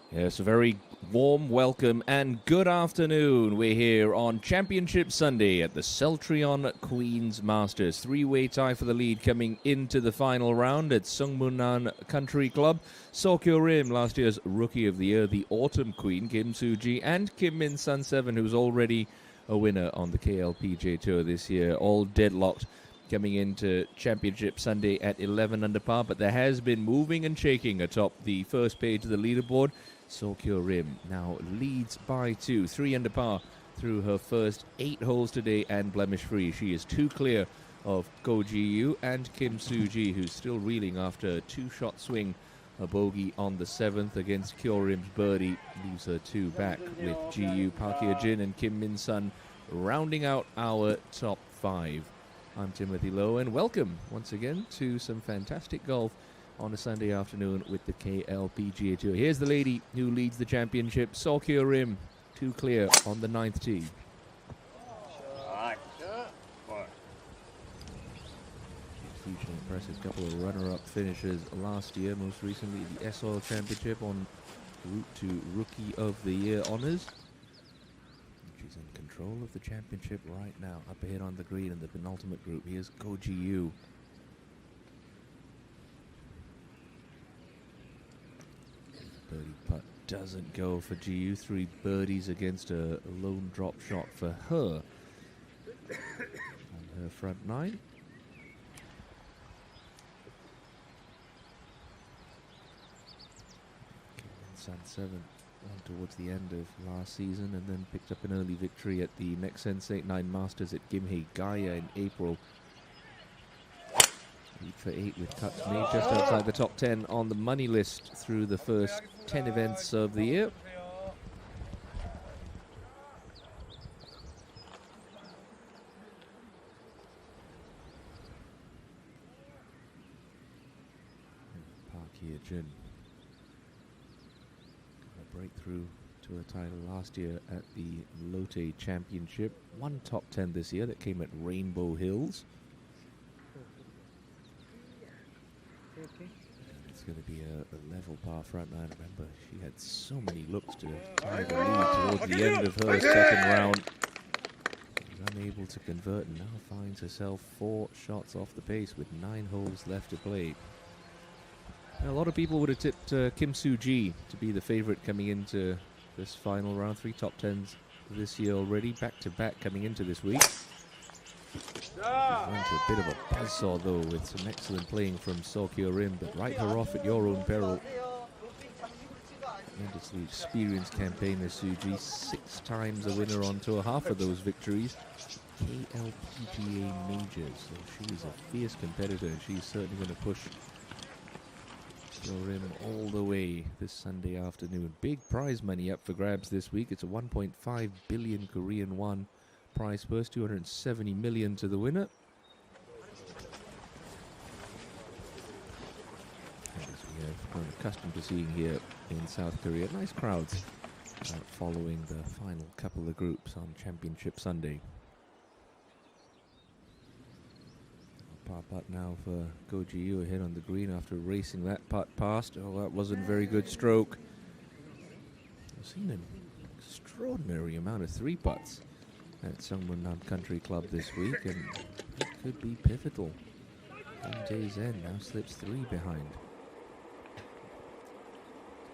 Yes, a very warm welcome and good afternoon. We're here on Championship Sunday at the Celltrion Queen's Masters. Three-way tie for the lead coming into the final round at Sungmunnan Country Club. Sokyo Rim, last year's Rookie of the Year, the Autumn Queen, Kim Soo-ji, and Kim Min-sun 7, who's already a winner on the KLPGA Tour this year, all deadlocked coming into Championship Sunday at 11 under par. But there has been moving and shaking atop the first page of the leaderboard. Sokyo Rim now leads by 2, 3 under par through her first 8 holes today and blemish-free. She is 2 clear of Ko Ji-yu and Kim Soo-ji, who's still reeling after a 2-shot swing, a bogey on the 7th against Kyo Rim's birdie, leaves her 2 back, with Ji-yu, Park Hye-jin and Kim Min-sun rounding out our top 5. I'm Timothy Lowe, and welcome once again to some fantastic golf on a Sunday afternoon with the KLPGA Tour. Here's the lady who leads the championship, Sokyo Rim, 2 clear on the 9th tee. Huge and impressive couple of runner-up finishes last year, most recently the S-Oil Championship en route to Rookie of the Year honors. She's in control of the championship right now, up ahead on the green in the penultimate group. Here's Ko Ji-yu. Birdie putt doesn't go for Ji-yu. 3 birdies against a lone drop shot for her on her front 9. Kim Min-sun 7 on towards the end of last season, and then picked up an early victory at the next Sensate 9 Masters at Gimhae Gaya in April. 8 for 8 with cuts made just outside the top 10 on the money list through the first 10 events of the year. Park Hye-jin, a breakthrough to a title last year at the Lotte Championship. 1 top 10 this year that came at Rainbow Hills. It's going to be a level par front 9. Remember, she had so many looks to tie the lead towards the end of her second round. She was unable to convert and now finds herself 4 shots off the pace with 9 holes left to play. Now, a lot of people would have tipped Kim Soo-ji to be the favorite coming into this final round. 3 top 10s this year already, back-to-back coming into this week. Went to a bit of a buzzsaw though, with some excellent playing from Sokyo Rim, but write her off at your own peril. Tremendously experienced campaigner Soo-ji, 6 times a winner on tour, half of those victories KLPGA majors, so she is a fierce competitor, and she's certainly going to push Sokyo Rim all the way this Sunday afternoon. Big prize money up for grabs this week. It's a 1.5 billion Korean won prize purse, 270 million to the winner. And as we have grown accustomed to seeing here in South Korea, nice crowds following the final couple of groups on Championship Sunday. Par putt now for Go Ji-yu ahead on the green after racing that putt past. Oh, that wasn't a very good stroke. I've seen an extraordinary amount of 3 putts at Sungwon Country Club this week, and it could be pivotal. On day's end, now slips 3 behind.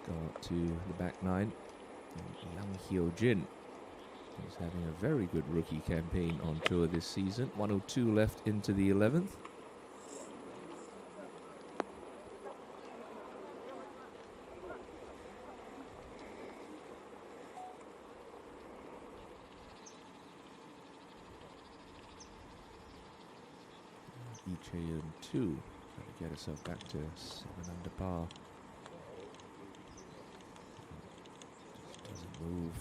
Go up to the back 9. Yang Hyo-jin is having a very good rookie campaign on tour this season. 102 left into the 11th. Lee Chae-eun 2, trying to get herself back to 7 under par. Just doesn't move.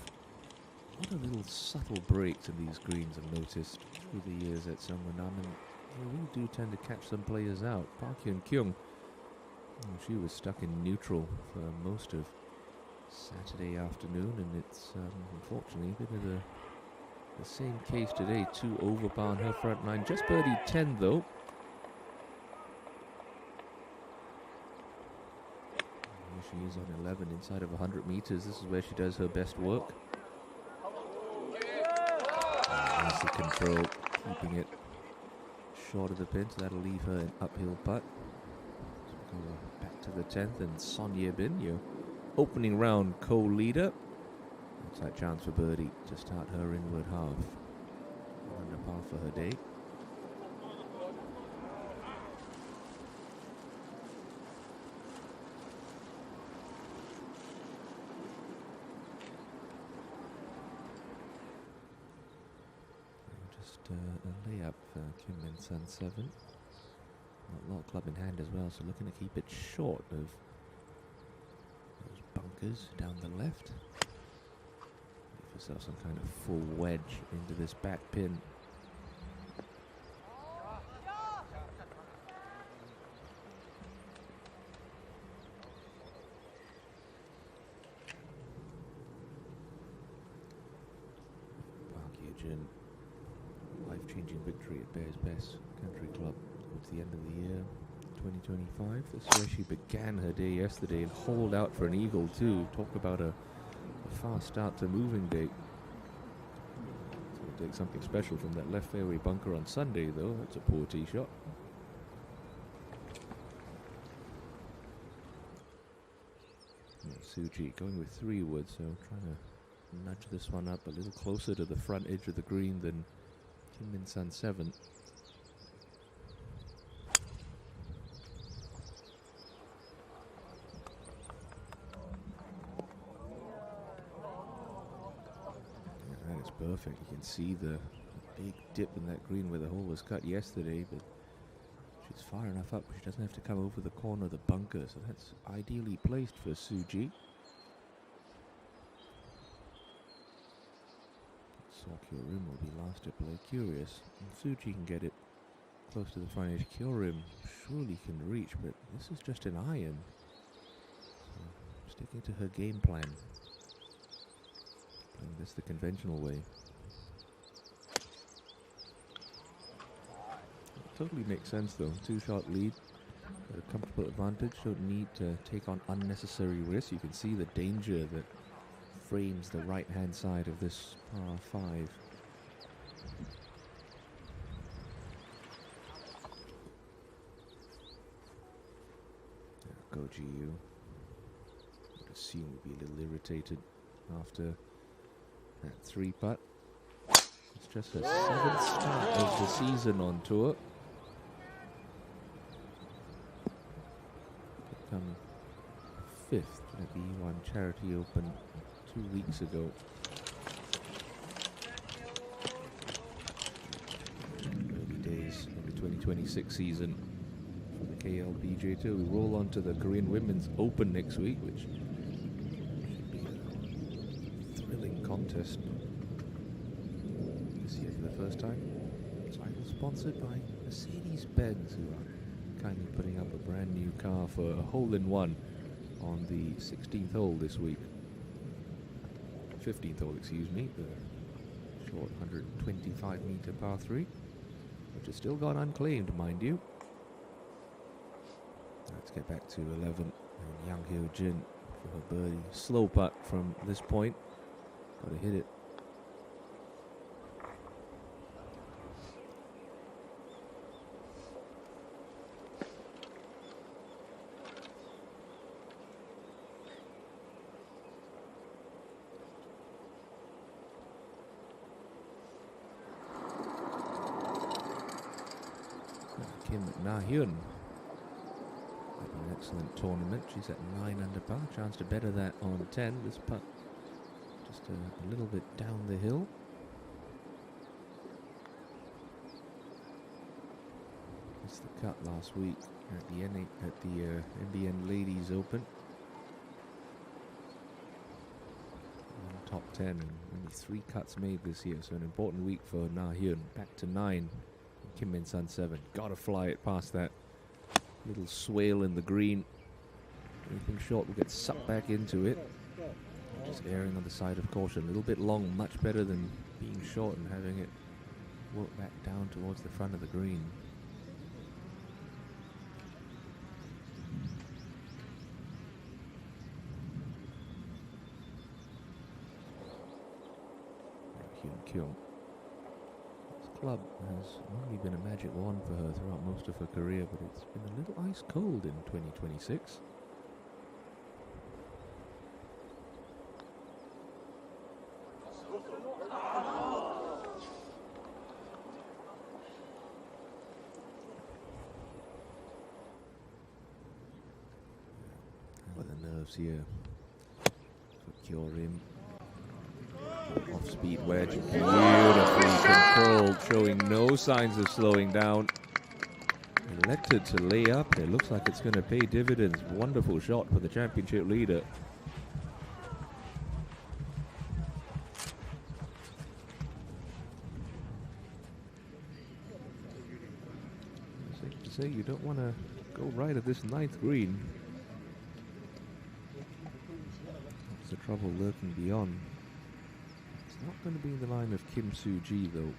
What a little subtle breaks in these greens I've noticed through the years at Sungwon, and they really do tend to catch some players out. Park Hyun-kyung, she was stuck in neutral for most of Saturday afternoon, and it's unfortunately a bit of the same case today. 2 over par on her front 9. Just birdied 10 though. Here she is on 11 inside of 100 meters. This is where she does her best work. Nicely controlled, keeping it short of the pin, so that'll leave her an uphill putt. So we'll go back to the 10th, and Son Ye-bin, your opening round co-leader. Outside chance for birdie to start her inward half. Under par for her day. A layup for Kim Min-sun 7. A lot of club in hand as well, so looking to keep it short of those bunkers down the left. Give yourself some kind of full wedge into this back pin. Park Hyun-jin, life-changing victory at Bears Best Country Club towards the end of the year 2025. This is where she began her day yesterday and holed out for an eagle too. Talk about a fast start to moving day. It's going to take something special from that left fairway bunker on Sunday though. That's a poor tee shot. Suji going with 3 wood, so trying to nudge this one up a little closer to the front edge of the green than Kim Min-sun 7. Yeah, that is perfect. You can see the big dip in that green where the hole was cut yesterday, but she's far enough up. She doesn't have to come over the corner of the bunker, so that's ideally placed for Suji. Kyorim will be last to play. Curious. If Suji can get it close to the front edge, Kyorim surely can reach, but this is just an iron. So sticking to her game plan. Playing this the conventional way. Totally makes sense though. 2-shot lead. Got a comfortable advantage. Don't need to take on unnecessary risks. You can see the danger that frames the right-hand side of this par 5. Go Ji-yu. I'd assume would be a little irritated after that 3 putt. It's just her 7th start of the season on tour. Come 5th at the E1 Charity Open 2 weeks ago. Early days of the 2026 season for the KLPGA Tour. We roll on to the Korean Women's Open next week, which should be a thrilling contest. This this year for the first time. Title sponsored by Mercedes-Benz, who are kindly putting up a brand new car for a hole-in-one on the 16th hole this week. 15th hole, excuse me, the short 125-meter par 3, which has still gone unclaimed, mind you. Let's get back to 11, and Yang Hyo-jin for her birdie. Slow putt from this point. Got to hit it. Kim Na-hyun. An excellent tournament. She's at 9 under par. Chance to better that on 10. This putt just a little bit down the hill. Missed the cut last week at the NBN Ladies Open. Top 10 and only 3 cuts made this year, so an important week for Na-hyun. Back to 9. Kim Min-sun 7. Gotta fly it past that little swale in the green. Anything short will get sucked back into it. Just erring on the side of caution. A little bit long, much better than being short and having it work back down towards the front of the green. Hyun Kyung. Club has only been a magic wand for her throughout most of her career, but it's been a little ice cold in 2026. With the nerves here for Kyorim. Off-speed wedge, beautifully controlled, showing no signs of slowing down. Elected to lay up. It looks like it's going to pay dividends. Wonderful shot for the championship leader. Safe to say you don't want to go right at this 9th green. That's the trouble lurking beyond. Not going to be in the line of Kim Soo-ji though.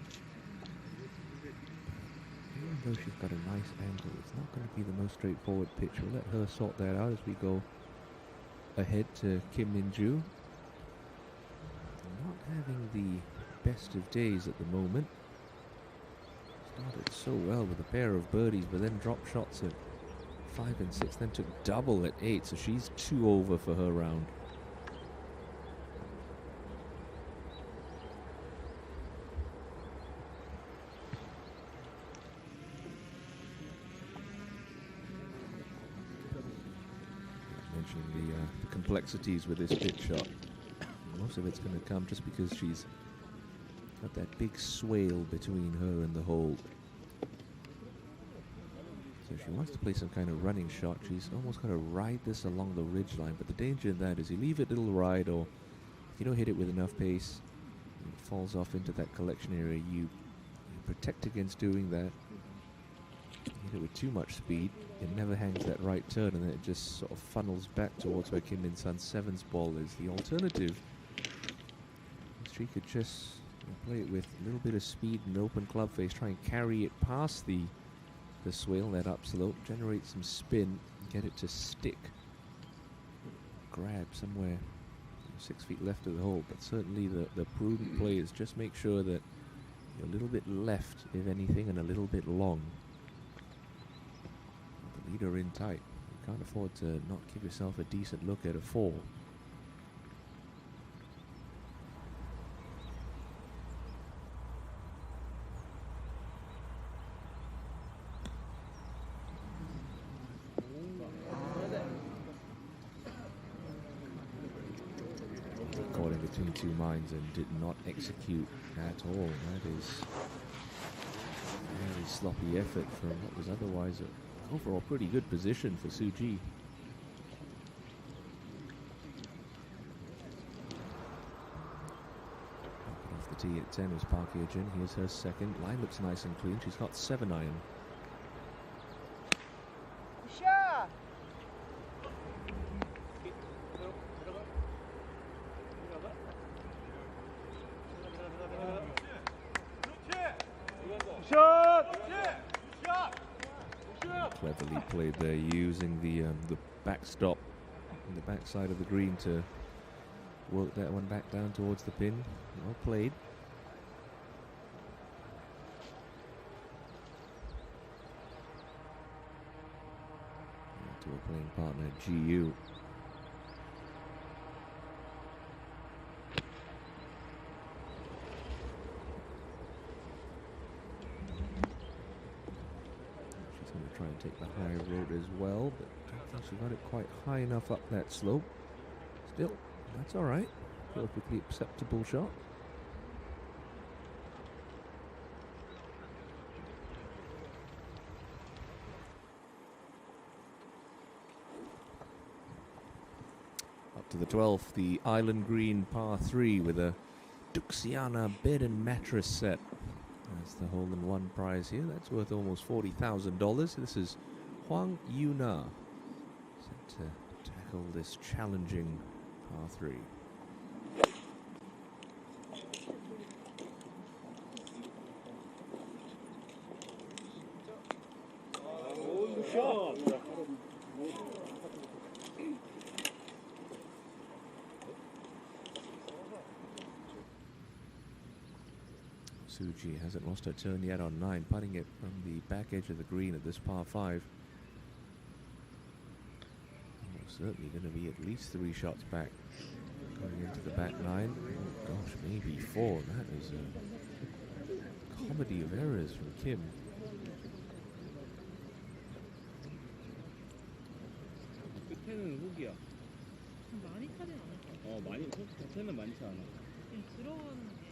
Even though she's got a nice angle, it's not going to be the most straightforward pitch. We'll let her sort that out as we go ahead to Kim Min-joo. Not having the best of days at the moment. Started so well with a pair of birdies, but then dropped shots at 5 and 6, then took double at 8, so she's 2 over for her round. The complexities with this pitch shot. Most of it's going to come just because she's got that big swale between her and the hole. So if she wants to play some kind of running shot, she's almost got to ride this along the ridge line. But the danger in that is you leave it a little ride, or if you don't hit it with enough pace, it falls off into that collection area. You protect against doing that. Hit it with too much speed, it never hangs that right turn, and then it just sort of funnels back towards where Kim Min-sun's 7's ball is. The alternative, she could just play it with a little bit of speed and open club face, try and carry it past the swale, that upslope, generate some spin, get it to stick, grab somewhere 6 feet left of the hole. But certainly the prudent play is just make sure that you're a little bit left, if anything, and a little bit long. Leader in tight. You can't afford to not give yourself a decent look at a 4. Caught in between 2 minds and did not execute at all. That is a very sloppy effort from what was otherwise a overall pretty good position for Soo-ji. Off the tee at 10 is Park Hye-jin. Here's her second. Line looks nice and clean. She's got 7 iron. Cleverly played there, using the backstop on the backside of the green to work that one back down towards the pin. Well played. To her playing partner, GU. Try and take the higher road as well, but I don't think she got it quite high enough up that slope. Still, that's all right. Perfectly acceptable shot. Up to the 12th, the Island Green par 3 with a Duxiana bed and mattress set. That's the hole-in-one prize here. That's worth almost $40,000. This is Hwang Yu-na, set to tackle this challenging par 3. Suji hasn't lost her turn yet on 9, putting it from the back edge of the green at this par 5. Almost certainly going to be at least 3 shots back going into the back 9. Oh gosh, maybe 4. That is a comedy of errors from Kim. 끝에는 훅이야. 많이 타진 않을 것 같아. 많이 훅 자체는 많지 않아. 들어가는 게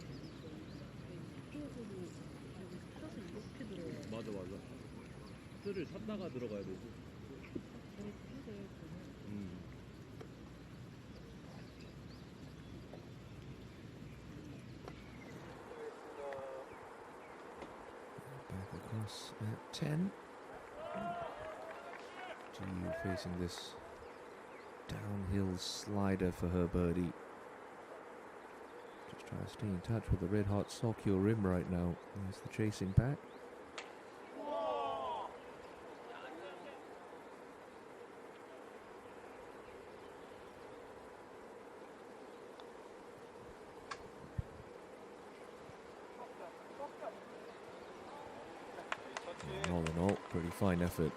이쪽으로 타서 이렇게 들어가. 맞아. 틀을 샀다가 들어가야 되지. 저렇게 해야 돼. Back across at 10. GU facing this downhill slider for her birdie. Just trying to stay in touch with the red hot Sokyo rim right now. There's the chasing pack. All in all, pretty fine effort.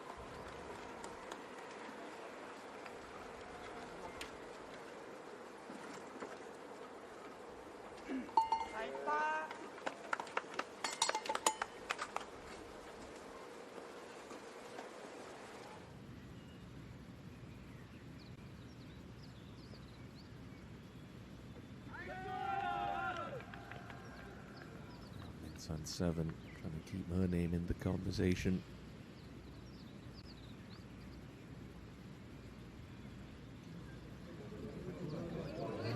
On 7, trying to keep her name in the conversation.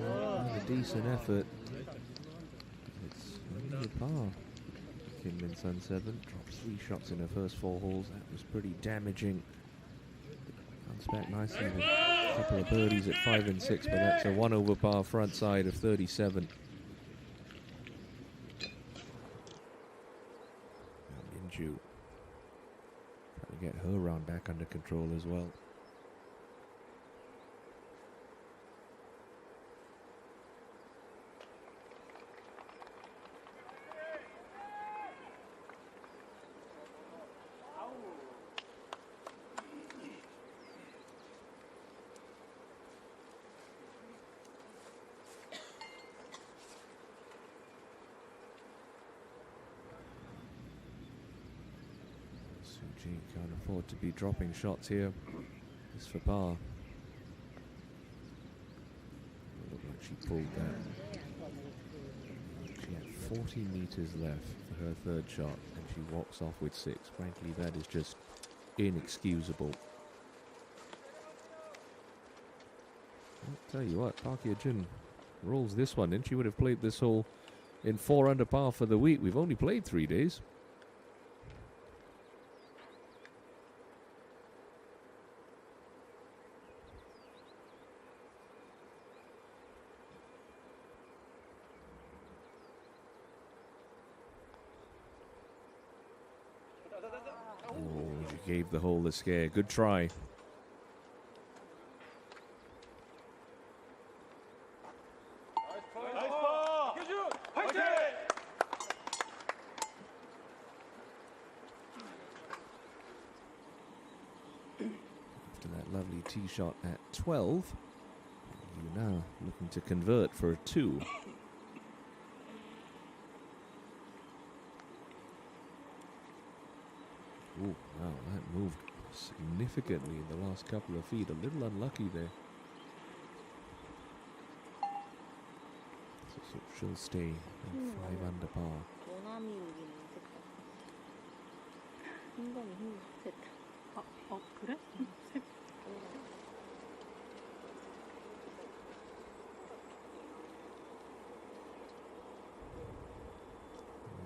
A decent effort. It's only a par. Kim Min Sun 7 drops 3 shots in her first 4 holes. That was pretty damaging. Comes back nicely with a couple of birdies at 5 and 6, but that's a 1 over par front side of 37. Trying to get her round back under control as well. Suji can't afford to be dropping shots here. It's for par. It looked like she pulled that. She had 40 meters left for her third shot, and she walks off with 6. Frankly, that is just inexcusable. I'll tell you what, Park Hye-jin rolls this one in. She would have played this hole in 4 under par for the week. We've only played 3 days. Oh, she gave the hole the scare. Good try. After that lovely tee shot at 12, you now looking to convert for a 2. Oh, wow, that moved significantly in the last couple of feet. A little unlucky there. So she'll stay at 5 under par. 모나미 여기는 색깔. 흰거는 흰색. 그래? 색.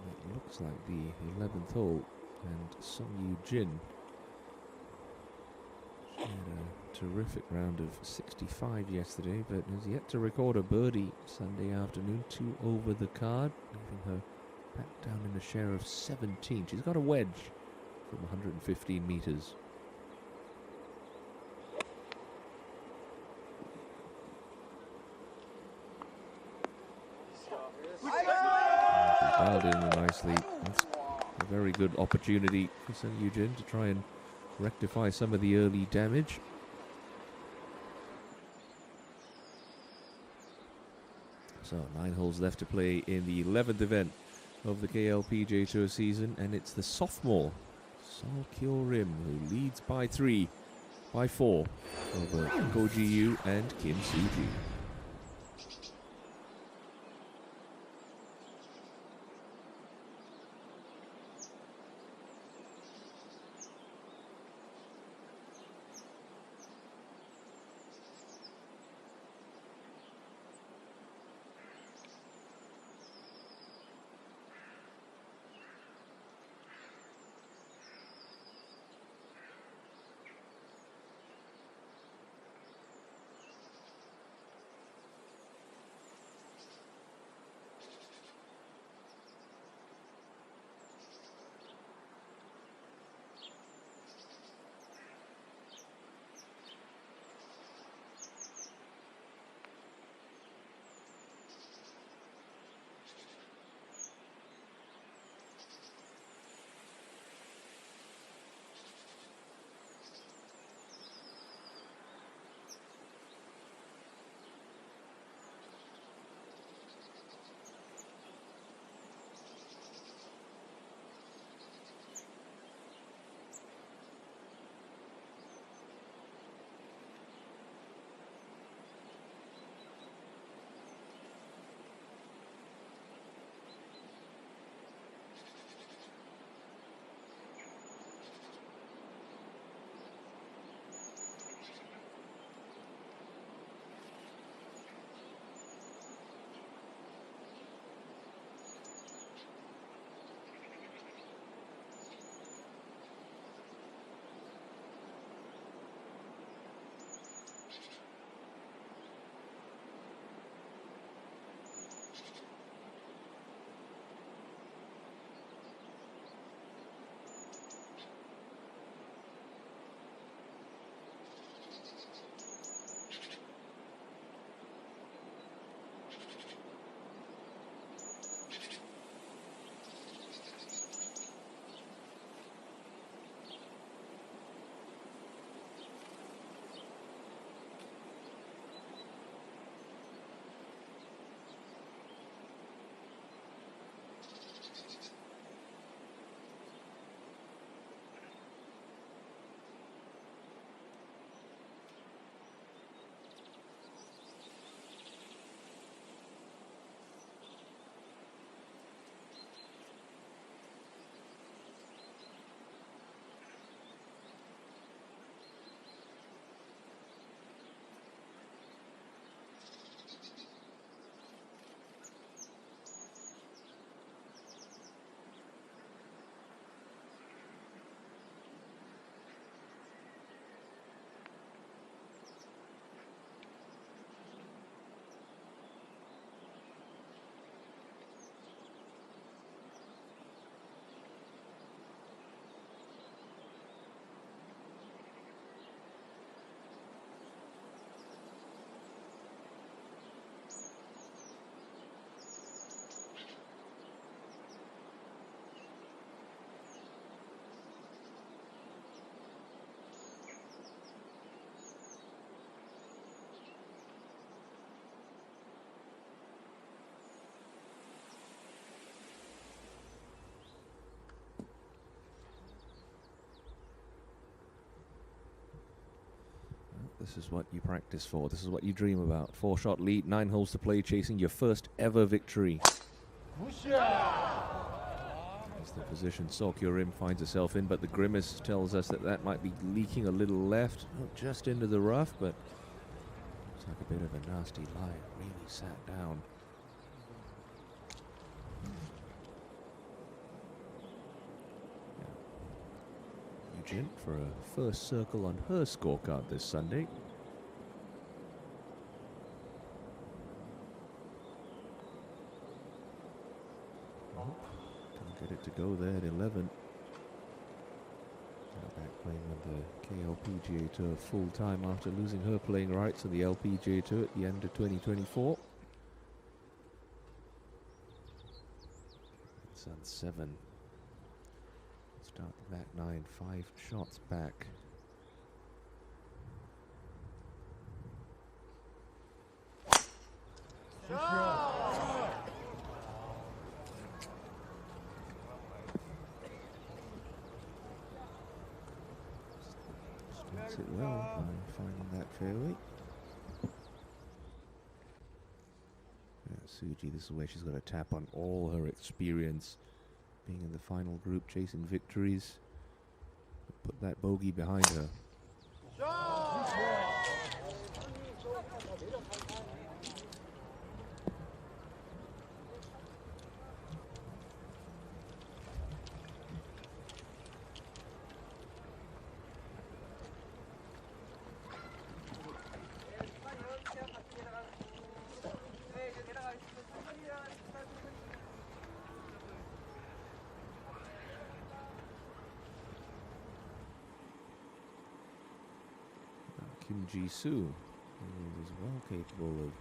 That looks like the 11th hole, and Sung Yoo Jin had a terrific round of 65 yesterday, but has yet to record a birdie Sunday afternoon. 2 over the card, leaving her back down in a share of 17. She's got a wedge from 115 meters. Dialed in nicely. That's a very good opportunity for Sung Yoo Jin to try and rectify some of the early damage. So 9 holes left to play in the 11th event of the KLPGA Tour season, and it's the sophomore Sol Kyo Rim who leads by 4 over Ko Ji Yu and Kim Soo Ji. This is what you practice for. This is what you dream about. 4-shot lead, 9 holes to play, chasing your first ever victory. That's the position Sokyo-rim finds herself in, but the grimace tells us that that might be leaking a little left. Not just into the rough, but it's like a bit of a nasty lie. It really sat down. Eugene for a first circle on her scorecard this Sunday. Can't get it to go there at 11. Now back playing on the KLPGA Tour full time after losing her playing rights on the LPGA Tour at the end of 2024. It's on 7. Start the back 9, 5 shots back. Starts it well by finding that fairway. Suji, this is where she's got to tap on all her experience being in the final group, chasing victories. Put that bogey behind her. Kim Ji-soo, who is well capable of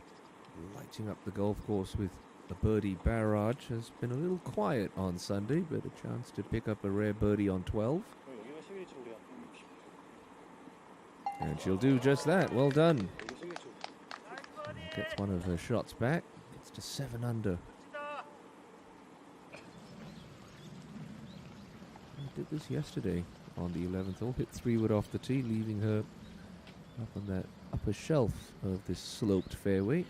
lighting up the golf course with a birdie barrage, has been a little quiet on Sunday, but a chance to pick up a rare birdie on 12. And she'll do just that. Well done. Gets one of her shots back. Gets to 7 under. I did this yesterday on the 11th hole. Hit 3-wood off the tee, leaving her up on that upper shelf of this sloped fairway.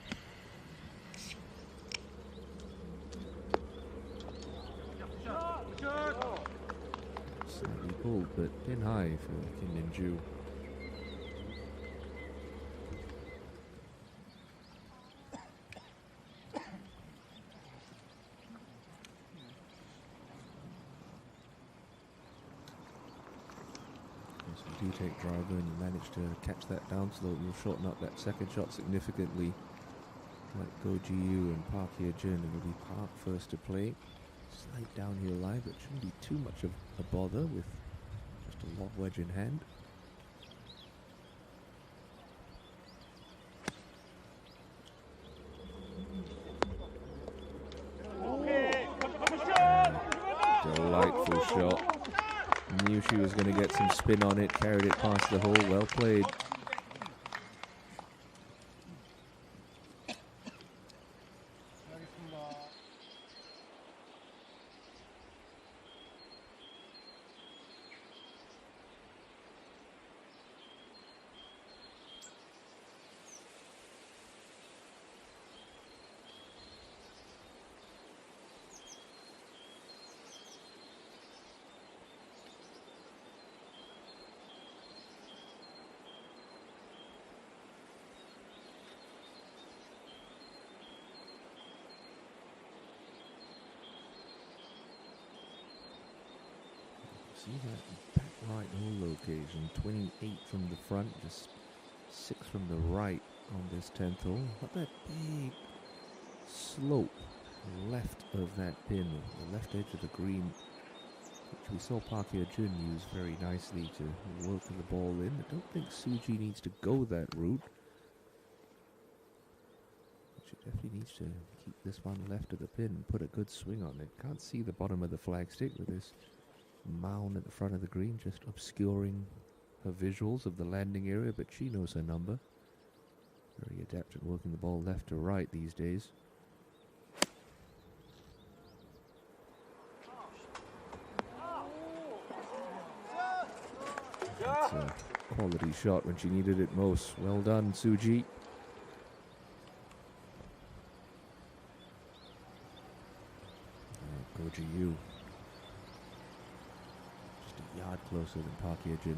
Slightly pulled, but pin high for Kim Min-joo. You take driver and you manage to catch that down slope, you'll shorten up that second shot significantly. Like Go Ji-yu and Park Hye-jin, it'll be Park first to play. Slight downhill lie, but shouldn't be too much of a bother with just a lob wedge in hand. Delightful shot. Knew she was going to get some spin on it, carried it past the hole. Well played. See that back right hole location, 28 from the front, just 6 from the right on this 10th hole. Got that big slope left of that pin, the left edge of the green, which we saw Park Hye-jin use very nicely to work the ball in. I don't think Suji needs to go that route. She definitely needs to keep this one left of the pin and put a good swing on it. Can't see the bottom of the flagstick with this mound at the front of the green, just obscuring her visuals of the landing area, but she knows her number. Very adept at working the ball left to right these days. It's quality shot when she needed it most. Well done, Suji. Koji Yu. Just a yard closer than Park Ye-jin.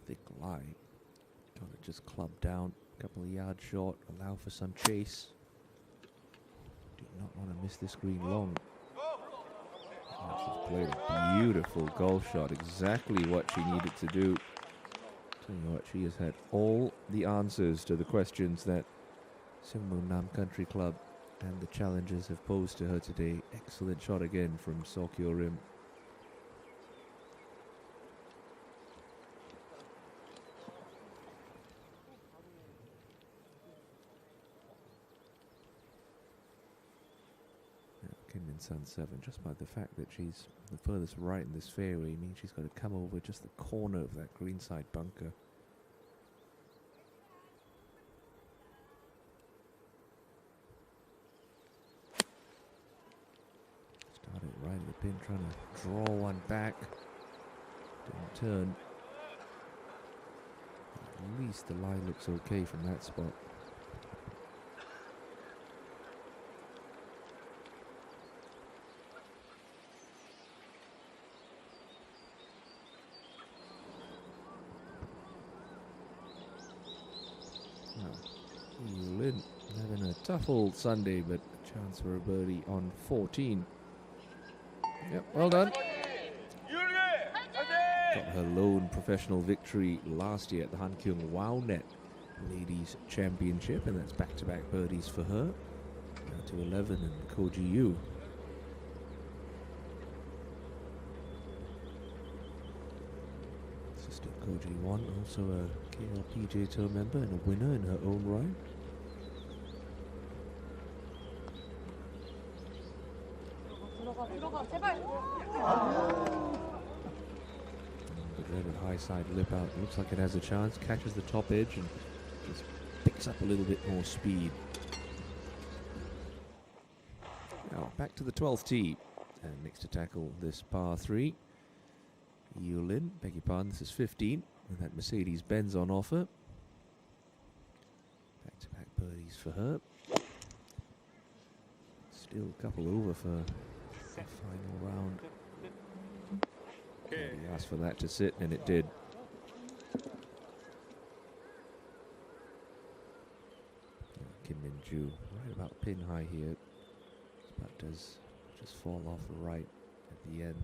Thick lie. Got it just clubbed down. A couple of yards short. Allow for some chase. Do not want to miss this green long. Oh, she's played a beautiful golf shot. Exactly what she needed to do. Tell you what, she has had all the answers to the questions that Seungmun Nam Country Club and the challengers have posed to her today. Excellent shot again from Sokyo Rim. Kim Min-sun 7, just by the fact that she's the furthest right in this fairway, means she's got to come over just the corner of that greenside bunker. Started right at the pin, trying to draw one back. Didn't turn. At least the lie looks okay from that spot. Lin having a tough old Sunday, but a chance for a birdie on 14. Yep, well done. Got her lone professional victory last year at the Hankyung Wow Net Ladies Championship, and that's back-to-back birdies for her. Now to 11 and Koji Yu. Sister Koji Won, also a KLPGA Tour member and a winner in her own right. The dreaded high side lip out. Looks like it has a chance. Catches the top edge and just picks up a little bit more speed. Now back to the 12th tee. And next to tackle this par 3. Yulin, beg your pardon, this is 15. With that Mercedes-Benz on offer. Back-to-back birdies for her. Still a couple over for the final round. And he asked for that to sit, and it did. Kim Min-ju, right about pin high here. But does just fall off the right at the end.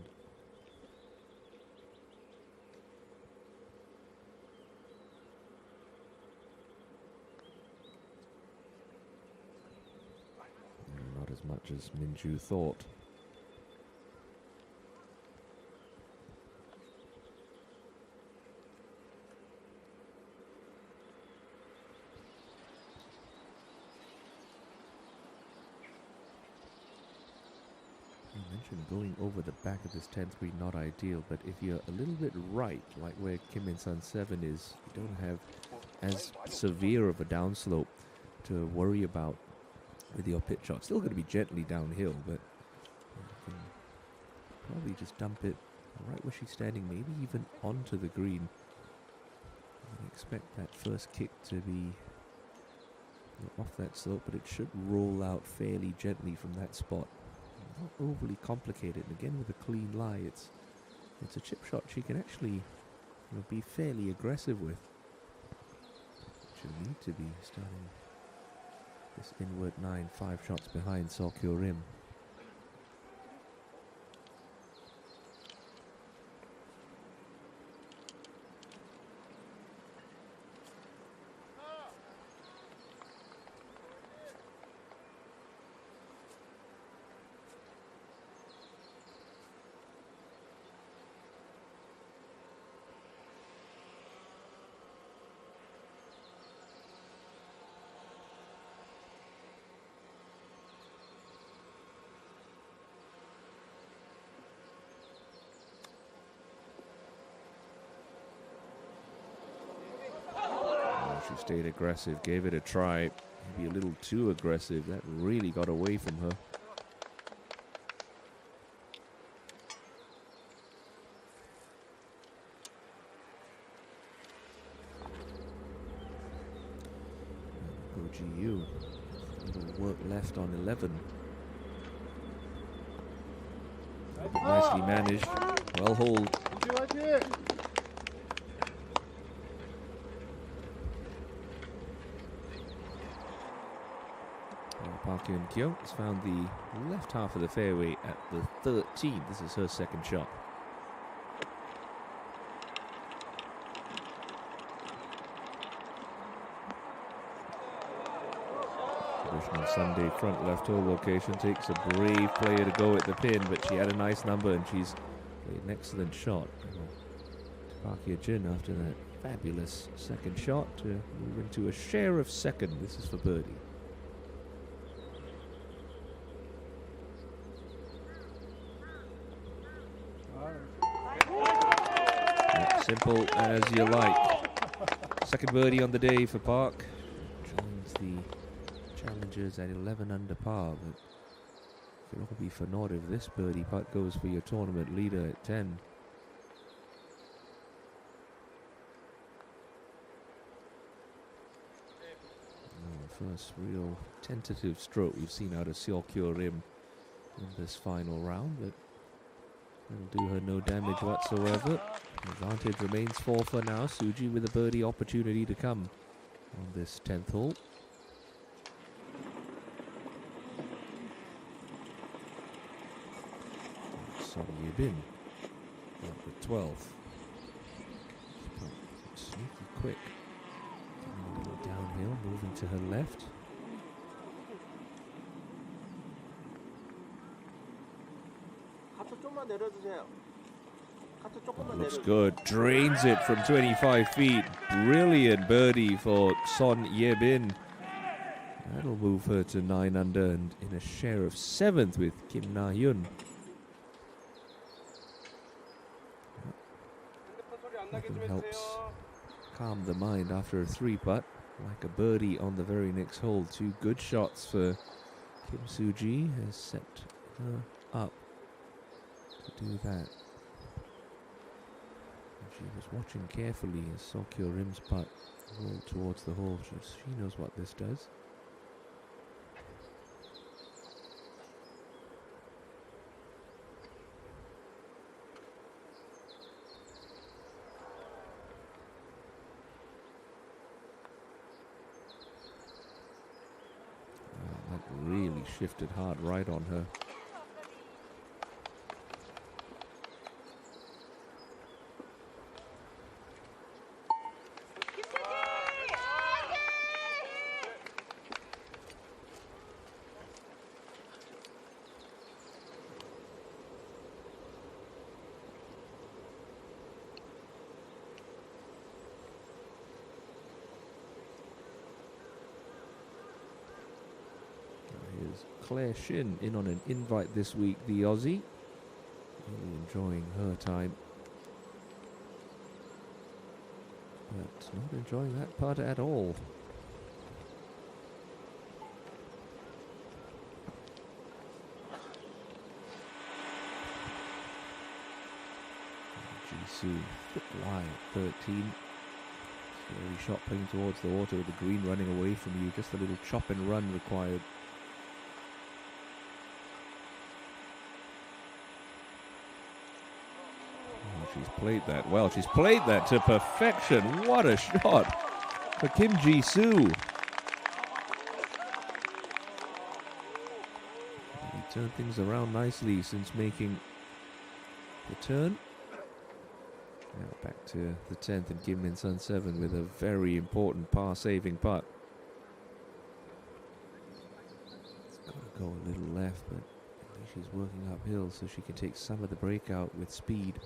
Not as much as Min-ju thought. I mentioned going over the back of this 10th green, not ideal, but if you're a little bit right, like where Kim Min-sun 7 is, you don't have as severe of a downslope to worry about with your pitch shot. Still going to be gently downhill, but you can probably just dump it right where she's standing, maybe even onto the green. I expect that first kick to be off that slope, but it should roll out fairly gently from that spot. Not overly complicated, and again with a clean lie, it's a chip shot she can actually be fairly aggressive with. She'll need to be starting this inward 9, 5 shots behind Sokyo Rim. She stayed aggressive, gave it a try. Maybe a little too aggressive. That really got away from her. Go GU. Little work left on 11. Nicely managed. Well hold. Park Hyun-kyo has found the left half of the fairway at the 13th. This is her second shot. Traditional Sunday front left hole location. Takes a brave player to go at the pin, but she had a nice number and she's played an excellent shot. Park Hyun after that fabulous second shot to move into a share of second. This is for birdie. Simple as you like. Second birdie on the day for Park. Joins the challengers at 11 under par. But it could all be for naught if this birdie putt goes for your tournament leader at 10. First real tentative stroke we've seen out of Celltrion in this final round, but it'll do her no damage whatsoever. Advantage remains 4 for now. Suji with a birdie opportunity to come on this 10th hole. Son Yebin at the 12th. Sneaky quick. A little downhill, moving to her left. Looks good. Drains it from 25 feet. Brilliant birdie for Son Yebin. That'll move her to 9 under and in a share of 7th with Kim Na-hyun. Nothing helps calm the mind after a 3-putt. Like a birdie on the very next hole. 2 good shots for Kim Soo-ji has set her up to do that. She was watching carefully as Sokyo Rim's putt rolled towards the hole. She knows what this does. That really shifted hard right on her. Claire Shin in on an invite this week, the Aussie. Really enjoying her time. But not enjoying that putt at all. Jisoo, foot wide, 13. Scary shot playing towards the water with the green running away from you. Just a little chop and run required. She's played that well. She's played that to perfection. What a shot for Kim Ji-soo. He turned things around nicely since making the turn. Now back to the 10th and Kim Min-sun 7 with a very important par-saving putt. It's got to go a little left, but at least she's working uphill so she can take some of the breakout with speed.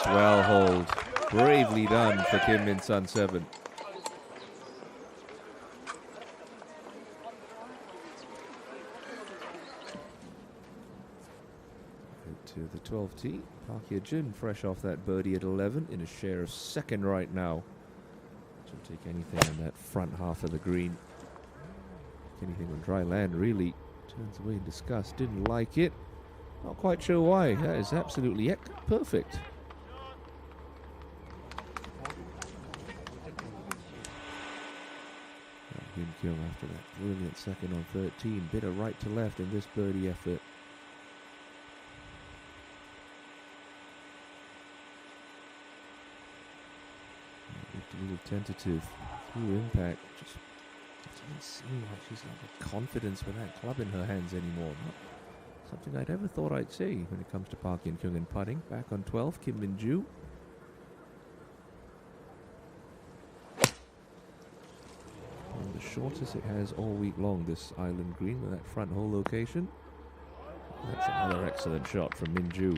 Well hold. Bravely done for Kim Min-sun 7. to the 12th tee. Park Hye-jin fresh off that birdie at 11 in a share of second right now. She'll take anything on that front half of the green. Anything on dry land really. Turns away in disgust. Didn't like it. Not quite sure why. That is absolutely perfect. Hyun Kyung after that brilliant second on 13. Bit of right to left in this birdie effort. Looked a little tentative through impact. Just doesn't seem like she's got the confidence with that club in her hands anymore. Not something I'd ever thought I'd see when it comes to Park Hyun Kyung and putting. Back on 12, Kim Min-joo. The shortest it has all week long, this island green with that front hole location. That's another excellent shot from Min-joo.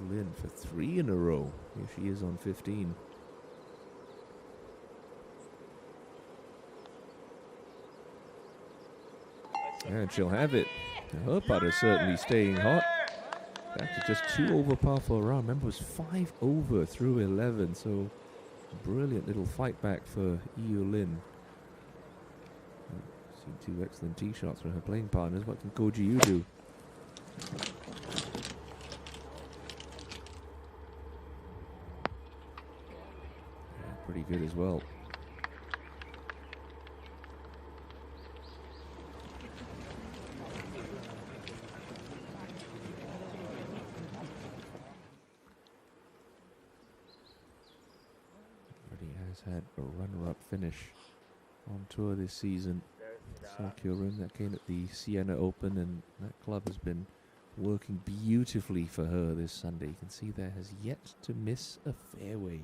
Lin for 3 in a row. Here she is on 15. And she'll have it. Her putter certainly staying hot. Back to just 2 over par for a round. Remember, it was 5 over through 11. So, brilliant little fight back for Yu Lin. Seen 2 excellent tee shots from her playing partners. What can Ko Ji Yu do? Pretty good as well. Already has had a runner-up finish on tour this season. Celltrion, that came at the Siena Open, and that club has been working beautifully for her this Sunday. You can see there has yet to miss a fairway.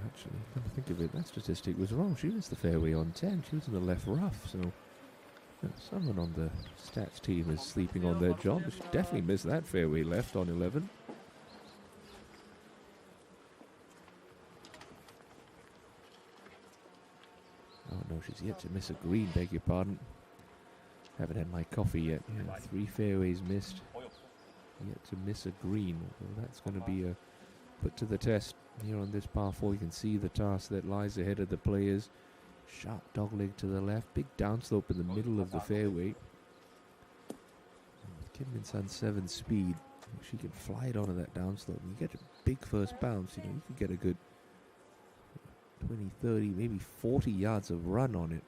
Actually, come to think of it, that statistic was wrong. She missed the fairway on 10. She was in the left rough, so someone on the stats team is sleeping on their job. She definitely missed that fairway left on 11. Oh no, she's yet to miss a green, beg your pardon. Haven't had my coffee yet. Yeah, 3 fairways missed. Yet to miss a green. Well, that's going to be put to the test here on this par 4. You can see the task that lies ahead of the players. Sharp dogleg to the left, big downslope in the middle of the fairway. And with Kim Min-sun's 7 speed, she can fly it onto that downslope. And you get a big first bounce, you can get a good 20, 30, maybe 40 yards of run on it.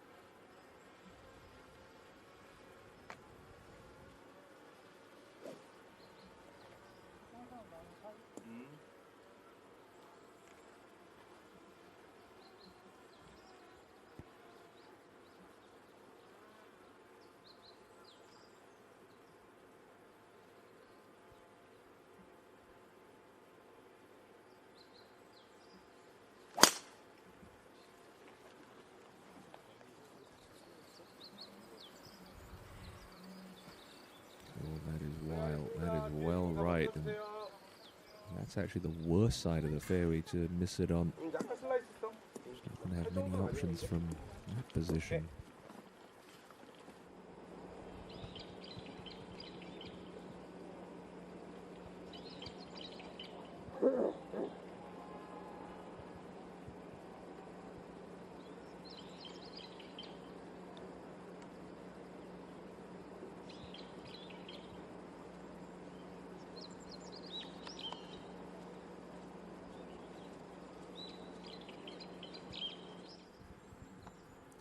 And that's actually the worst side of the fairway to miss it on. She's not going to have many options from that position.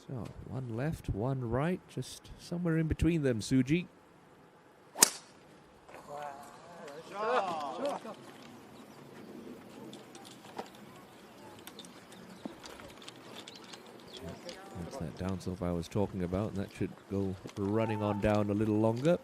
So, 1 left, 1 right, just somewhere in between them, Suji. That's that downslope I was talking about, and that should go running on down a little longer.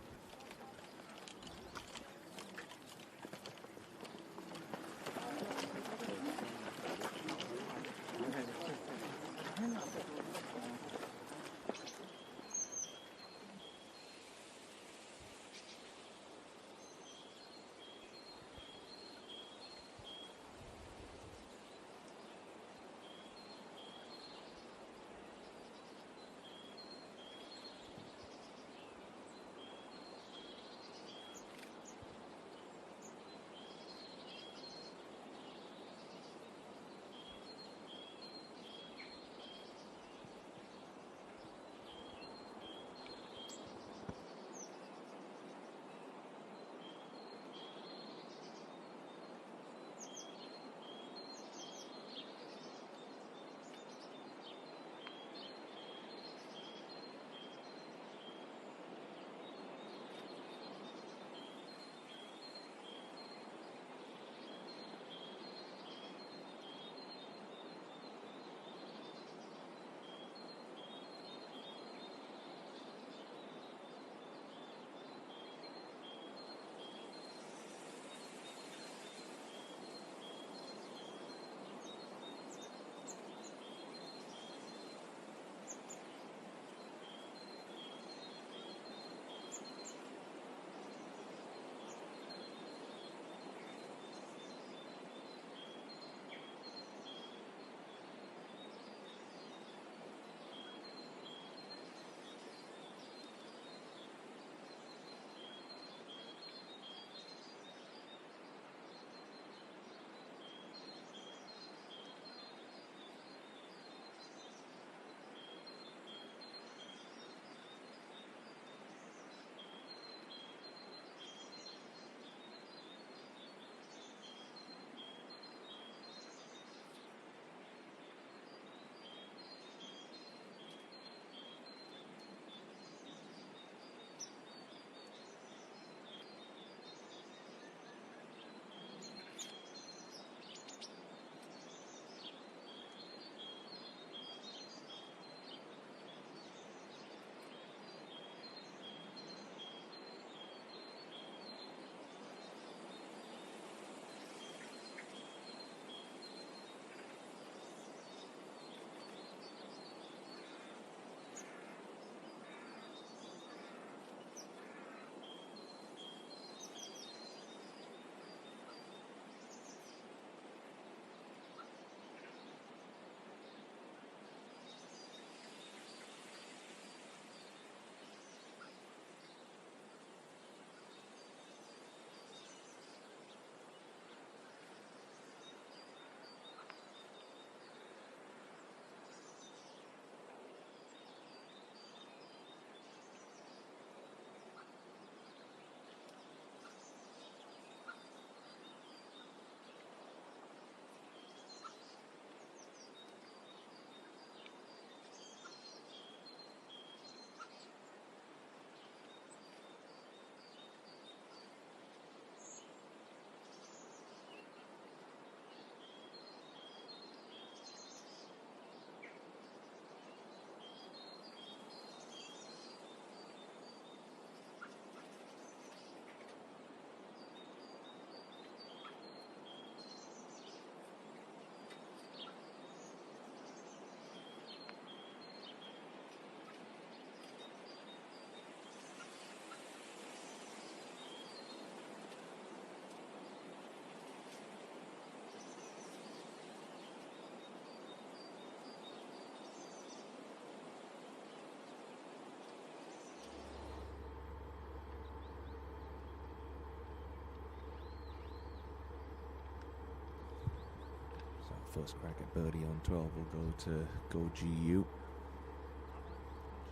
First crack at birdie on 12 will go to Go GU.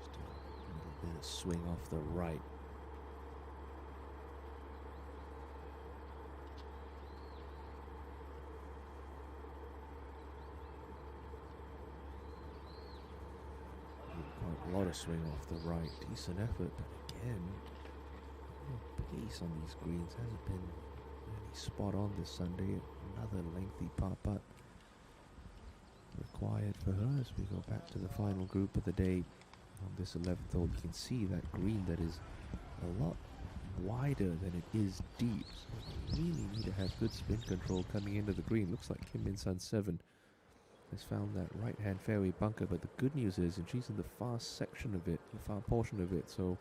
Just a little bit of swing off the right. Quite a lot of swing off the right. Decent effort, but again, the pace on these greens hasn't been really spot on this Sunday. Another lengthy par putt required for her as we go back to the final group of the day. On this 11th hole, you can see that green that is a lot wider than it is deep. So you really need to have good spin control coming into the green. Looks like Kim Min-sun 7 has found that right-hand fairway bunker, but the good news is, and she's in the far section of it, the far portion of it, so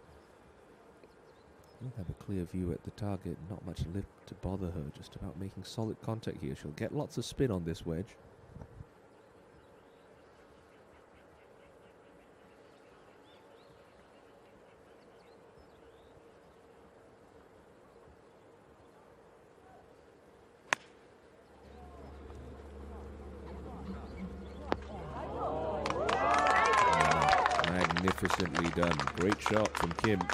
you'll have a clear view at the target, not much lip to bother her, just about making solid contact here. She'll get lots of spin on this wedge. Magnificently done. Great shot from Kim. A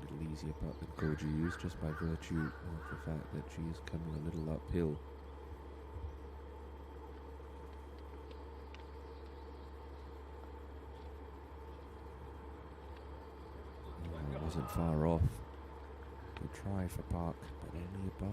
little easier putt than Koji used, just by virtue of the fact that she is coming a little uphill. It wasn't far off. Good try for Park, but only a bar.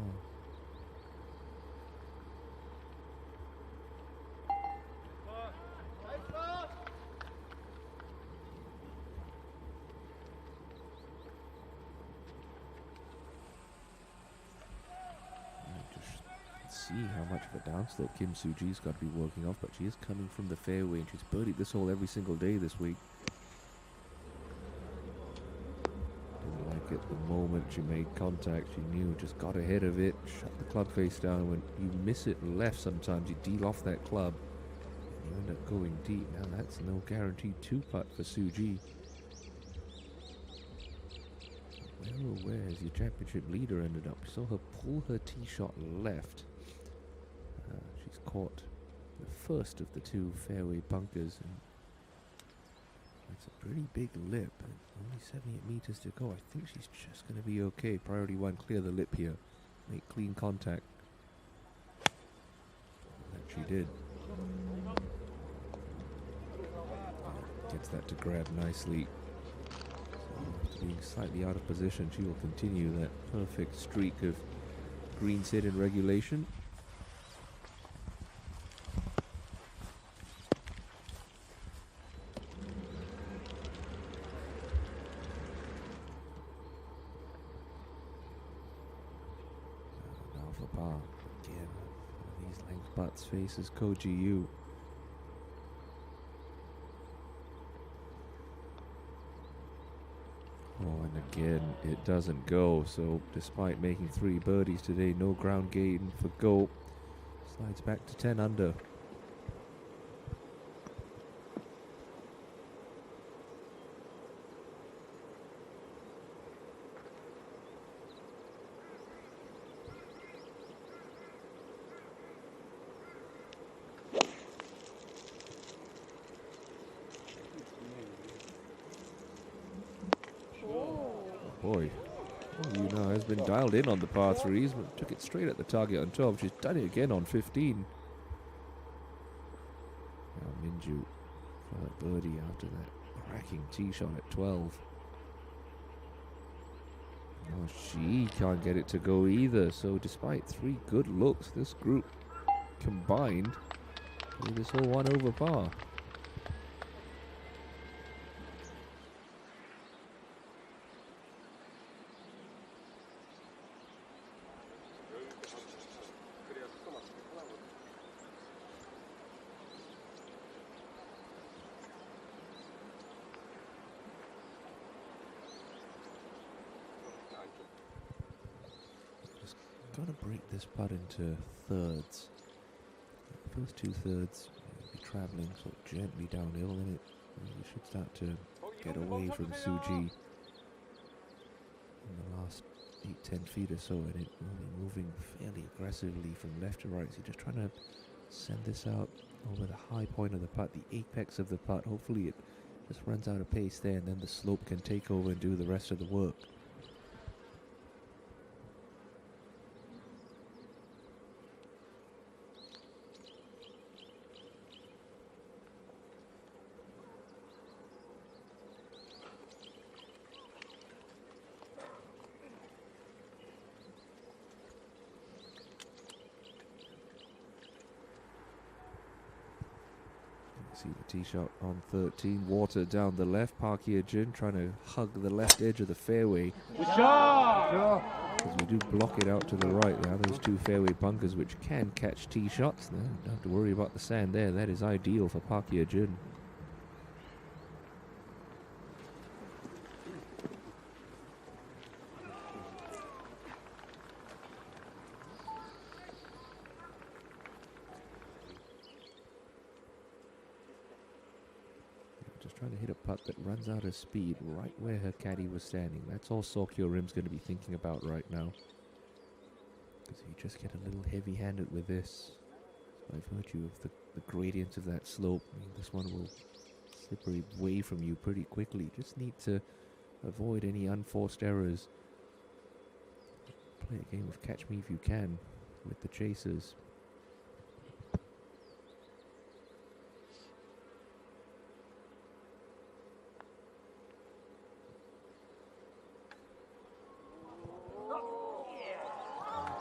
Just see how much of a downslope Kim Soo-ji's got to be working off, but she is coming from the fairway and she's birdied this hole every single day this week. At the moment she made contact, she knew, just got ahead of it, shut the club face down. When you miss it left sometimes, you deal off that club and you end up going deep. Now that's no guaranteed 2-putt for Soo-ji. Where or where has your championship leader ended up? We saw her pull her tee shot left. She's caught the first of the two fairway bunkers, and it's a pretty big lip, and only 78 meters to go. I think she's just going to be okay. Priority 1, clear the lip here. Make clean contact. That she did. Gets that to grab nicely. So after being slightly out of position, she will continue that perfect streak of greens hit in regulation. Par. Again, these length butts faces Koji Yu. Oh, and again, it doesn't go. So, despite making 3 birdies today, no ground gain for Go. Slides back to 10 under. Boy, you know, has been dialed in on the par 3s, but took it straight at the target on 12. She's done it again on 15. Now Minju for her birdie after that cracking tee shot at 12. Oh, she can't get it to go either. So despite 3 good looks, this group combined play this whole 1 over par. Got to break this putt into thirds. The first 2 thirds, be traveling sort of gently downhill, and you should start to get away from Suji in the last 8-10 feet or so, and it moving fairly aggressively from left to right. So just trying to send this out over the high point of the putt, the apex of the putt. Hopefully it just runs out of pace there, and then the slope can take over and do the rest of the work. See the tee shot on 13, water down the left. Park Hye-jin trying to hug the left edge of the fairway. Because we do block it out to the right now. Those two fairway bunkers which can catch tee shots. No, don't have to worry about the sand there. That is ideal for Park Hye-jin. Trying to hit a putt that runs out of speed right where her caddy was standing. That's all Sokyo Rim's going to be thinking about right now. Because you just get a little heavy-handed with this. By virtue of the gradient of that slope, I mean, this one will slip away from you pretty quickly. Just need to avoid any unforced errors. Play a game of catch me if you can with the chasers.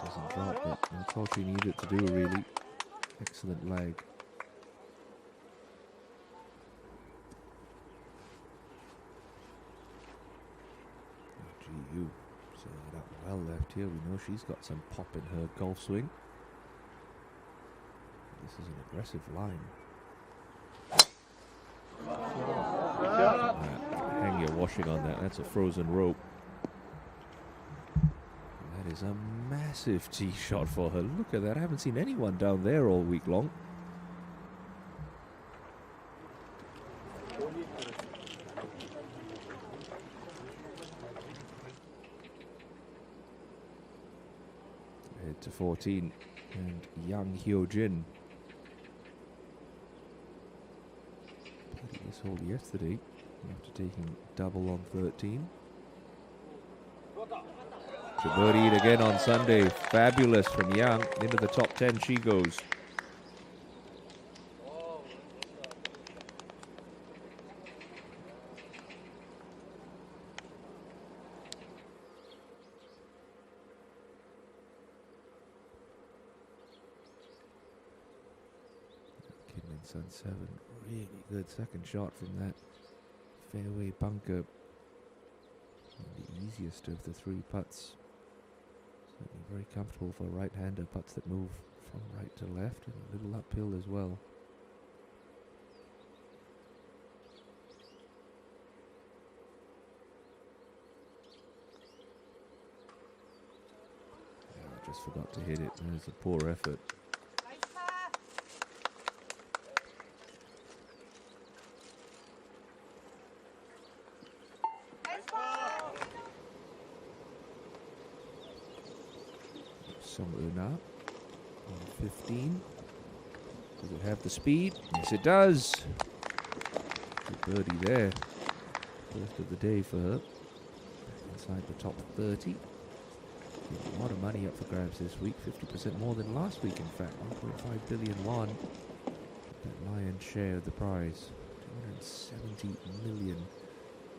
Doesn't drop it. That's all she needed to do, really. Excellent leg. GU setting it up well left here. We know she's got some pop in her golf swing. This is an aggressive line. Hang your washing on that. That's a frozen rope. That is a massive tee shot for her. Look at that. I haven't seen anyone down there all week long. Head to 14 and Yang Hyo-jin. Played this hole yesterday after taking double on 13. To birdie it again on Sunday. Fabulous from Yang. Into the top 10 she goes. Kidman-sun 7. Really good second shot from that fairway bunker. The easiest of the three putts. Certainly very comfortable for right-hander putts that move from right to left, and a little uphill as well. Yeah, I just forgot to hit it. There's a poor effort. Song-eun on 15. Does it have the speed? Yes, it does. Good birdie there. First of the day for her. Inside the top 30. A lot of money up for grabs this week. 50% more than last week, in fact. 1.5 billion won. That lion's share of the prize. 270 million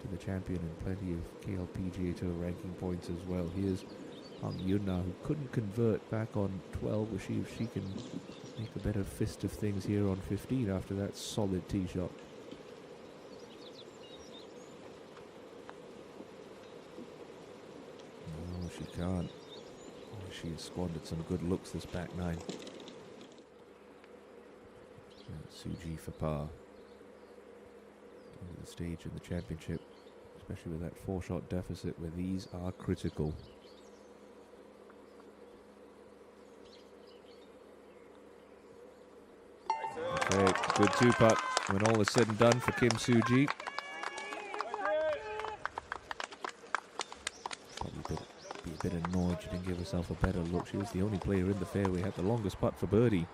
to the champion, and plenty of KLPGA Tour ranking points as well. Here's Hang Yun-na, who couldn't convert back on 12. We'll see if she can make a better fist of things here on 15 after that solid tee shot. No, she can't. Oh, she has squandered some good looks this back nine. Suji for par. Into the stage in the championship, especially with that 4-shot deficit where these are critical. Okay, good 2-putt when all is said and done for Kim Soo-ji. annoyed she didn't give herself a better look. She was the only player in the fairway, had the longest putt for birdie.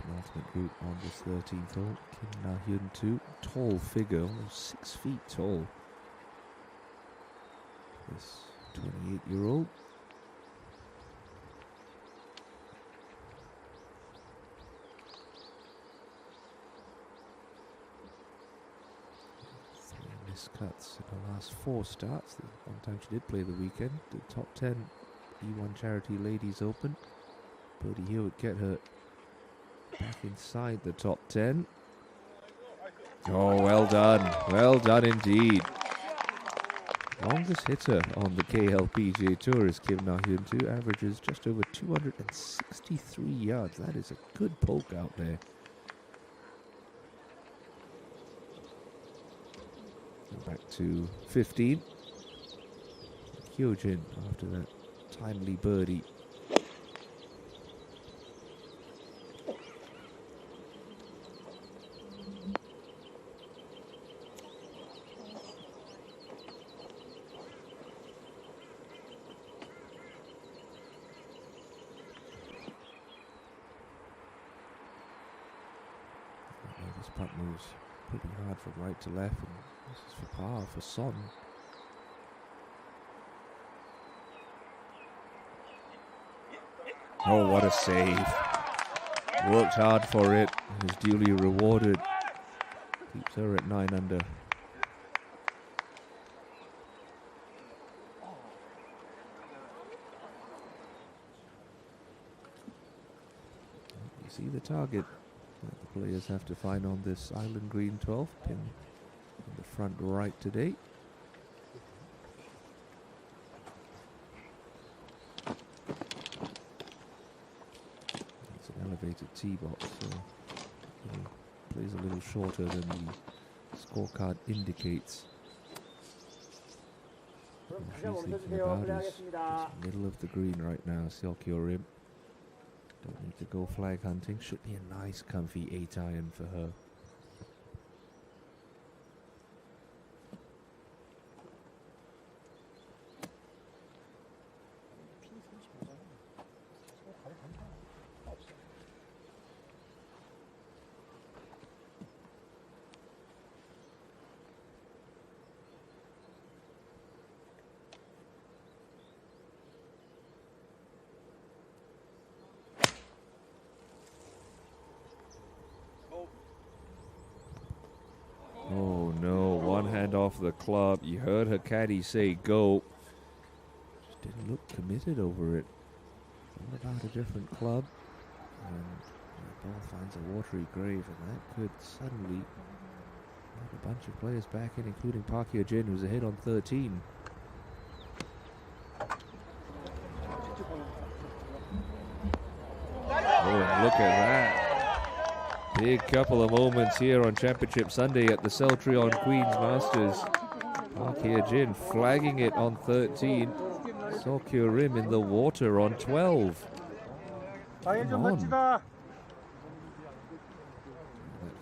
Penultimate group on this 13th hole. Kim Na-hyun too. Tall figure, almost 6 feet tall. This 28-year-old. Cuts in her last 4 starts. The one time she did play the weekend, the top 10 E1 Charity Ladies Open. Birdie here would get her back inside the top 10. Oh, well done indeed. Longest hitter on the KLPGA Tour is Kim Na-hyun too. Averages just over 263 yards. That is a good poke out there. Back to 15. Hyojin after that timely birdie. This putt moves pretty hard from right to left, and this is for par for Son. Oh, what a save. Worked hard for it, and is duly rewarded. Keeps her at 9 under. You see the target that the players have to find on this island green 12 pin in the front right today. It's an elevated tee box, so it plays a little shorter than the scorecard indicates. What she's thinking about is just middle of the green right now, Seokyo Rim. Don't need to go flag hunting. Should be a nice comfy 8-iron for her. Oh no, one hand off the club. You heard her caddy say go. Just didn't look committed over it. What about a different club? And the ball finds a watery grave, and that could suddenly let a bunch of players back in, including Park Hyo-jin, who's ahead on 13. Oh, and look at that. Big couple of moments here on Championship Sunday at the Celltrion Queens Masters. Park Hyo-jin flagging it on 13. Seokyo Rim in the water on 12. Come on. That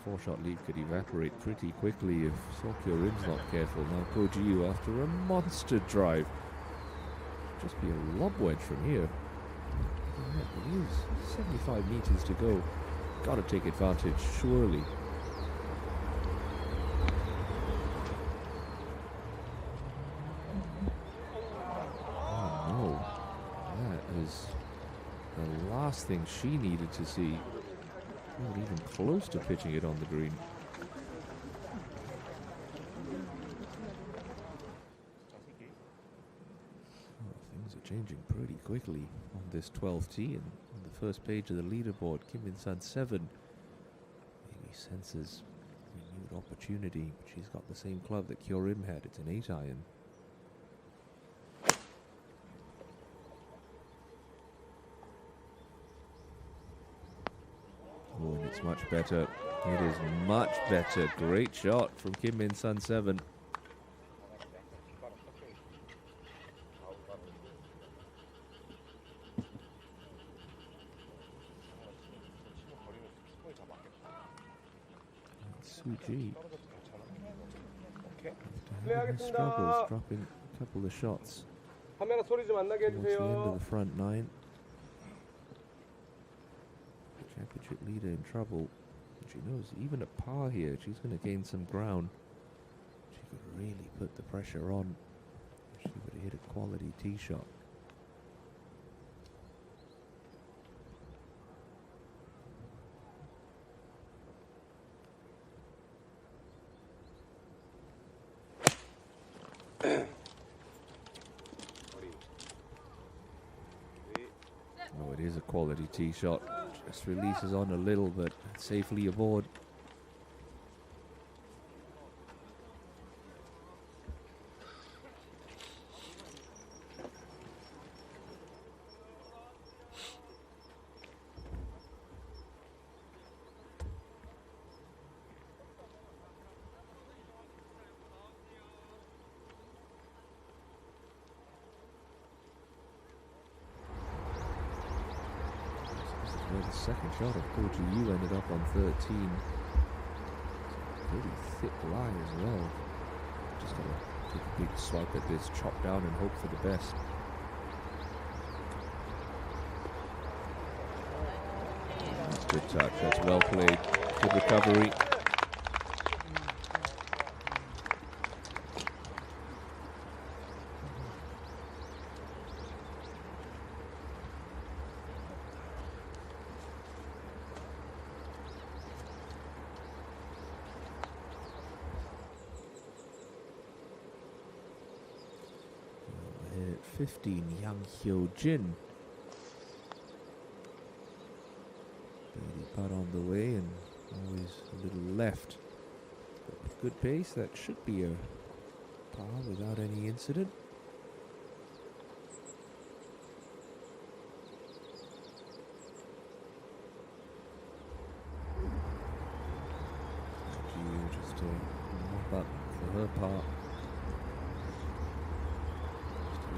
4-shot lead could evaporate pretty quickly if Seokyo Rim's not careful. Now Ko Ji-woo after a monster drive. Just be a lob wedge from here. Yeah, it is 75 meters to go. Got to take advantage, surely. Oh no, that is the last thing she needed to see. Not even close to pitching it on the green. Things are changing pretty quickly on this 12th tee, and on the first page of the leaderboard, Kim Min-sun 7. Maybe senses renewed opportunity. She's got the same club that Kyo Rim had. It's an 8-iron. Oh, and it's much better. It is much better. Great shot from Kim Min-sun 7. Suji. He struggles dropping a couple of shots 카메라 소리 좀 안 나게 towards the end 해주세요. of the front nine. The championship leader in trouble. She knows even at par here, she's going to gain some ground. She could really put the pressure on if she were to hit a quality tee shot. Oh, it is a quality tee shot. Just releases on a little, but safely aboard. Well, the second shot of KLPGA ended up on 13. Pretty thick lie as well. Just gotta take a big swipe at this, chop down and hope for the best. That's a good touch, that's well played. Good recovery. At 15, Yang Hyo-jin. Birdie putt on the way and always a little left. But with good pace, that should be a par without any incident. Gee, just a mop up for her part.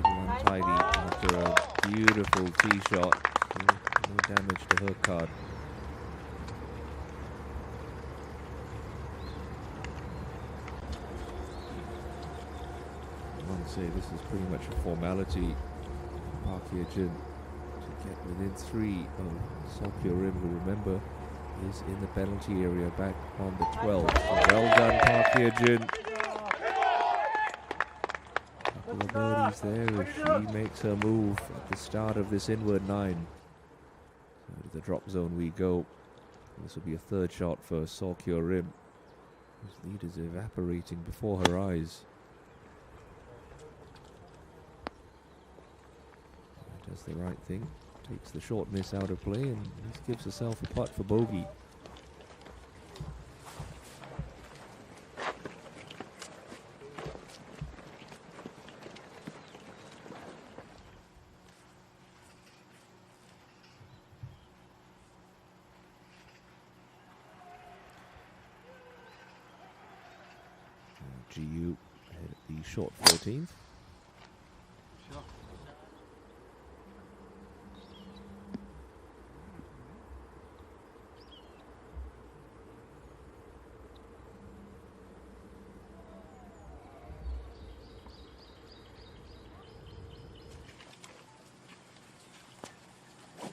Untidy after a beautiful tee shot. No damage to her card. I want to say this is pretty much a formality for Park Hye-jin to get within 3 of Seok Rim, who remember is in the penalty area back on the 12th. So well done, Park Hye-jin. Couple of birdies there if she makes her move at the start of this inward 9. So to the drop zone we go. This will be a third shot for Seok Rim, whose lead is evaporating before her eyes. Does the right thing, takes the short miss out of play and gives herself a putt for bogey. GU ahead at the short 14th.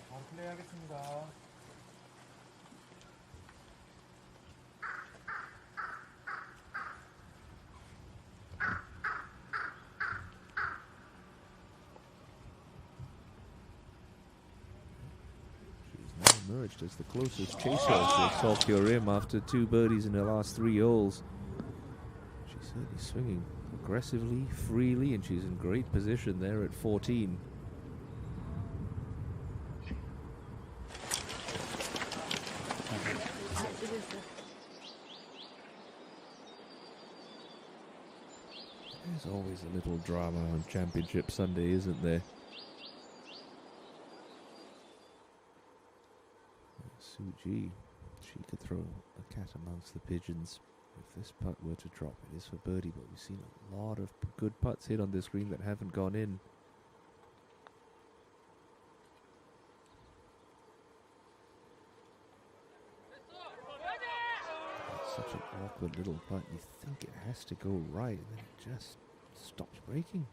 바로 플레이하겠습니다. Emerged as the closest chaser to Seok Rim after 2 birdies in her last 3 holes. She's certainly swinging aggressively, freely, and she's in great position there at 14. There's always a little drama on Championship Sunday, isn't there? Suji, she could throw a cat amongst the pigeons if this putt were to drop. It is for birdie, but we've seen a lot of good putts hit on this green that haven't gone in. Such an awkward little putt. You think it has to go right, and then it just stops breaking.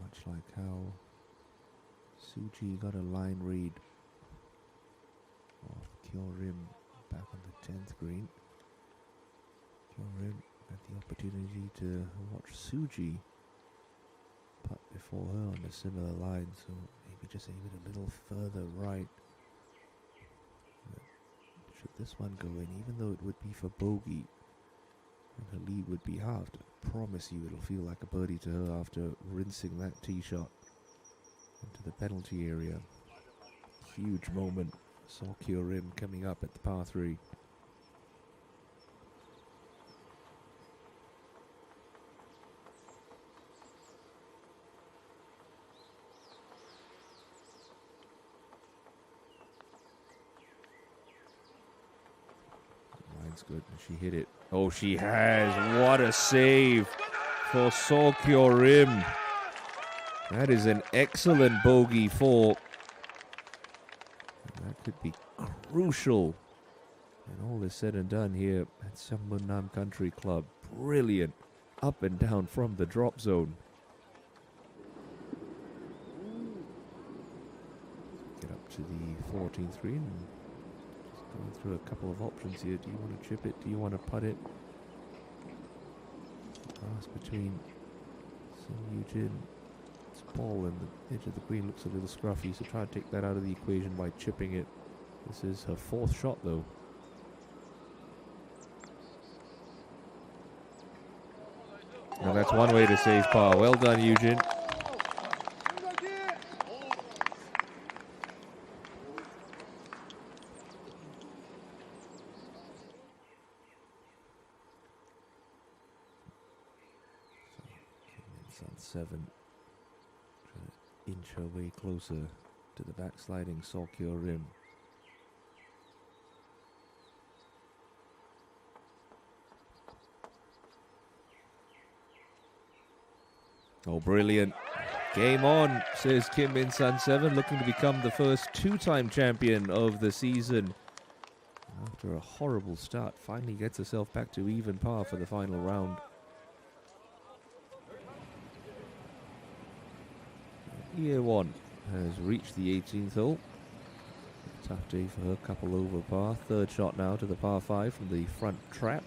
Much like how Suji got a line read of Kyorim back on the 10th green. Kyorim had the opportunity to watch Suji putt before her on a similar line, so maybe just aim it a little further right. But should this one go in, even though it would be for bogey, and her lead would be halved, I promise you it'll feel like a birdie to her after rinsing that tee shot into the penalty area. Huge moment. Saw Kyorim coming up at the par 3. Line's good, and she hit it. Oh, she has. What a save for Saw Kyorim. That is an excellent bogey 4. That could be crucial. And all is said and done here at Sammunam Country Club. Brilliant. Up and down from the drop zone. Get up to the 14th green. Just going through a couple of options here. Do you want to chip it? Do you want to putt it? Grass between Sim Yujin. Ball and the edge of the green looks a little scruffy, so try to take that out of the equation by chipping it. This is her 4th shot though. Now that's one way to save par. Well done, Eugene. So, on 7. Inch her way closer to the backsliding Sokyo rim. Oh, brilliant. Game on, says Kim Min Sun 7, looking to become the first 2-time champion of the season. After a horrible start, finally gets herself back to even par for the final round. Year 1 has reached the 18th hole. Tough day for her, couple over par. 3rd shot now to the par 5 from the front trap.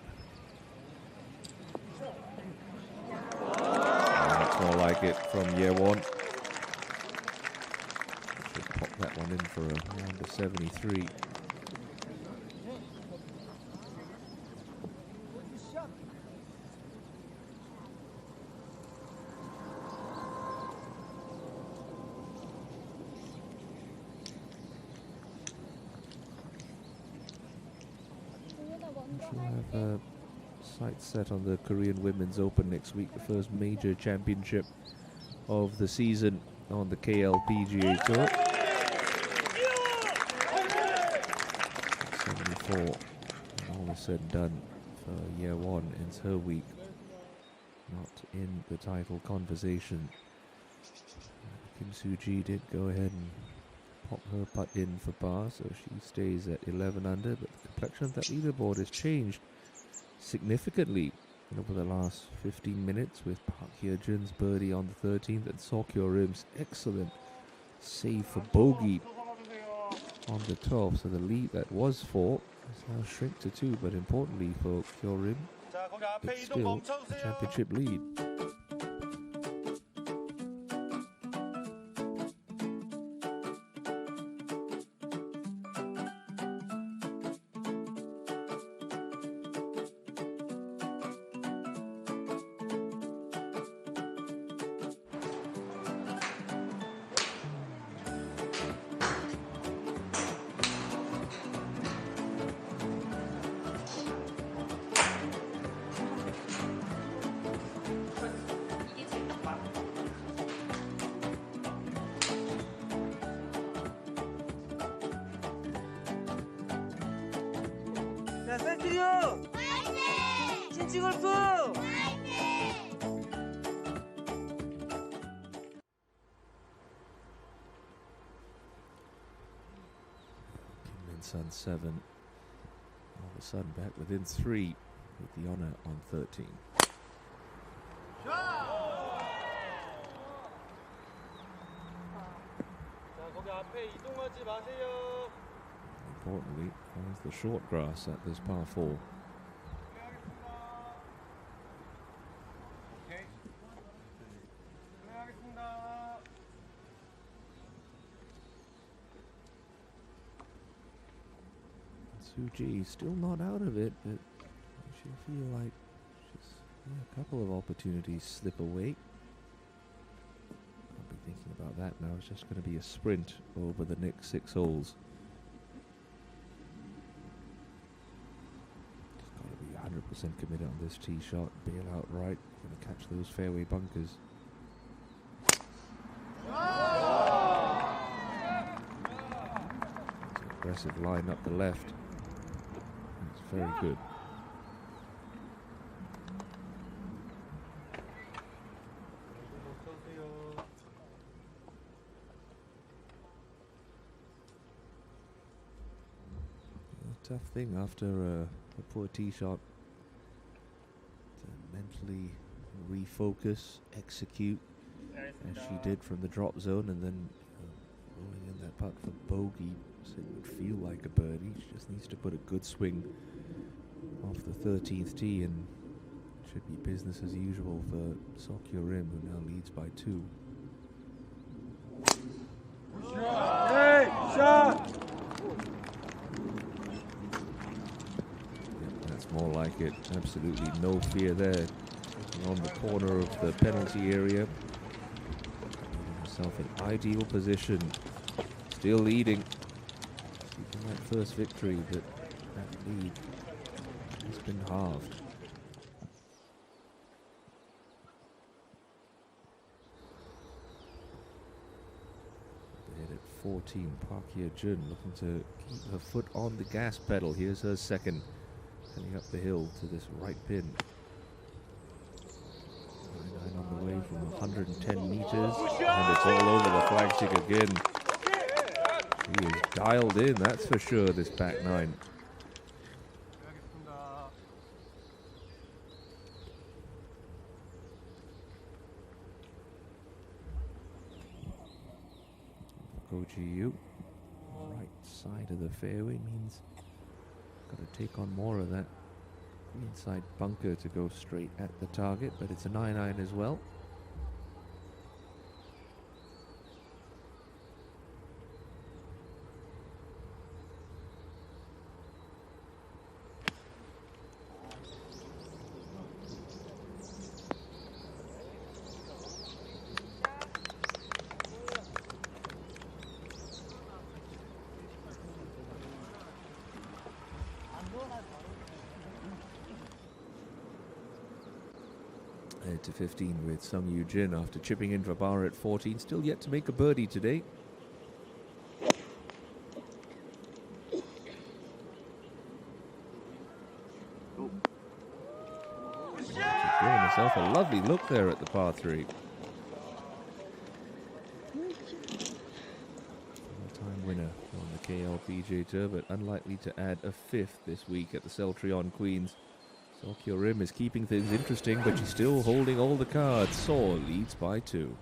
That's more like it from year 1. Should pop that one in for a round of 73. She'll have a sight set on the Korean Women's Open next week, the first major championship of the season on the KLPGA Tour. 74, and all is said and done for year 1, ends her week not in the title conversation. Kim Soo-ji did go ahead and pop her putt in for par, so she stays at 11 under, but the complexion of that leaderboard has changed significantly over the last 15 minutes with Park Hye-jun's birdie on the 13th and Saw Kyo-rim's excellent save for bogey on the 12th. So the lead that was 4 has now shrunk to 2, but importantly for Kyo-rim, it's still a championship lead. 자, 셀트리온! 신치골프! Kingman's on 7. All of a sudden back within 3 with the honor on 13. 자, 거기 앞에 이동하지 마세요. Importantly, finds the short grass at this par 4. 오케이. 플레이하겠습니다. Suji still not out of it, but she feel like she's a couple of opportunities slip away. I'll be thinking about that now. It's just going to be a sprint over the next 6 holes. Just got to be 100% committed on this tee shot. Bail out right. Going to catch those fairway bunkers. It's an aggressive line up the left. It's very good. Tough thing after a poor tee shot to mentally refocus, execute as she did from the drop zone, and then rolling in that putt for bogey, so it would feel like a birdie. She just needs to put a good swing off the 13th tee, and should be business as usual for Celltrion, who now leads by 2. Hey, shot! That's more like it. Absolutely no fear there. On the corner of the penalty area. Putting herself in ideal position. Still leading. Seeking that first victory, but that lead has been halved. Ahead at 14, Park Hye-jun looking to keep her foot on the gas pedal. Here's her second. Heading up the hill to this right pin. 99 on the way from 110 meters. And it's all over the flagstick again. She is dialed in, that's for sure, this back 9. Goji-yu. Right side of the fairway means got to take on more of that inside bunker to go straight at the target, but it's a 9-iron as well. Head to 15 with Sung Yoo Jin after chipping in for par at 14. Still yet to make a birdie today. She's giving herself a lovely look there at the par 3. Full-time winner on the KLPGA Tour, but unlikely to add a 5th this week at the Celltrion Queens. Celltrion is keeping things interesting, but she's still holding all the cards. Saw leads by 2.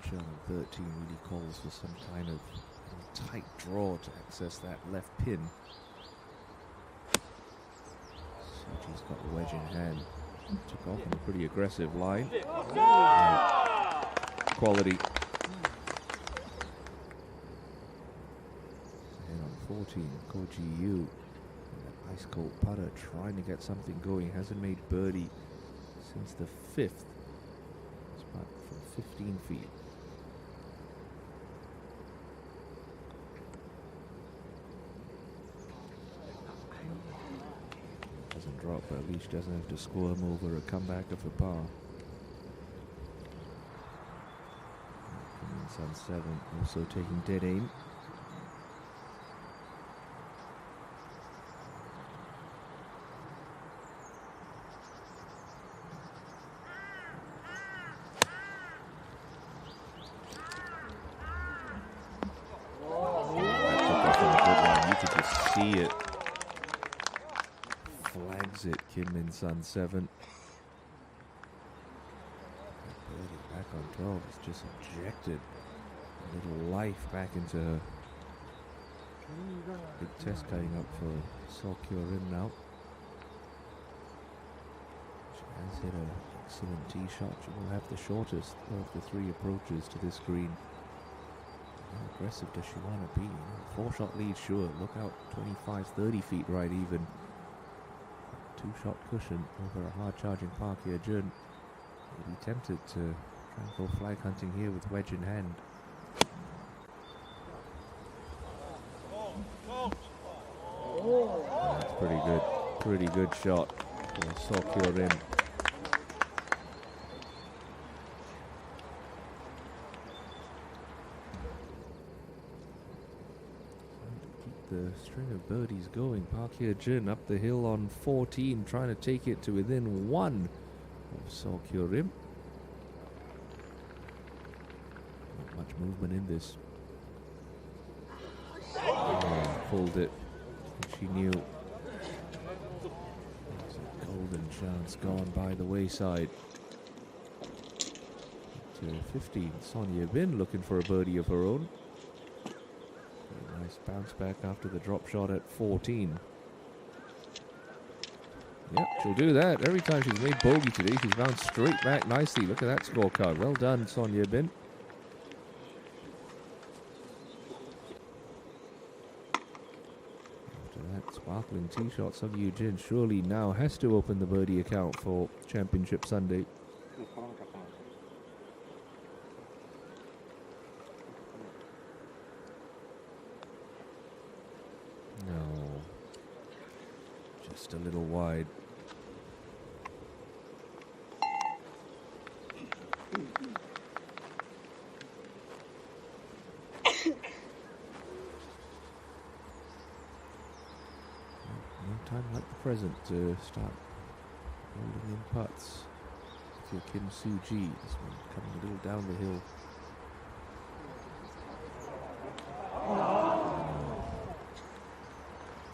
shot on 13 really calls for some kind of tight draw to access that left pin. Suji's got the wedge in hand. Took off on a pretty aggressive line. Quality. And on 14, Koji Yu, that ice cold putter, trying to get something going. Hasn't made birdie since the 5th. It's about from 15 feet. Doesn't drop, but at least doesn't have to squirm over a comeback of a par. On 7, also taking dead aim. You could just see it. Flags it, Kim Min Sun 7. Back on 12 is just injected a little life back into her. Big test coming up for Celltrion now. She has hit an excellent tee shot. She will have the shortest of the 3 approaches to this green. How aggressive does she want to be? 4-shot lead, sure. Look out, 25, 30 feet right even. 2-shot cushion over a hard-charging Park Hye-jun. Will be tempted to try and go flag hunting here with wedge in hand. That's pretty good shot for Celltrion. Keep the string of birdies going. Park Hye-jun up the hill on 14, trying to take it to within 1 of Celltrion. Not much movement in this. Pulled it. She knew. It's a golden chance gone by the wayside. To 15, Sonia Bin looking for a birdie of her own. Very nice bounce back after the drop shot at 14. Yep, she'll do that. Every time she's made bogey today, she's bounced straight back nicely. Look at that scorecard. Well done, Sonia Bin. After that sparkling tee shot, Sung Yoo Jin surely now has to open the birdie account for Championship Sunday. No. Just a little wide. No time like the present to start holding in putts. For Kim Soo-ji, this one coming a little down the hill.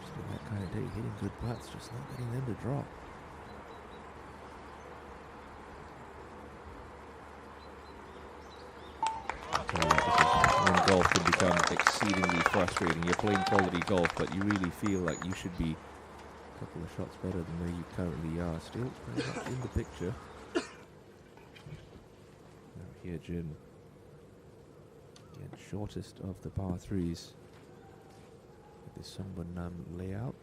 Just been that kind of day, hitting good putts, just not getting them to drop. When golf can become exceedingly frustrating. You're playing quality golf, but you really feel like you should be a couple of shots better than where you currently are. Still very much in the picture. Now here, Jin. Again, shortest of the par 3s. With this Sungbun layout.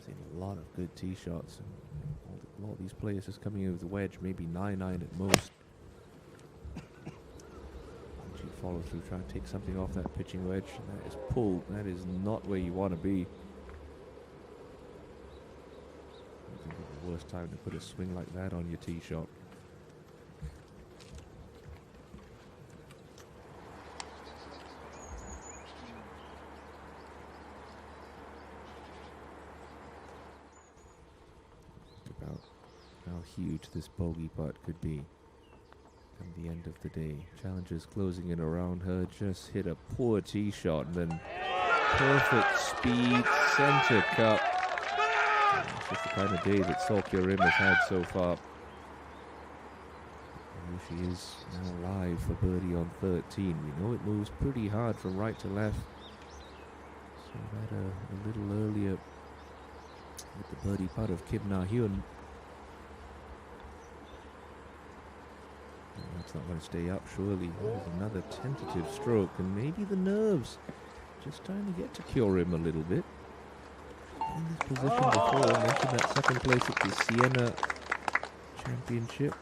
Seen a lot of good tee shots. And a lot of these players just coming in with a wedge, maybe 9-9 at most. Follow through, try and take something off that pitching wedge. That is pulled. That is not where you want to be. I think it's the worst time to put a swing like that on your tee shot. Think about how huge this bogey putt could be. Come the end of the day. Challengers closing in around her. Just hit a poor tee shot and then perfect speed, center cup. It's just the kind of day that Celltrion has had so far. Here she is now live for birdie on 13. We know it moves pretty hard from right to left. So that a little earlier with the birdie putt of Kim Na-hyun. That's not going to stay up, surely. There's another tentative stroke, and maybe the nerves just trying to get to cure him a little bit. In this position before, I mentioned that second place at the Siena Championship.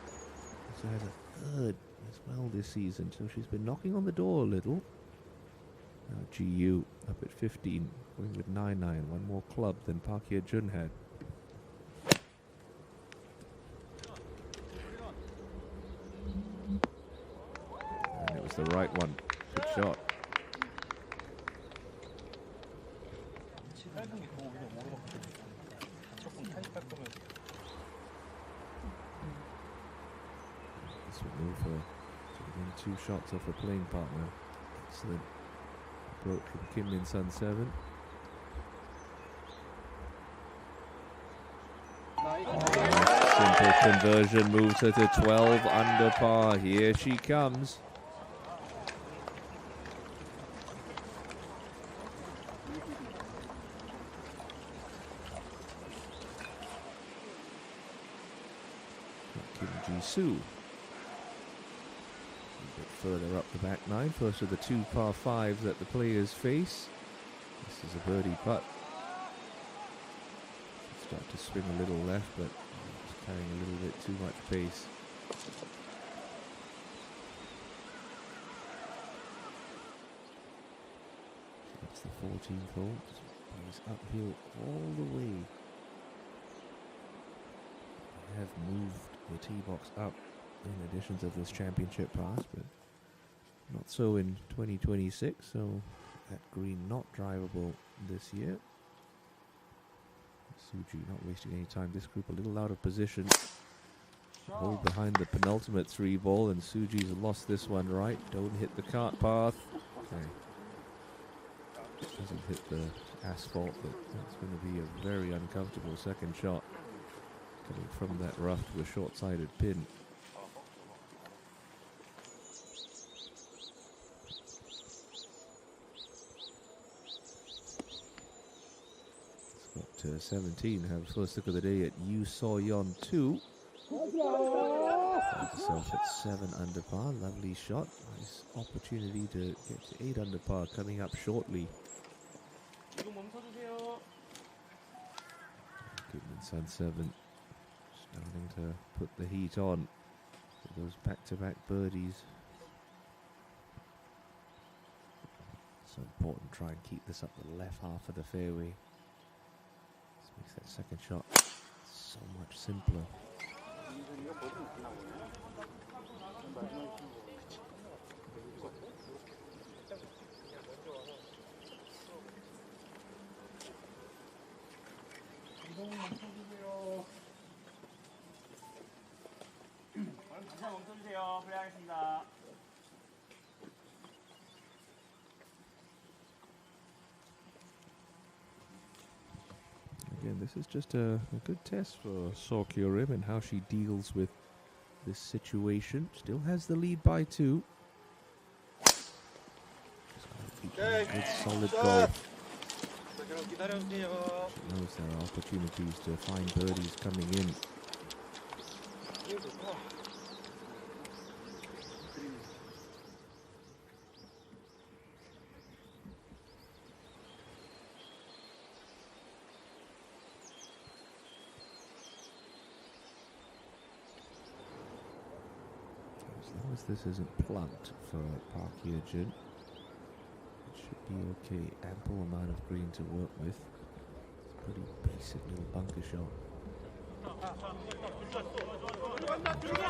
Also has a third as well this season, so she's been knocking on the door a little. Now GU up at 15, going with 9-9, one more club than Park Hye-jun had. And it was the right one. Good shot. This will move her to within 2 shots of her playing partner. Excellent approach from Kim Min-sun 7. Simple conversion moves her to 12 under par. Here she comes. Kim Ji-soo. A bit further up the back nine. First of the 2 par 5s that the players face. This is a birdie putt. Start to swing a little left, but it's carrying a little bit too much pace. That's the 14th hole. He's uphill all the way. They have moved the tee box up in additions of this championship pass, but not so in 2026, so that green not drivable this year. Suji not wasting any time. This group a little out of position. Hold behind the penultimate 3 ball, and Suji's lost this one right. Don't hit the cart path. Okay. Doesn't hit the asphalt, but that's going to be a very uncomfortable second shot. Coming from that rough to a short-sided pin. To 17, have first look of the day at Yu So-yeon 2. Finds herself at 7 under par. Lovely shot. Nice opportunity to get to 8 under par coming up shortly. Goodman Sun 7 starting to put the heat on with those back-to-back birdies. So important to try and keep this up the left half of the fairway. Makes that second shot so much simpler. Again, this is just a good test for Seo Kyo-rim and how she deals with this situation. Still has the lead by 2. Good solid golf. She knows there are opportunities to find birdies coming in. As long as this isn't plugged for Park Hye-jun, it should be okay. Ample amount of green to work with. It's a pretty basic little bunker shot.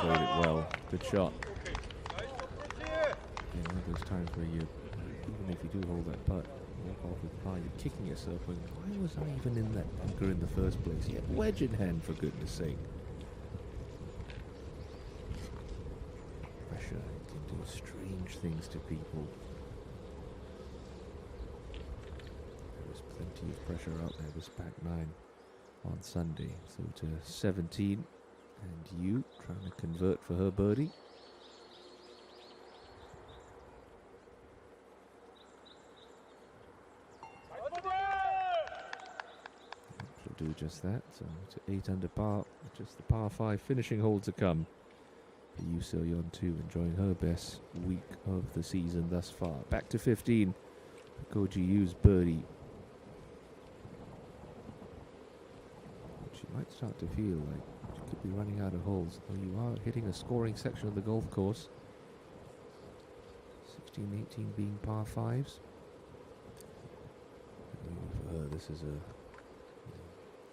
Played it well. Good shot. Again, one of those times where you, even if you do hold that putt, walk off with par, you're kicking yourself going, why was I even in that bunker in the first place? You had wedge in hand, for goodness sake. Pressure can do strange things to people. There was plenty of pressure out there this back 9 on Sunday. So to 17, and Yu trying to convert for her birdie. do just that. So it's 8 under par, just the par 5 finishing hole to come. For Yu So-yeon too, enjoying her best week of the season thus far. Back to 15 for Ko Ji-Yu's birdie. She might start to feel like she could be running out of holes, though you are hitting a scoring section of the golf course. 16, 18 being par 5s. For her, this is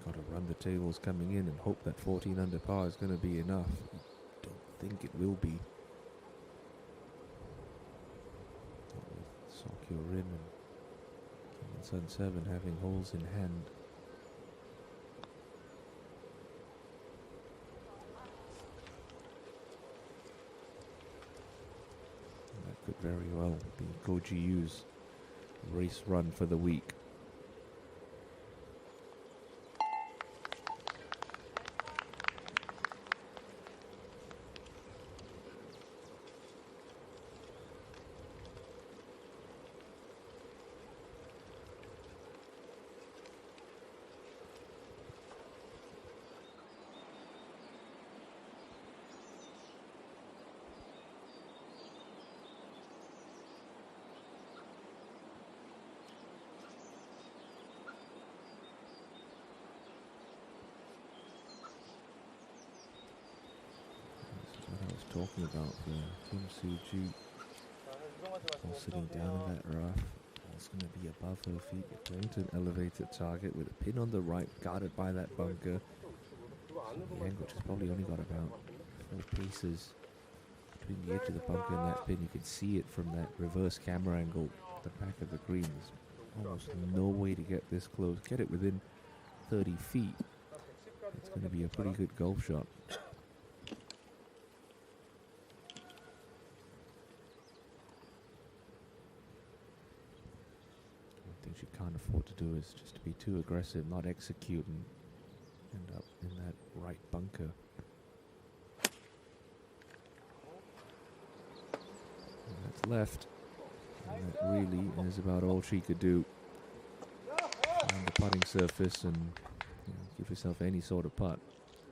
got to run the tables coming in and hope that 14 under par is going to be enough. I don't think it will be. Not with Sokyo Rim and Sun 7 having holes in hand. And that could very well be Ko Ji-Yu's race run for the week. Talking about Kim Soo-ji sitting down in that rough. It's going to be above her feet. You're playing to an elevated target with a pin on the right, guarded by that bunker. So the angle just probably only got about 4 paces between the edge of the bunker and that pin. You can see it from that reverse camera angle at the back of the green. There's almost no way to get this close. Get it within 30 feet. It's going to be a pretty good golf shot. She can't afford to do is just to be too aggressive, not execute and end up in that right bunker. And that's left. And that really is about all she could do on the putting surface and give herself any sort of putt.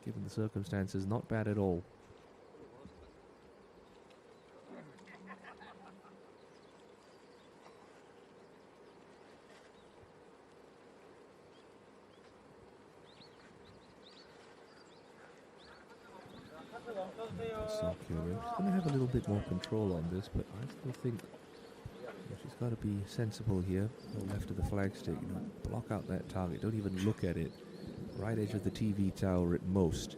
Given the circumstances, not bad at all. She's going to have a little bit more control on this, but I still think she's got to be sensible here. Go left of the flagstick, block out that target. Don't even look at it. Right edge of the TV tower at most.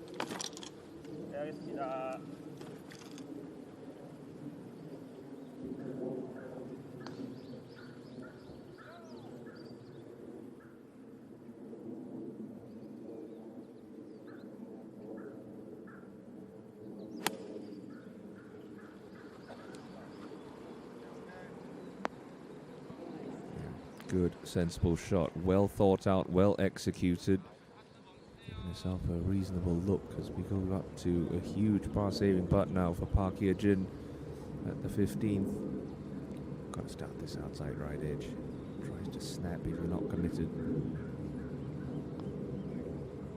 Good, sensible shot. Well thought out, well executed. Giving herself a reasonable look as we go up to a huge par-saving putt now for Park Hye-jin at the 15th. Got to start this outside right edge. Tries to snap if you're not committed.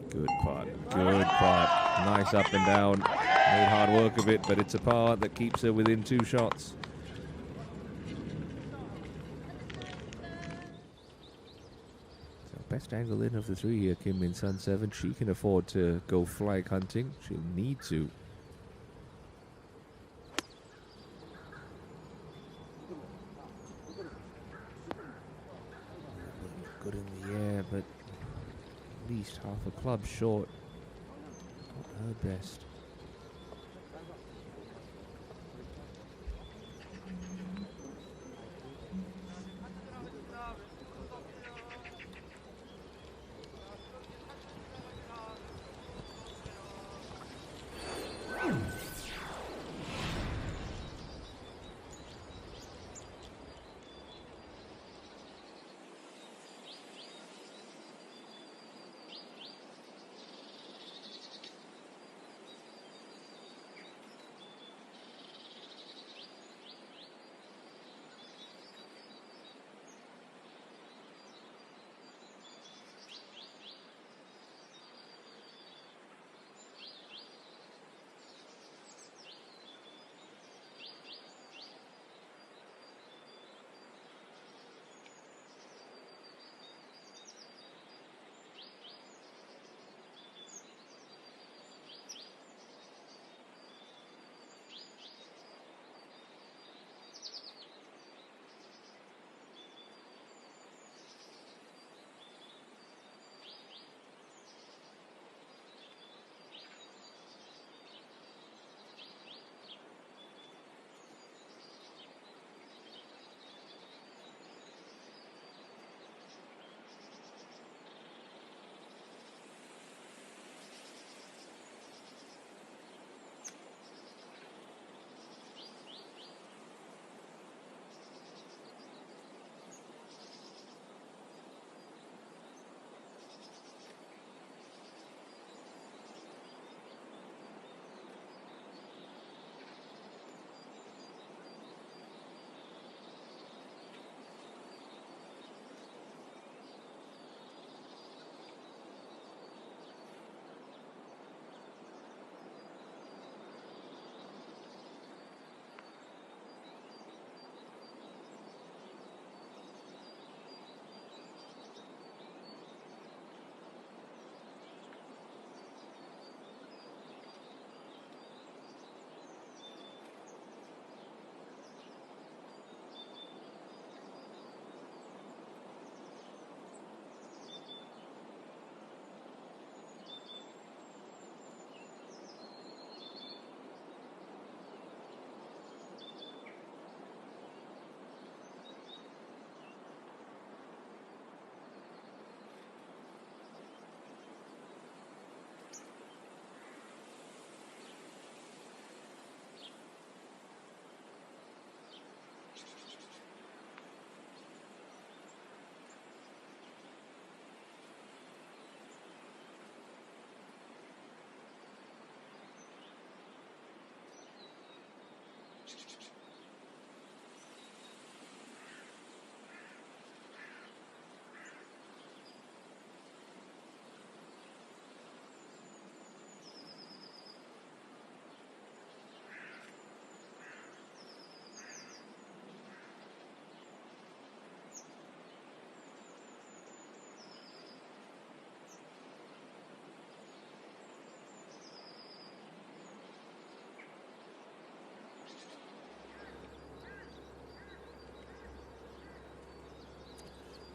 Good putt. Good putt. Nice up and down. Made hard work of it, but it's a par that keeps her within 2 shots. Best angle in of the 3 here, Kim Min Sun 7. She can afford to go flag hunting. She'll need to. Good in the air, but at least half a club short. Not her best.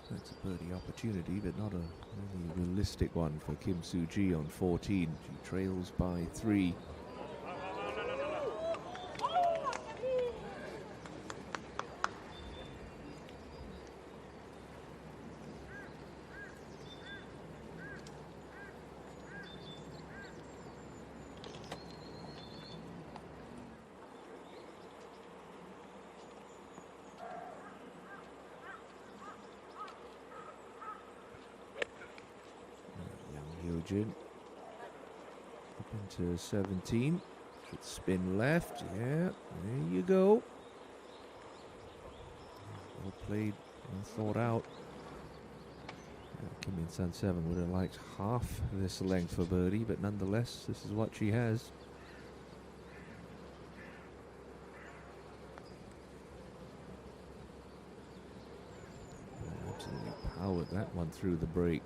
That's a birdie opportunity, but not a really realistic one for Kim Soo-ji on 14. She trails by 3. Jin up into 17. Should spin left. Yeah, there you go. Well played and thought out. Kim In Sun 7 would have liked half this length for birdie, but nonetheless, this is what she has. Absolutely powered that one through the break.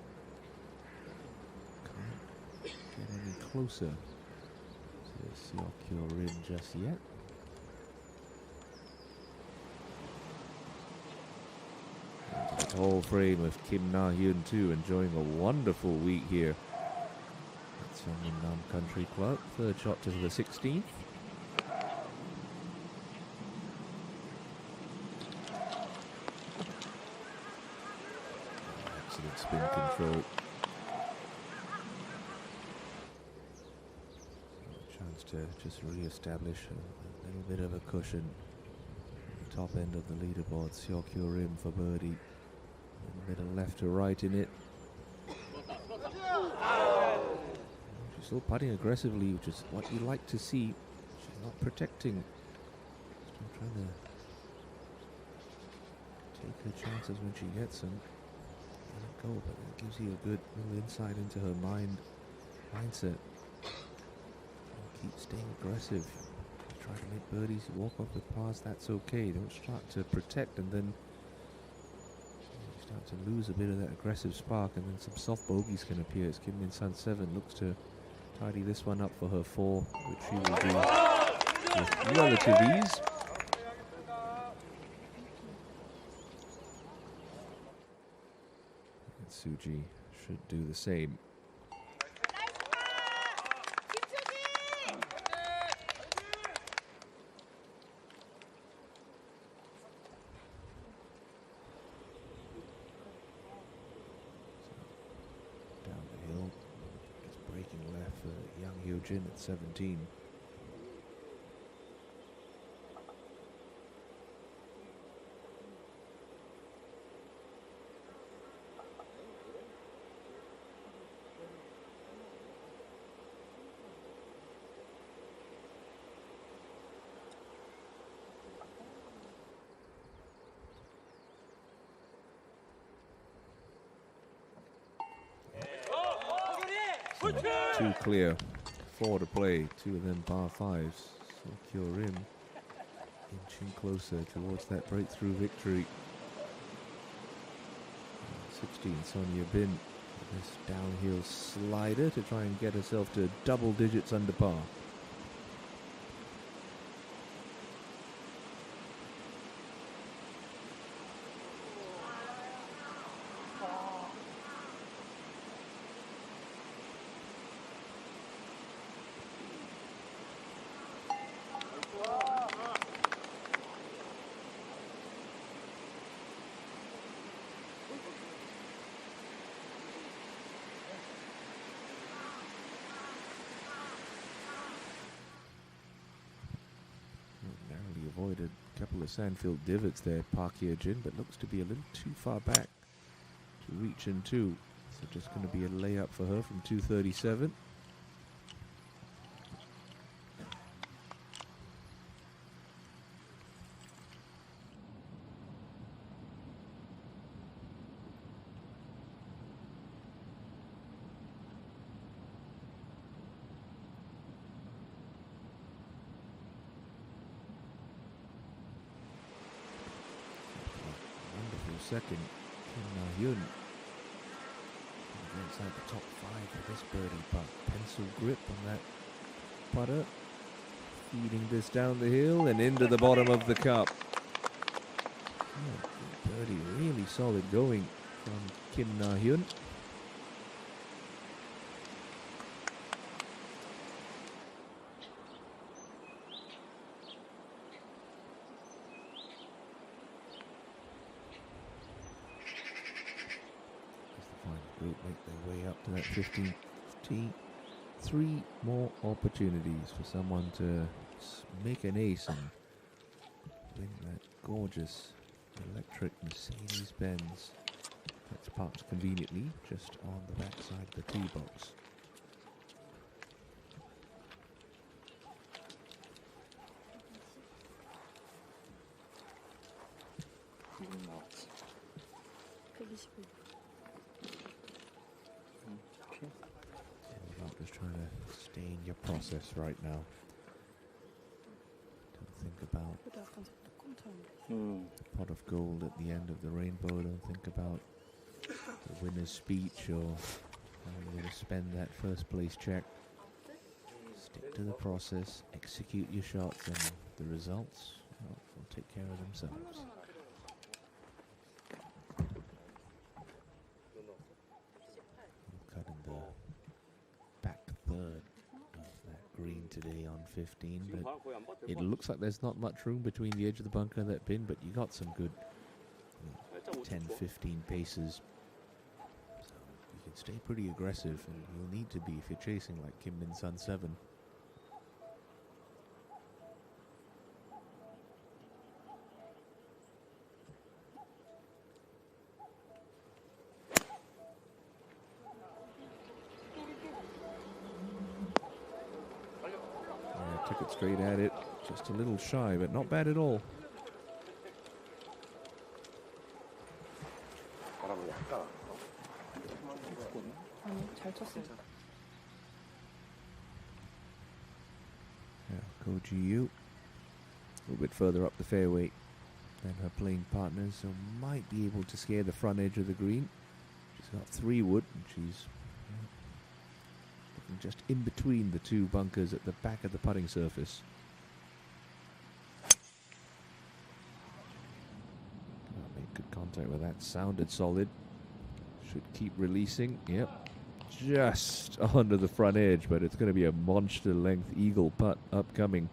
Get any closer to Seok Rin just yet. Into the tall frame of Kim Na-hyun too, enjoying a wonderful week here at Seongnam Country Club. Third shot to the 16th. Excellent spin control. To just re-establish a little bit of a cushion at the top end of the leaderboard. Seok Rim for birdie. A little bit of left to right in it. She's still putting aggressively, which is what you like to see. She's not protecting. Still trying to take her chances when she gets them. Let it go, but it gives you a good little insight into her mindset. Keep staying aggressive. Try to make birdies, walk off with pars, that's okay. Don't start to protect and then you start to lose a bit of that aggressive spark, and then some soft bogeys can appear. As Kim Min Sun 7 looks to tidy this one up for her 4, which she will do with relative ease. And Soo-ji should do the same. At 17. Too clear. 4 to play, 2 of them par 5s. So Rim inching closer towards that breakthrough victory. 16, Sonia Bin, this downhill slider to try and get herself to double digits under par. Avoided a couple of sandfield divots there, Park Hye-jin, but looks to be a little too far back to reach in 2. So just going to be a layup for her from 237. Second, Kim Na-hyun inside the top 5 for this birdie putt. Pencil grip on that putter, feeding this down the hill and into the bottom of the cup. Oh, birdie, really solid going from Kim Na-hyun. Group make their way up to that 15th tee. 3 more opportunities for someone to make an ace and win that gorgeous electric Mercedes-Benz that's parked conveniently just on the backside of the tee box. Just trying to stay in your process right now. Don't think about the pot of gold at the end of the rainbow. Don't think about the winner's speech or how you're going to spend that first place check. Stick to the process, execute your shots, and the results will take care of themselves. Cut in the back third of that green today on 15, but it looks like there's not much room between the edge of the bunker and that pin, but you got some good 10-15 paces, so you can stay pretty aggressive, and you'll need to be if you're chasing like Kim Min Sun 7. Took it straight at it, just a little shy, but not bad at all. Yeah, Ko Ji-yu, a little bit further up the fairway than her playing partners, so might be able to scare the front edge of the green. She's got 3 wood, and she's just in between the 2 bunkers at the back of the putting surface. Made good contact with that. Sounded solid. Should keep releasing. Yep. Just under the front edge, but it's going to be a monster length eagle putt upcoming.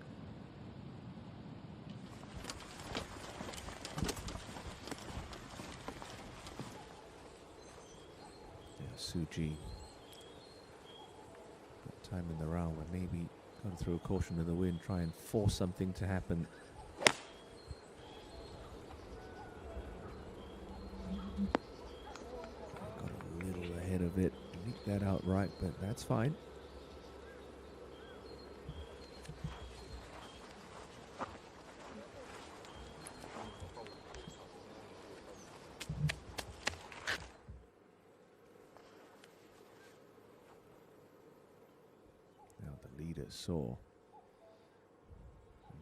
Yeah, Suji. Time in the round, but maybe got to throw caution to the wind, try and force something to happen. Got a little ahead of it, leaked that out right, but that's fine. Saw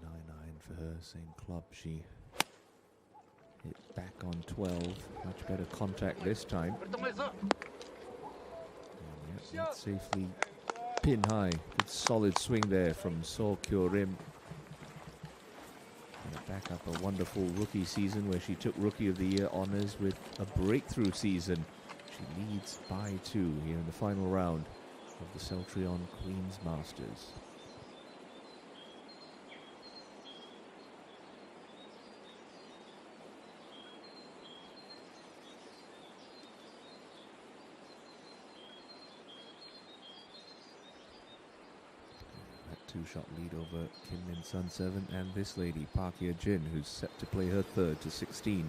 9-iron for her, same club. She hit back on 12, much better contact this time. And yep, safely pin high. Good solid swing there from So Kyo-rim. Back up a wonderful rookie season where she took Rookie of the Year honors with a breakthrough season. She leads by 2 here in the final round of the Celltrion Queen's Masters. That 2-shot lead over Kim Min Sun 7 and this lady, Park Hye-jin, who's set to play her 3rd to 16.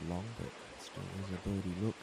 Long, but still is a birdie look.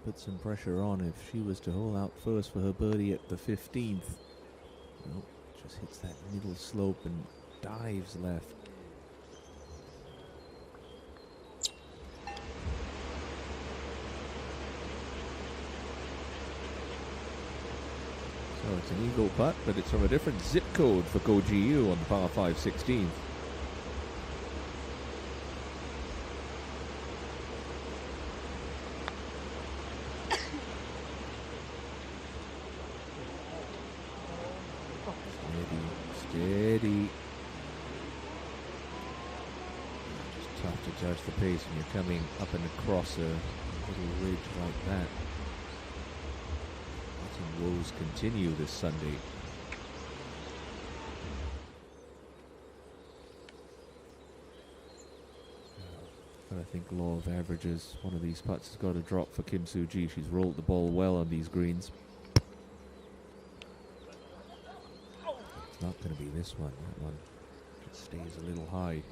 put some pressure on if she was to hole out first for her birdie at the 15th. Well, just hits that middle slope and dives left. So it's an eagle putt, but it's from a different zip code for KLPGA on the par 5 16th. Steady. Just tough to judge the pace when you're coming up and across a little ridge like that. Some woes continue this Sunday. But I think law of averages, one of these putts has got to drop for Kim Soo-ji. She's rolled the ball well on these greens. It's not going to be this one. That one just stays a little high.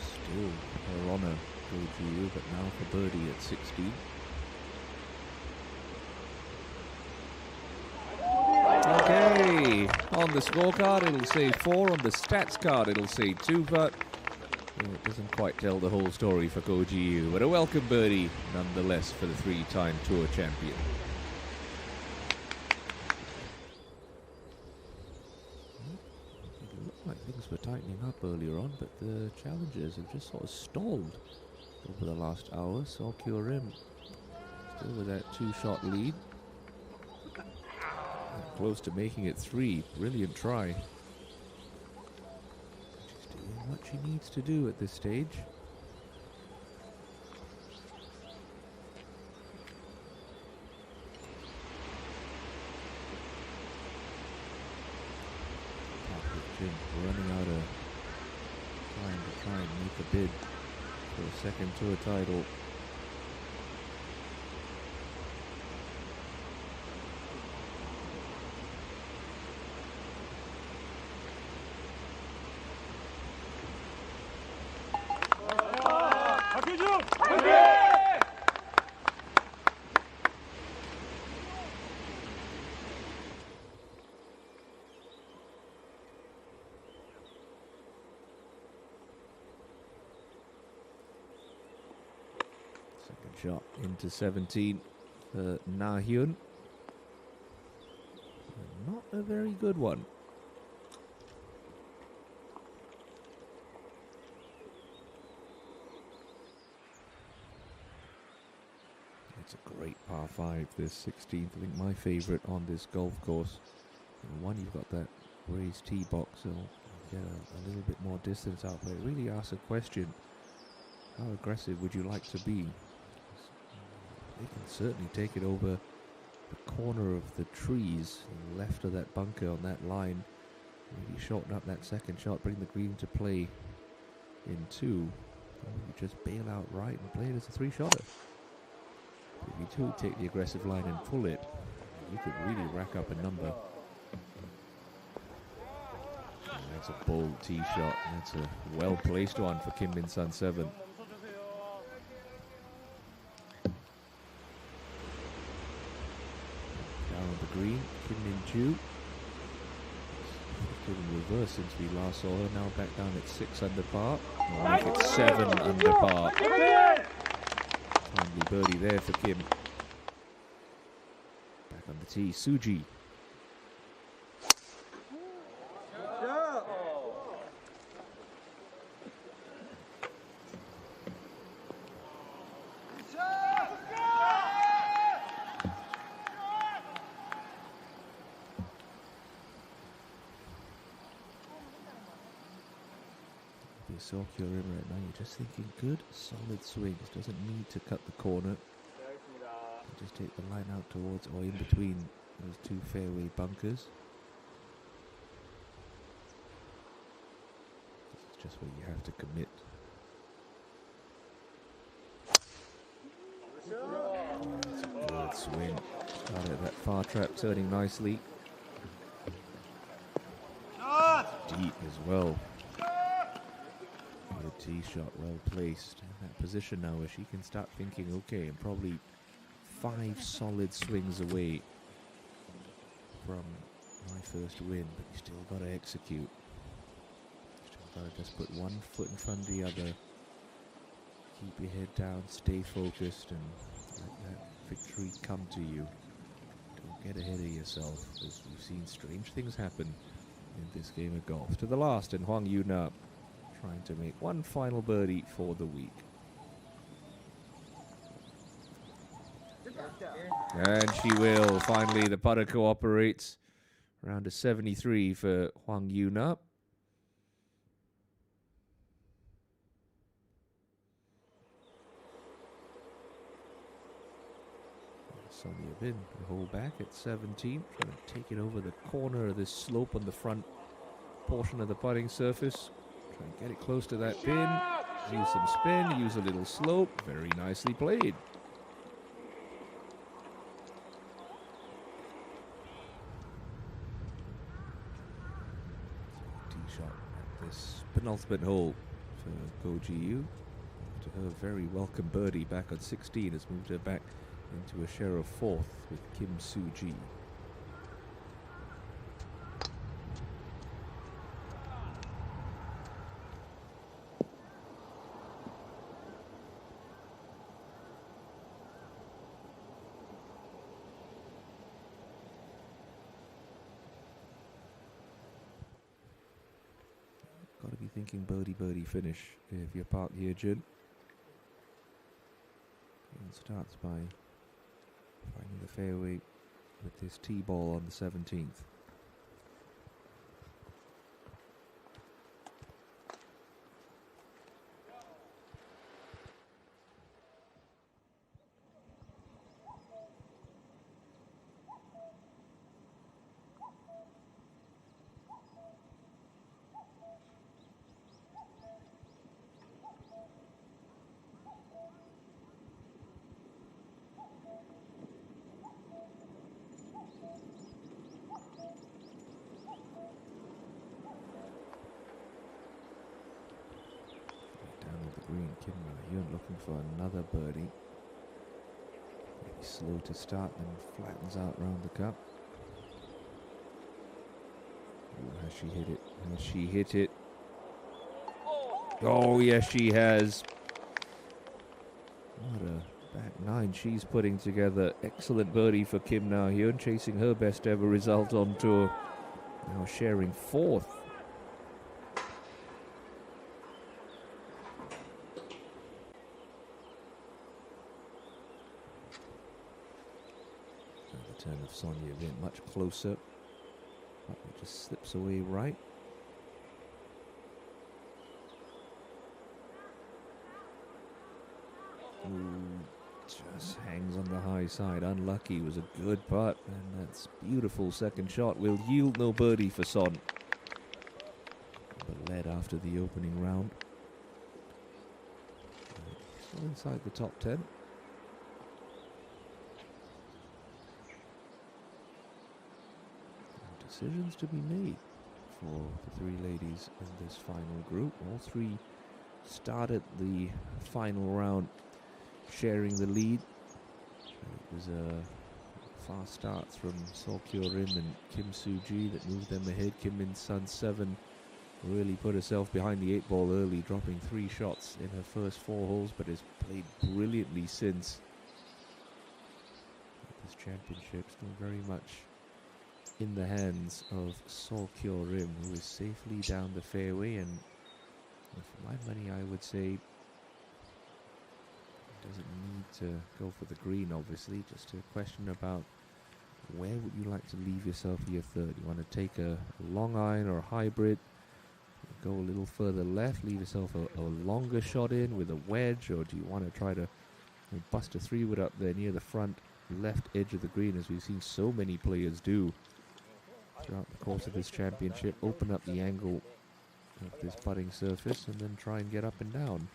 Still her honour go to you, but now for birdie at 16. Okay, on the scorecard it'll say 4, on the stats card it'll say 2, but it doesn't quite tell the whole story for KLPGA. But a welcome birdie nonetheless for the 3-time Tour champion. It looked like things were tightening up earlier on, but the challengers have just sort of stalled over the last hour. Celltrion still with that 2-shot lead. Close to making it 3. Brilliant try. She's doing what she needs to do at this stage. Jim running out of time to try and make a bid for a second tour title. Shot into 17 for Na Hyun. Not a very good one. It's a great par 5, this 16th. I think my favourite on this golf course. And one, you've got that raised tee box, so you get a little bit more distance out, but it really asks a question. How aggressive would you like to be? They can certainly take it over the corner of the trees left of that bunker on that line. Maybe shorten up that second shot, bring the green to play in 2. Or you just bail out right and play it as a 3-shotter. If you do take the aggressive line and pull it, you could really rack up a number. And that's a bold tee shot. That's a well-placed one for Kim Min-sun 7. The green, Kim Min-ju. In reverse since we last saw her, now back down at 6 under par. We'll make it 7 under par. Timely birdie there for Kim. Back on the tee, Soo-ji. Celltrion right now, you're just thinking good, solid swings. Doesn't need to cut the corner. Just take the line out towards or in between those 2 fairway bunkers. just where you have to commit. That's a good swing. Started that far trap turning nicely. Deep as well. Good tee shot, well placed. In that position now where she can start thinking, okay, I'm probably 5 solid swings away from my first win, but you still got to execute. Still got to just put one foot in front of the other. Keep your head down, stay focused, and let that victory come to you. Don't get ahead of yourself, as we've seen strange things happen in this game of golf. To the last, and Huang Yuna trying to make one final birdie for the week. And she will. Finally, the putter cooperates. Round of 73 for Huang Yuna. Sonia Bin, the hole back at 17, trying to take it over the corner of this slope on the front portion of the putting surface. Try and get it close to that pin. Use some spin, use a little slope. Very nicely played. Tee shot at this penultimate hole for Go Ji-yu. After her very welcome birdie back on 16 has moved her back into a share of 4th with Kim Soo-ji. Got to be thinking birdie finish if you're Park Hye-jun. And starts by finding the fairway with this tee ball on the 17th. Green, Kim Na-hyun looking for another birdie. Maybe slow to start, then flattens out round the cup. Ooh, has she hit it? Has she hit it? Oh, yes, she has. What a back nine she's putting together. Excellent birdie for Kim Na-hyun, chasing her best ever result on tour. Now sharing 4th. Turn of Sonia Bin much closer, but it just slips away right. Ooh, just hangs on the high side. Unlucky, was a good putt, and that's beautiful second shot. Will yield no birdie for Son, but led after the opening round. Still inside the top 10. Decisions to be made for the 3 ladies in this final group. All 3 started the final round sharing the lead. It was fast starts from Seo Kyo-rim and Kim Soo-ji that moved them ahead. Kim Min-sun 7 really put herself behind the 8 ball early, dropping 3 shots in her first 4 holes, but has played brilliantly since. This championship still very much in the hands of Seo Kyo-rim, who is safely down the fairway, and for my money I would say doesn't need to go for the green, obviously. Just a question about where would you like to leave yourself your third. You want to take a long iron or a hybrid, go a little further left, leave yourself a longer shot in with a wedge, or do you want to try to bust a 3-wood up there near the front left edge of the green, as we've seen so many players do throughout the course of this championship? Open up the angle of this putting surface and then try and get up and down.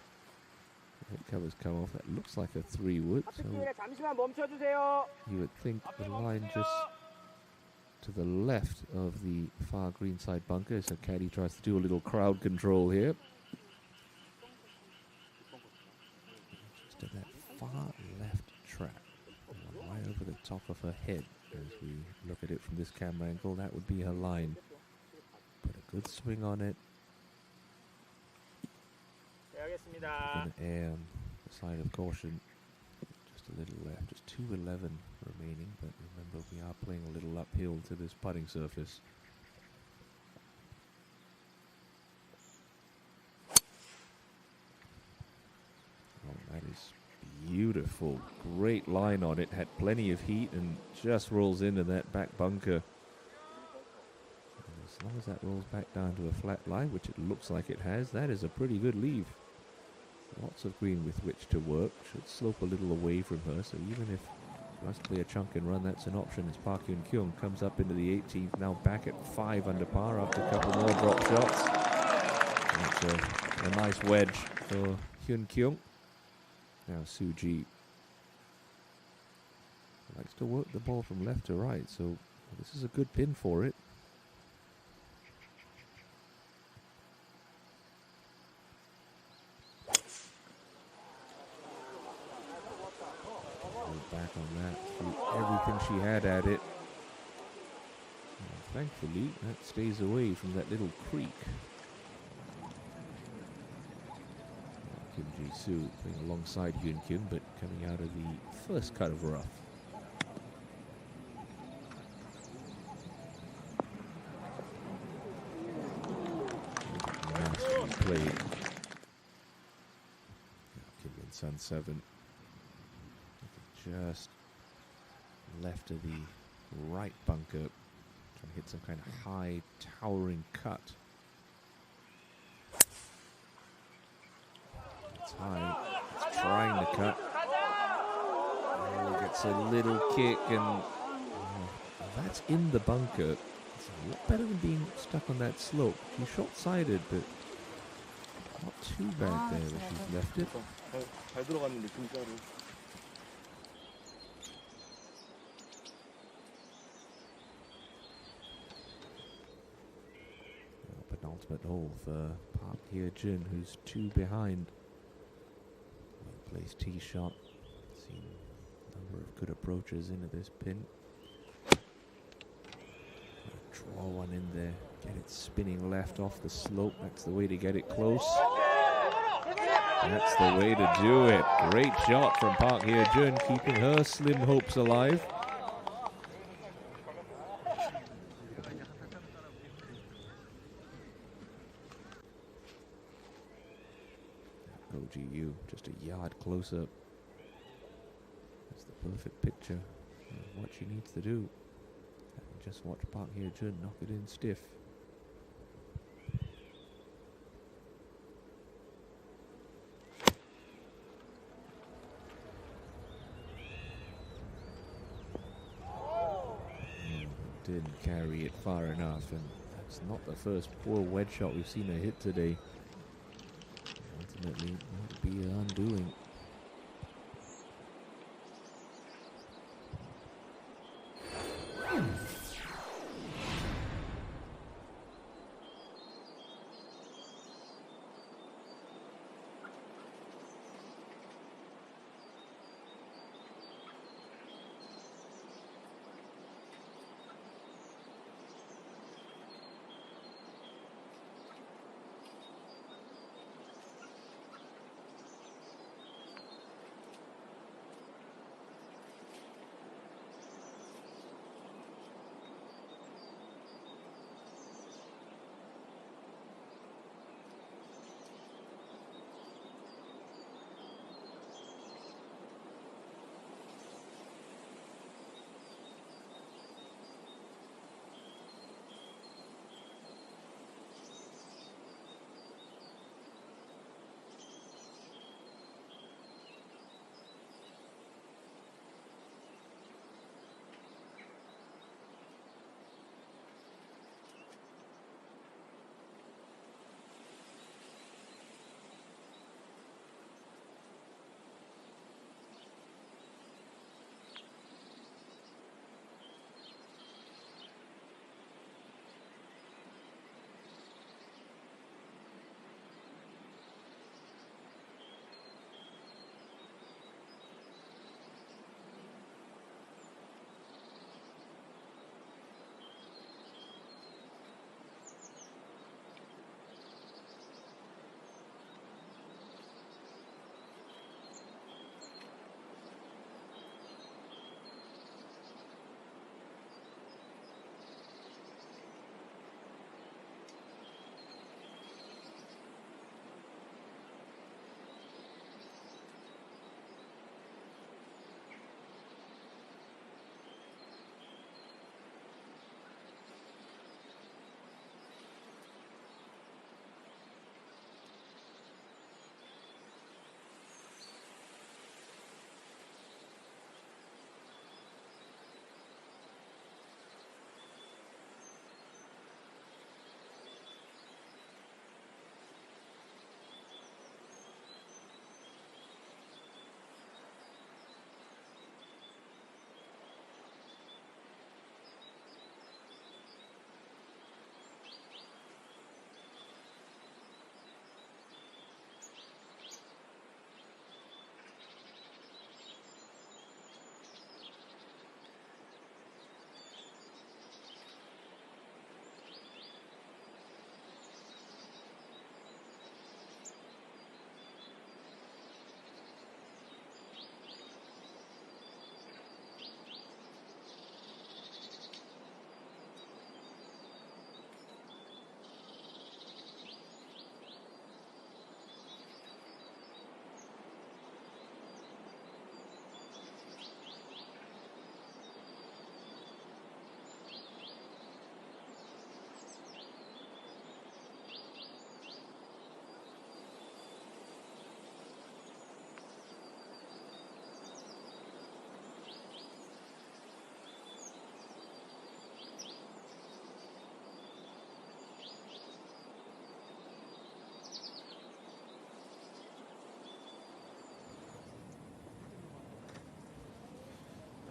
The head covers come off. That looks like a 3-wood, so 잠시만 멈춰주세요. you would think the line just to the left of the far greenside bunker. So caddy tries to do a little crowd control here. Just at that far left track, right over the top of her head. As we look at it from this camera angle, that would be her line. Put a good swing on it. 네, 알겠습니다. Gonna err on the side of caution. Just a little left, just 211 remaining, but remember we are playing a little uphill to this putting surface. Oh, that is beautiful. Great line on it, had plenty of heat and just rolls into that back bunker. And as long as that rolls back down to a flat lie, which it looks like it has, that is a pretty good leave. Lots of green with which to work. Should slope a little away from her, so even if she wants to play a chunk and run, that's an option as Park Hyun-kyung comes up into the 18th, now back at 5 under par after a couple more drop shots. That's a nice wedge for Hyun-kyung. Now Suji likes to work the ball from left to right, so this is a good pin for it. Back on that, threw everything she had at it. And thankfully, that stays away from that little creek. Kim Ji-soo playing alongside Hyun Kim, but coming out of the first cut of rough. Masterfully played. Kim Min-sun 7. Just left of the right bunker. Trying to hit some kind of high, towering cut. It's high. It's trying to cut. Oh, gets a little kick, and that's in the bunker. It's a lot better than being stuck on that slope. She's short-sided, but not too bad there where she's left it. 잘 들어갔는데 진짜로. Penultimate hole for Park Hye-jun, who's 2 behind. Well-placed tee shot. Seen a number of good approaches into this pin. Draw one in there. Get it spinning left off the slope. That's the way to get it close. That's the way to do it. Great shot from Park Hye-jun, keeping her slim hopes alive. OGU, just a yard closer. That's the perfect picture of what she needs to do. And just watch Park Hye-jun knock it in stiff. Didn't carry it far enough, and that's not the first poor wedge shot we've seen her hit today. Ultimately, it might be her undoing.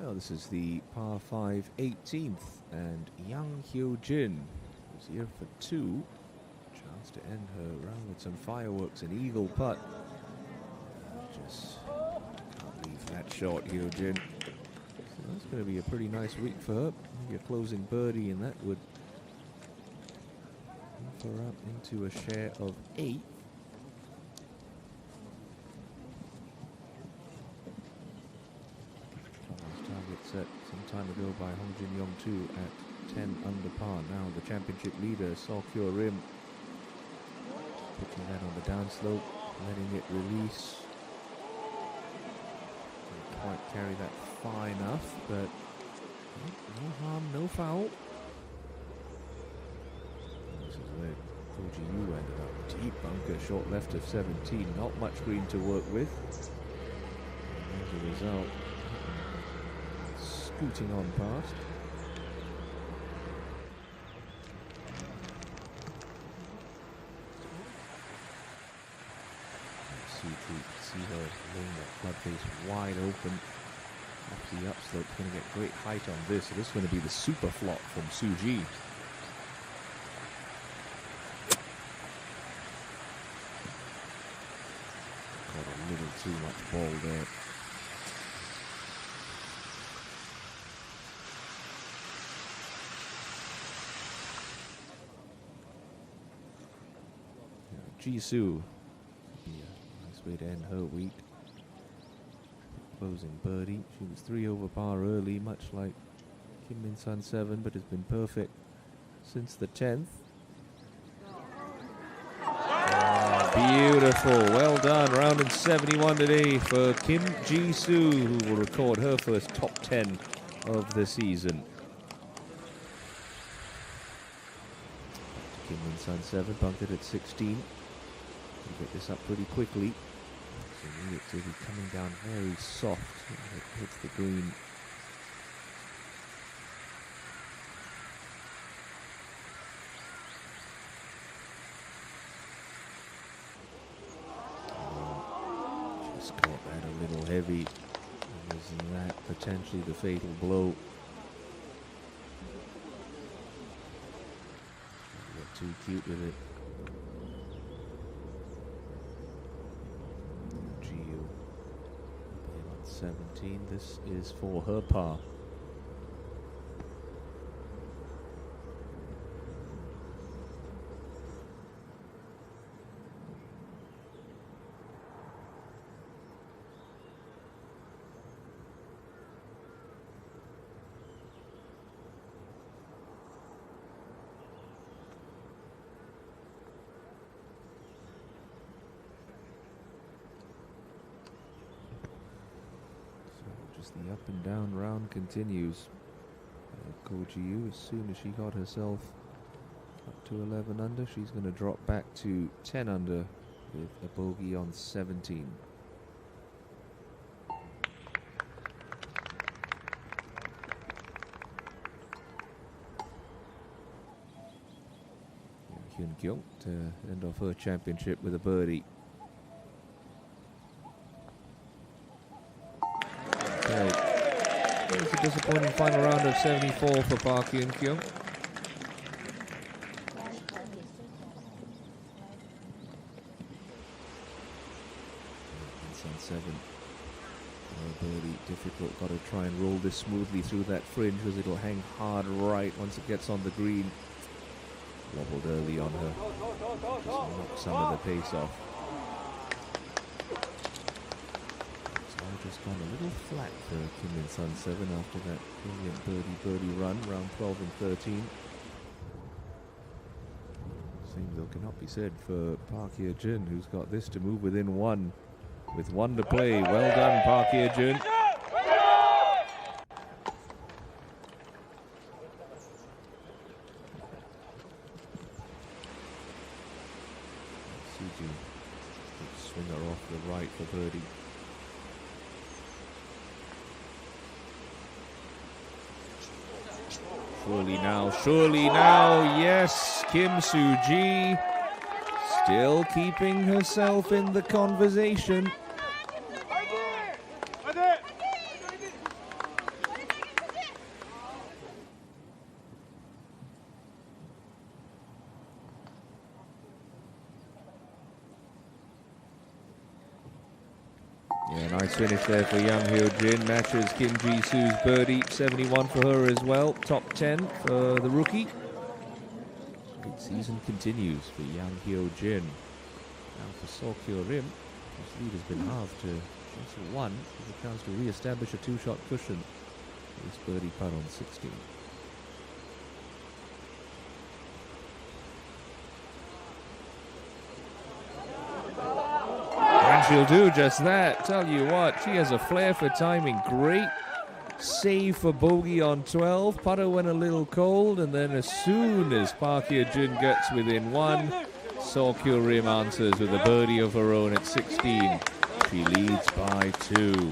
Well, this is the par 5 18th, and Yang Hyo-jin is here for 2. Chance to end her round with some fireworks, an eagle putt. Just can't leave that short, Hyo-jin. So that's going to be a pretty nice week for her. Maybe a closing birdie, and that would move her up into a share of 8. Target set some time ago by Hong Jin Young too at 10 under par. Now the championship leader, Seok Hyo Rim, pitching that on the downslope, letting it release. Didn't quite carry that far enough, but no harm, no foul. This is where Ko Ji-woo ended up. Deep bunker, short left of 17. Not much green to work with. And as a result, scooting on past. See her laying that club face wide open off the upslope. Going to get great height on this. So this is going to be the super flop from Suji. Got a little too much ball there. Jisoo, be a nice way to end her week. Closing birdie. She was 3 over par early, much like Kim Min-sun 7, but has been perfect since the 10th. Beautiful, well done. Round in 71 today for Kim Jisoo, who will record her first top 10 of the season. Kim Min-sun 7, bunkered at 16. Get this up pretty quickly. So it will be coming down very soft when it hits the green. Just caught that a little heavy. And isn't that potentially the fatal blow? Don't get too cute with it. 17. This is for her par. The up and down round continues. Ko Ji-woo, as soon as she got herself up to 11 under, she's going to drop back to 10 under with a bogey on 17. Hyun Kyung to end off her championship with a birdie. It was a disappointing final round of 74 for Park Hyun-kyung. Sun 7. Birdie, difficult. Got to try and roll this smoothly through that fringe because it'll hang hard right once it gets on the green. Wobbled early on her. Just knocked some of the pace off. Just gone a little flat for Kim Min-sun 7 after that brilliant birdie run, round 12 and 13. Same though cannot be said for Park Hye-jin, who's got this to move within 1 with 1 to play. Well done, Park Hye-jin. Suji swinger off the right for birdie. Surely now, yes, Kim Soo-ji still keeping herself in the conversation. Nice finish there for Yang Hyo-jin. Matches Kim Ji-soo's birdie. 71 for her as well. Top 10 for the rookie. Great season continues for Yang Hyo-jin. Now for Seo Kyo-rim, his lead has been halved to just 1. With a chance to re-establish a 2-shot cushion. This birdie putt on 16. And she'll do just that. Tell you what, she has a flair for timing. Great save for bogey on 12. Putter went a little cold, and then as soon as Park Hye-jin gets within 1, Seo Kyo-rim answers with a birdie of her own at 16. She leads by 2.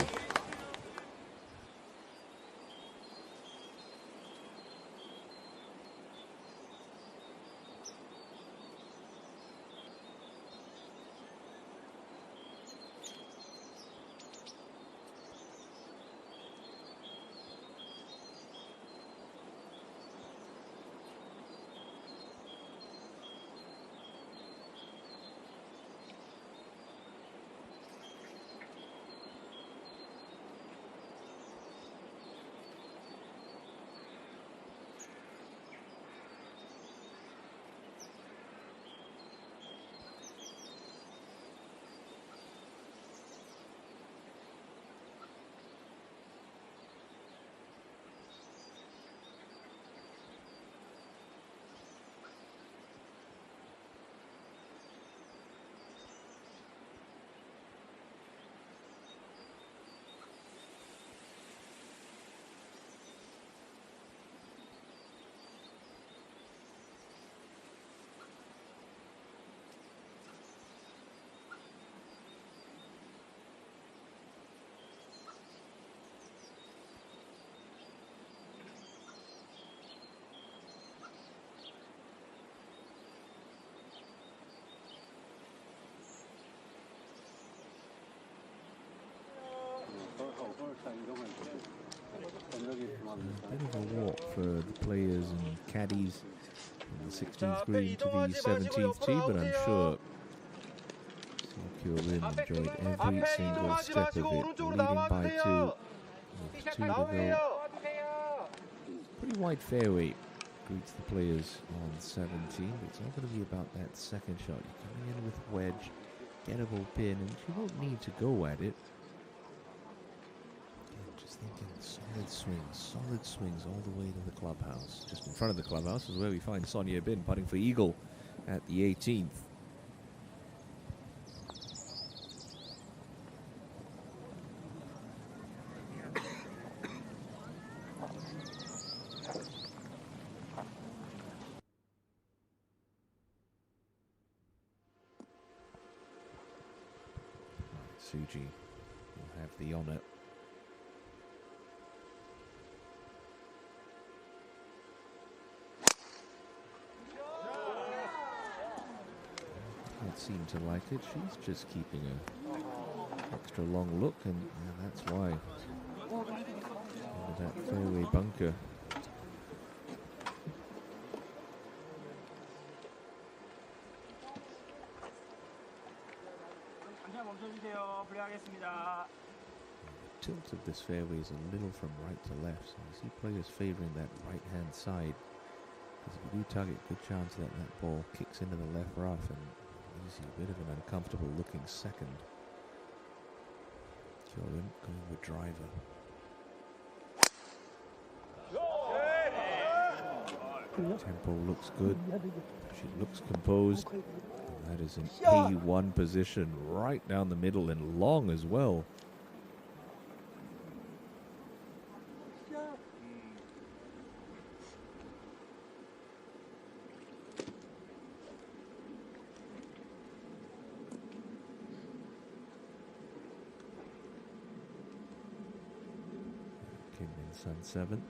A bit of a walk for the players and caddies from the 16th green to the 17th tee, but I'm sure Seo Kyo-rim enjoyed every single step of it, leading by 2 with 2 to go. Pretty wide fairway greets the players on 17, but it's all going to be about that second shot. You're coming in with wedge, gettable pin, and you won't need to go at it. Just thinking solid swings all the way to the clubhouse. Just in front of the clubhouse is where we find Son Ye-bin putting for eagle at the 18th. Suji will have the honor. Don't seem to like it. She's just keeping a extra long look, and that's why. Under that fairway bunker. The tilt of this fairway is a little from right to left, so you see players favouring that right-hand side. Because if you do target, good chance that that ball kicks into the left rough and leaves you a bit of an uncomfortable looking second. Kyo-rim going with driver. Tempo looks good. She looks composed. And that is an A1 position right down the middle and long as well. Kim Min-sun 7.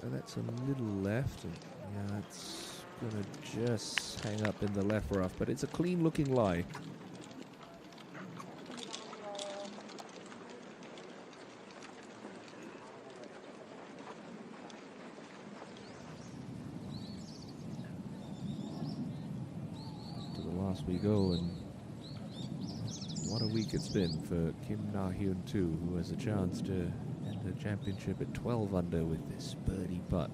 That's a little left, and yeah, it's gonna just hang up in the left rough, but it's a clean looking lie. we go, and what a week it's been for Kim Na-hyun too, who has a chance to end the championship at 12 under with this birdie putt.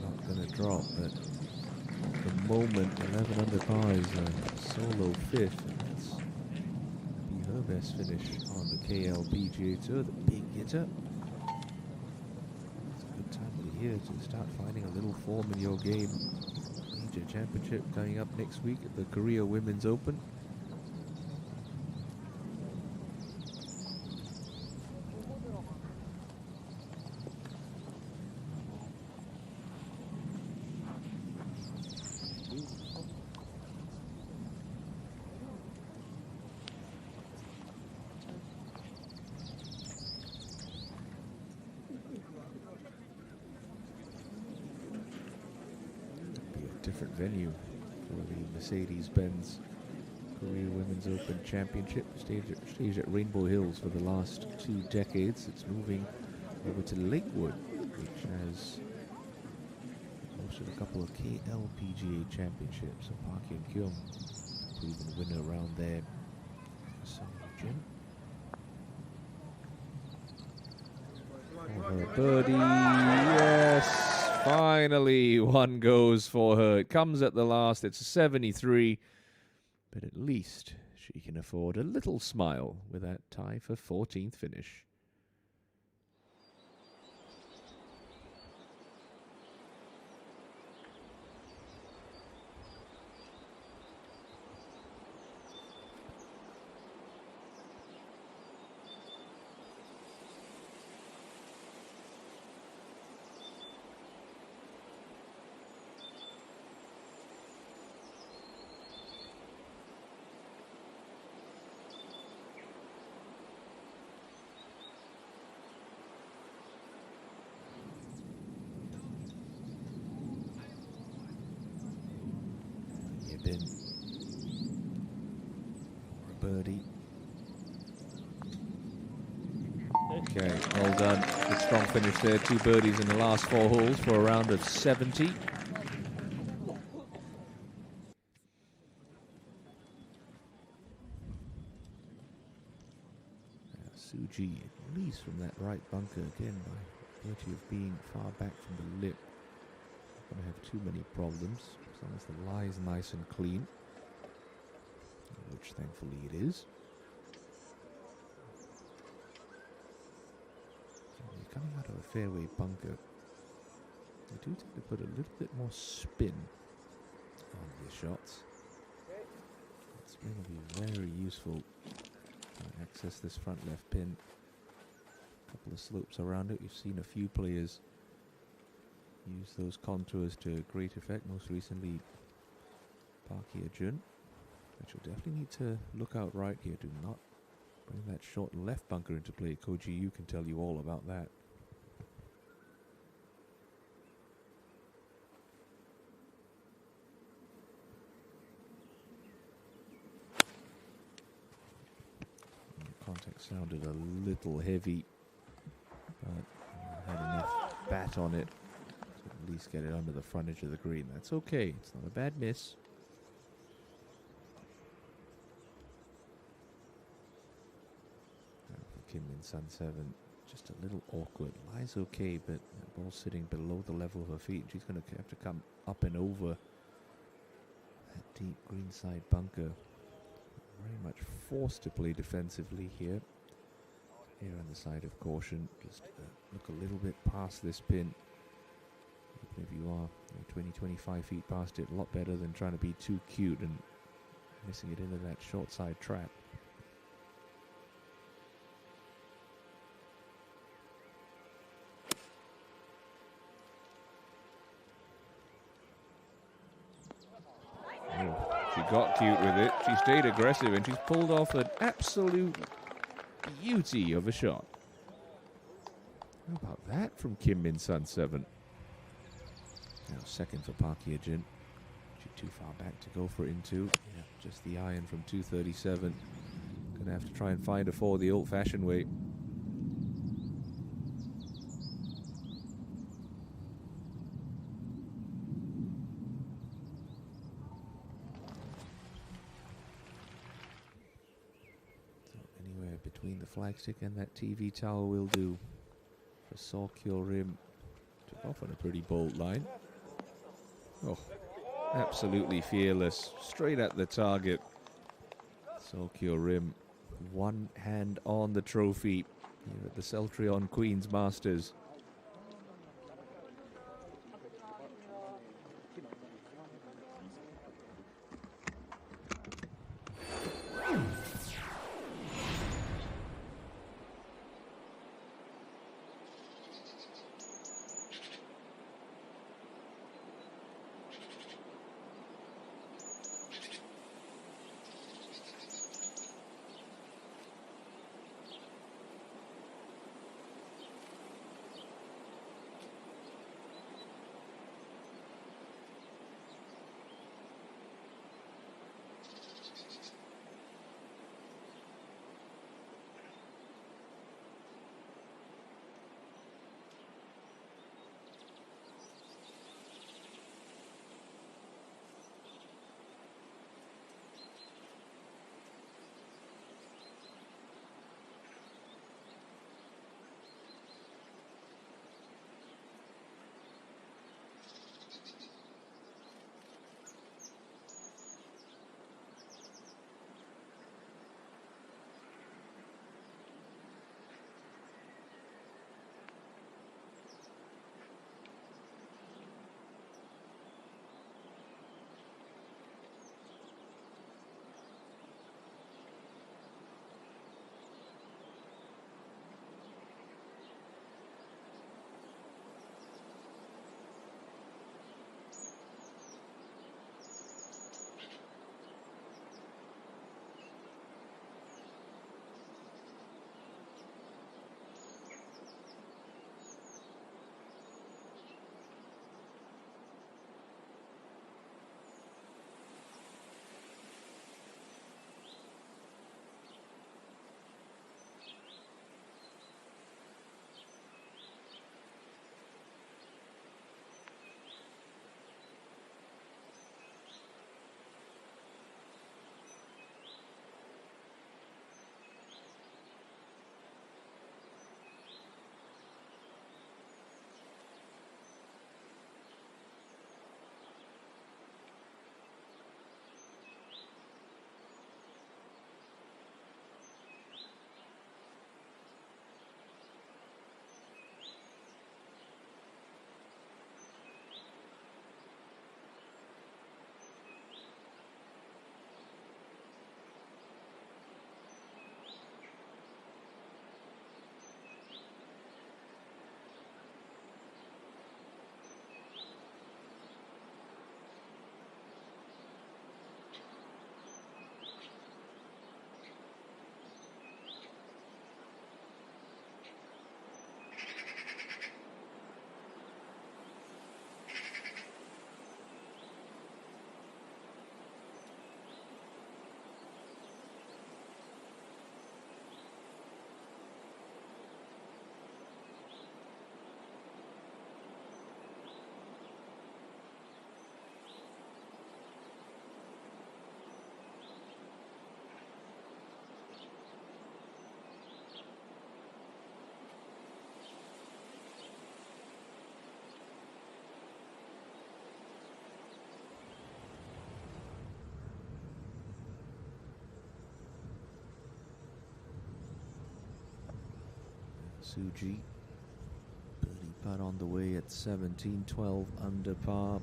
Not going to drop, but at the moment 11 under par is a solo fifth, and that's be her best finish on the KLPGA Tour. The big hitter. It's a good time of the year to start finding a little form in your game. Major championship coming up next week at the Korea Women's Open. Different venue for the Mercedes-Benz Korea Women's Open Championship, staged at Rainbow Hills for the last 2 decades. It's moving over to Lakewood, which has hosted a couple of KLPGA championships. So Park Hyun-kyung, proven winner around there. Jim. For her birdie, yes! Finally, one goes for her. It comes at the last. It's a 73. But at least she can afford a little smile with that tie for 14th finish. In for a birdie. Okay, well done. Good strong finish there. 2 birdies in the last 4 holes for a round of 70. Suji at least from that right bunker again by virtue of being far back from the lip. Not going to have too many problems. As long as the lie is nice and clean, which thankfully it is. So you're coming out of a fairway bunker. You do tend to put a little bit more spin on your shots. That spin will be very useful to access this front left pin. A couple of slopes around it. You've seen a few players use those contours to great effect, most recently Park Hye-jun. But you'll definitely need to look out right here. Do not bring that short left bunker into play. Koji Yu can tell you all about that. The contact sounded a little heavy, but had enough bat on it at least get it under the front edge of the green. That's okay. It's not a bad miss. For Kim Min-sun 7, just a little awkward. Lie's okay, but that ball's sitting below the level of her feet. She's going to have to come up and over that deep greenside bunker. Very much forced to play defensively here. Here on the side of caution. Just look a little bit past this pin. If you are 20-25 feet past it, a lot better than trying to be too cute and missing it into that short side trap. Oh, she got cute with it. She stayed aggressive and she's pulled off an absolute beauty of a shot. How about that from Kim Min-sun 7? Now second for Park Hye-jun. She too far back to go for it into. Yeah, just the iron from 237. Gonna have to try and find a 4 the old-fashioned way. flagstick and that TV tower will do for Sokyo Rim. Took off on a pretty bold line. Oh, absolutely fearless. Straight at the target. Sokyo Rim. One hand on the trophy here at the Celltrion Queens Masters. Suji. Birdie putt on the way at 17, 12 under par.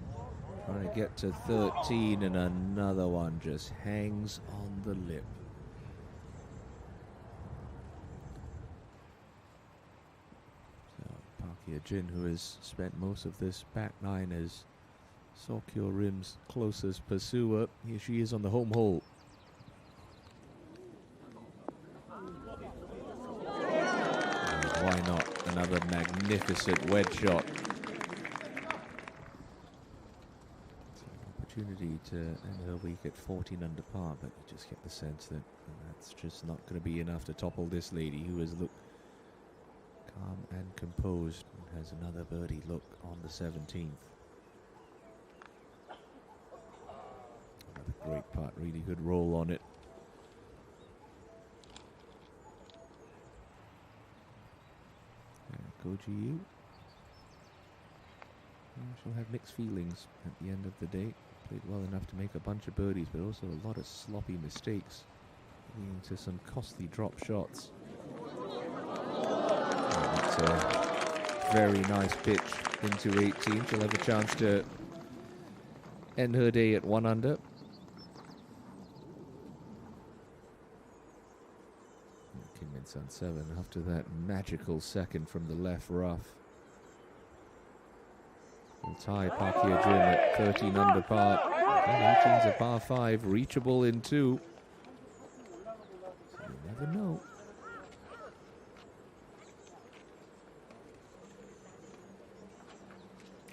Trying to get to 13 and another one just hangs on the lip. So Parkia Jin, who has spent most of this back nine as Sokyo Rim's closest pursuer. Here she is on the home hole. Why not? Another magnificent wedge shot. Opportunity to end her week at 14 under par, but you just get the sense that that's just not going to be enough to topple this lady, who has looked calm and composed and has another birdie look on the 17th. Another great putt, really good roll on it. KLPGA. She'll have mixed feelings at the end of the day. Played well enough to make a bunch of birdies, but also a lot of sloppy mistakes, leading to some costly drop shots. That's a very nice pitch into 18. She'll have a chance to end her day at 1 under. Kim Min-sun 7 after that magical second from the left rough. Will tie Park Hye-jin at 13 under par. And 18's a par 5, reachable in 2. So you never know.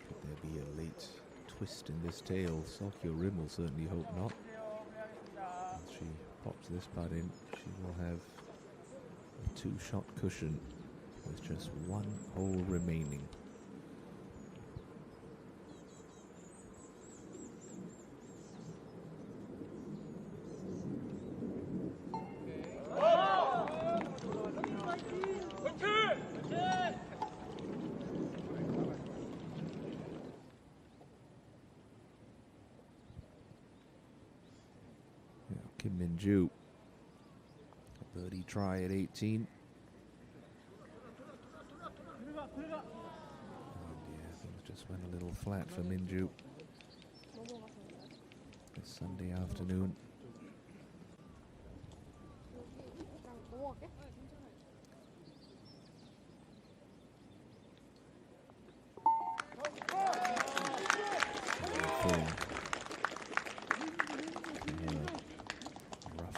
Could there be a late twist in this tail? Seo Rim will certainly hope not. As she pops this putt in, she will have a 2-shot cushion with just 1 hole remaining. Kim Min-ju, birdie try at 18. And yeah, things just went a little flat for Min-ju this Sunday afternoon.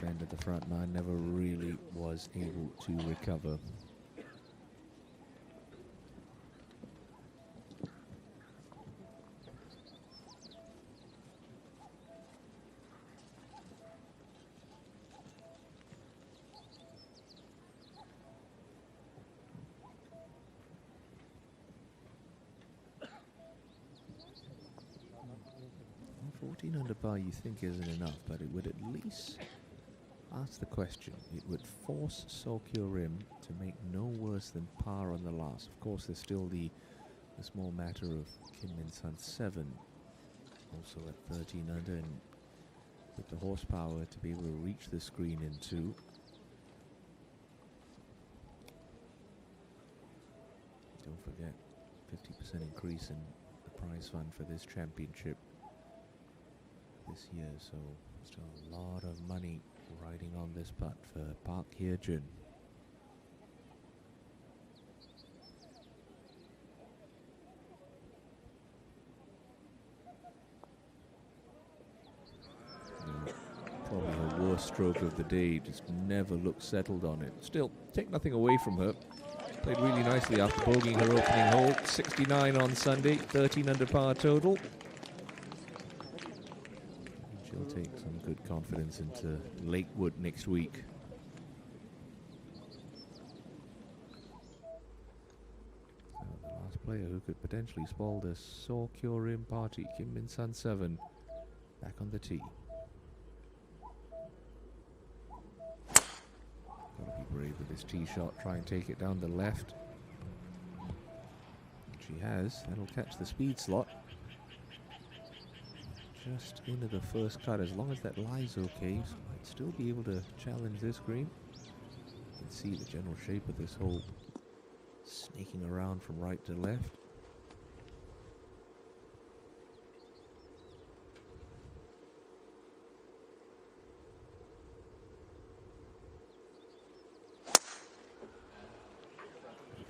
End of the front nine never really was able to recover. Well, 14 under par you think isn't enough, but it would at least ask the question. It would force Seo Rim to make no worse than par on the last. Of course, there's still the small matter of Kim Min-sun 7, also at 13 under, and with the horsepower to be able to reach the screen in 2. Don't forget, 50% increase in the prize fund for this championship this year, so still a lot of money riding on this putt for Park Hye-jin. Probably her worst stroke of the day, just never looked settled on it. Still, take nothing away from her. Played really nicely after bogeying her opening hole. 69 on Sunday, 13 under par total. She'll take some good confidence into Lakewood next week. So the last player who could potentially spoil the Seo Rim party, Kim Min-sun 7, back on the tee. Gotta be brave with this tee shot, try and take it down the left. She has, that'll catch the speed slot. Just into the first cut. As long as that lies okay, so might still be able to challenge this green. You can see the general shape of this hole snaking around from right to left.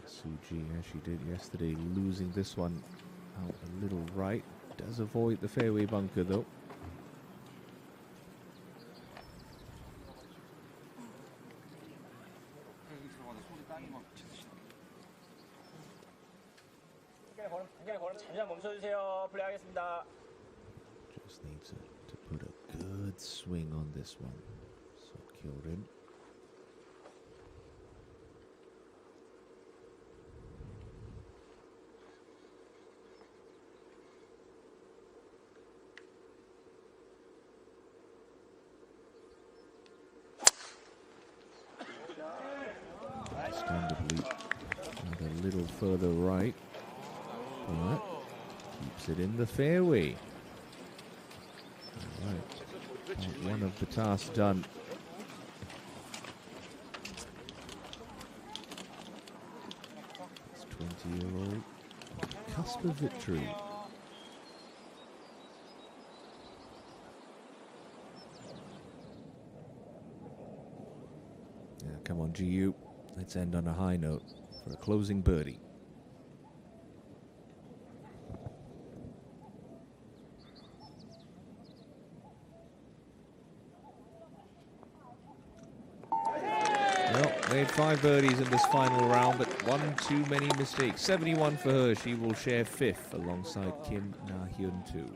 Suji, as she did yesterday, losing this one out a little right. Does avoid the fairway bunker though. Just needs to put a good swing on this one. So Rim. Understandably, another little further right. But keeps it in the fairway. All right. Part one of the task done. This 20-year-old cusp of victory. Yeah, come on, GU. Let's end on a high note for a closing birdie. Well, made 5 birdies in this final round, but one too many mistakes. 71 for her. She will share 5th alongside Kim Na-hyun too.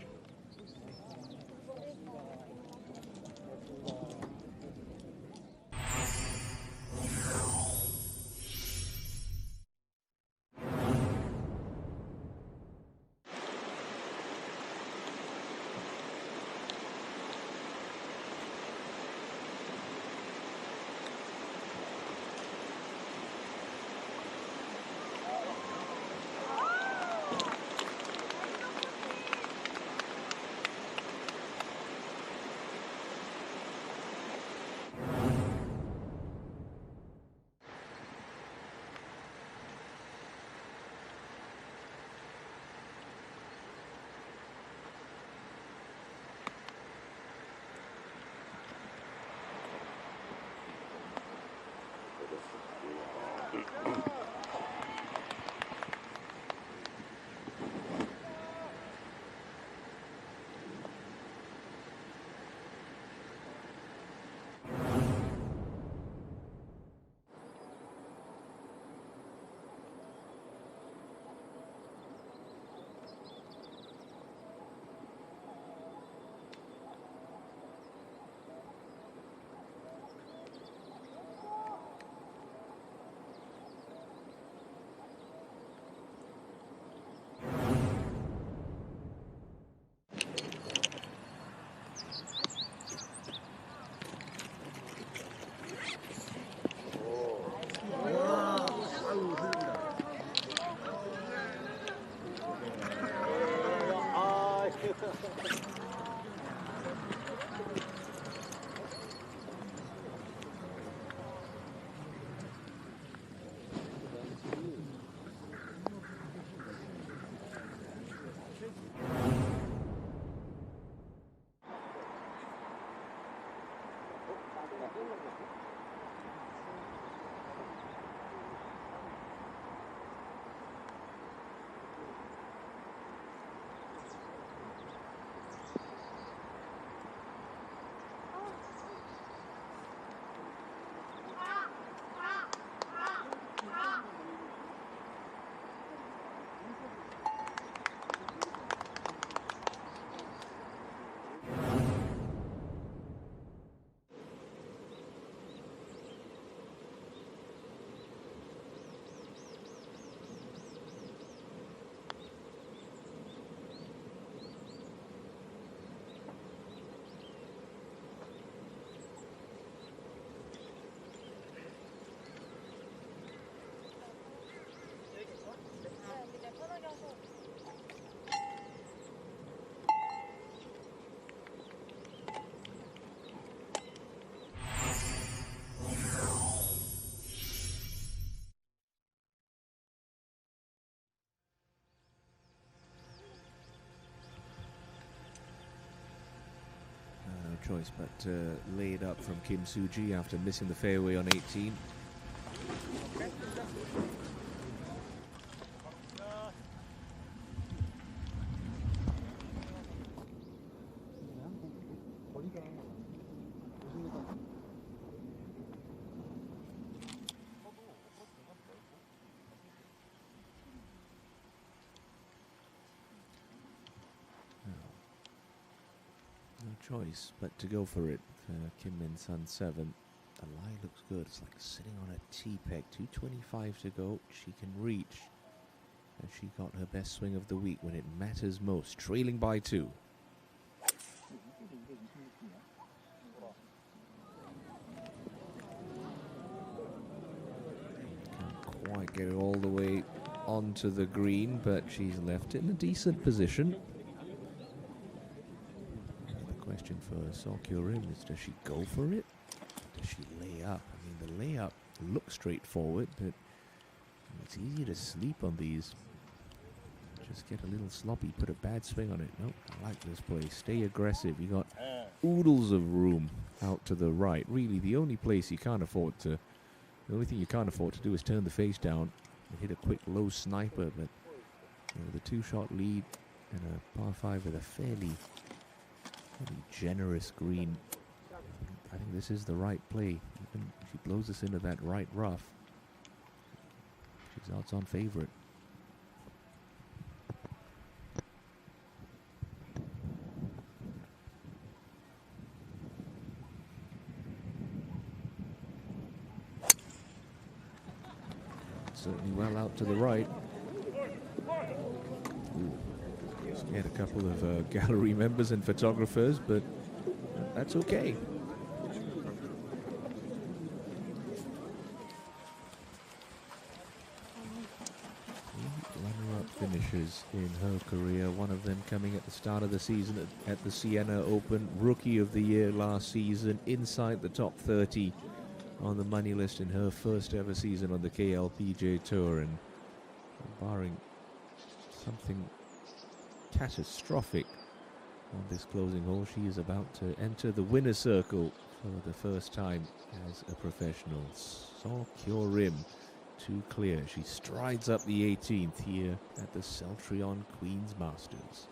Choice but laid up from Kim Soo-ji after missing the fairway on 18. No choice but to go for it. Kim Min-sun 7. The lie looks good. It's like sitting on a T-peg. 2:25 to go. She can reach. And she got her best swing of the week when it matters most. Trailing by 2. Can't quite get it all the way onto the green, but she's left it in a decent position. The question for Celltrion is, does she go for it? Does she lay up? I mean, the layup looks straightforward, but it's easy to sleep on these. Just get a little sloppy, put a bad swing on it. Nope, I like this play. Stay aggressive. You got oodles of room out to the right. Really, the only place you can't afford to, the only thing you can't afford to do is turn the face down and hit a quick low sniper. But with a 2-shot lead and a par 5 with a fairly generous green, I think this is the right play. Even if she blows this into that right rough, she's odds-on favorite. Certainly well out to the right. Ooh, scared a couple of gallery members and photographers, but that's okay. Runner-up finishes in her career, one of them coming at the start of the season at the Siena Open, Rookie of the Year last season, inside the top 30 on the money list in her first ever season on the KLPGA Tour, and barring something catastrophic on this closing hole, she is about to enter the winner's circle for the first time as a professional. Celltrion to clear. She strides up the 18th here at the Celltrion Queen's Masters.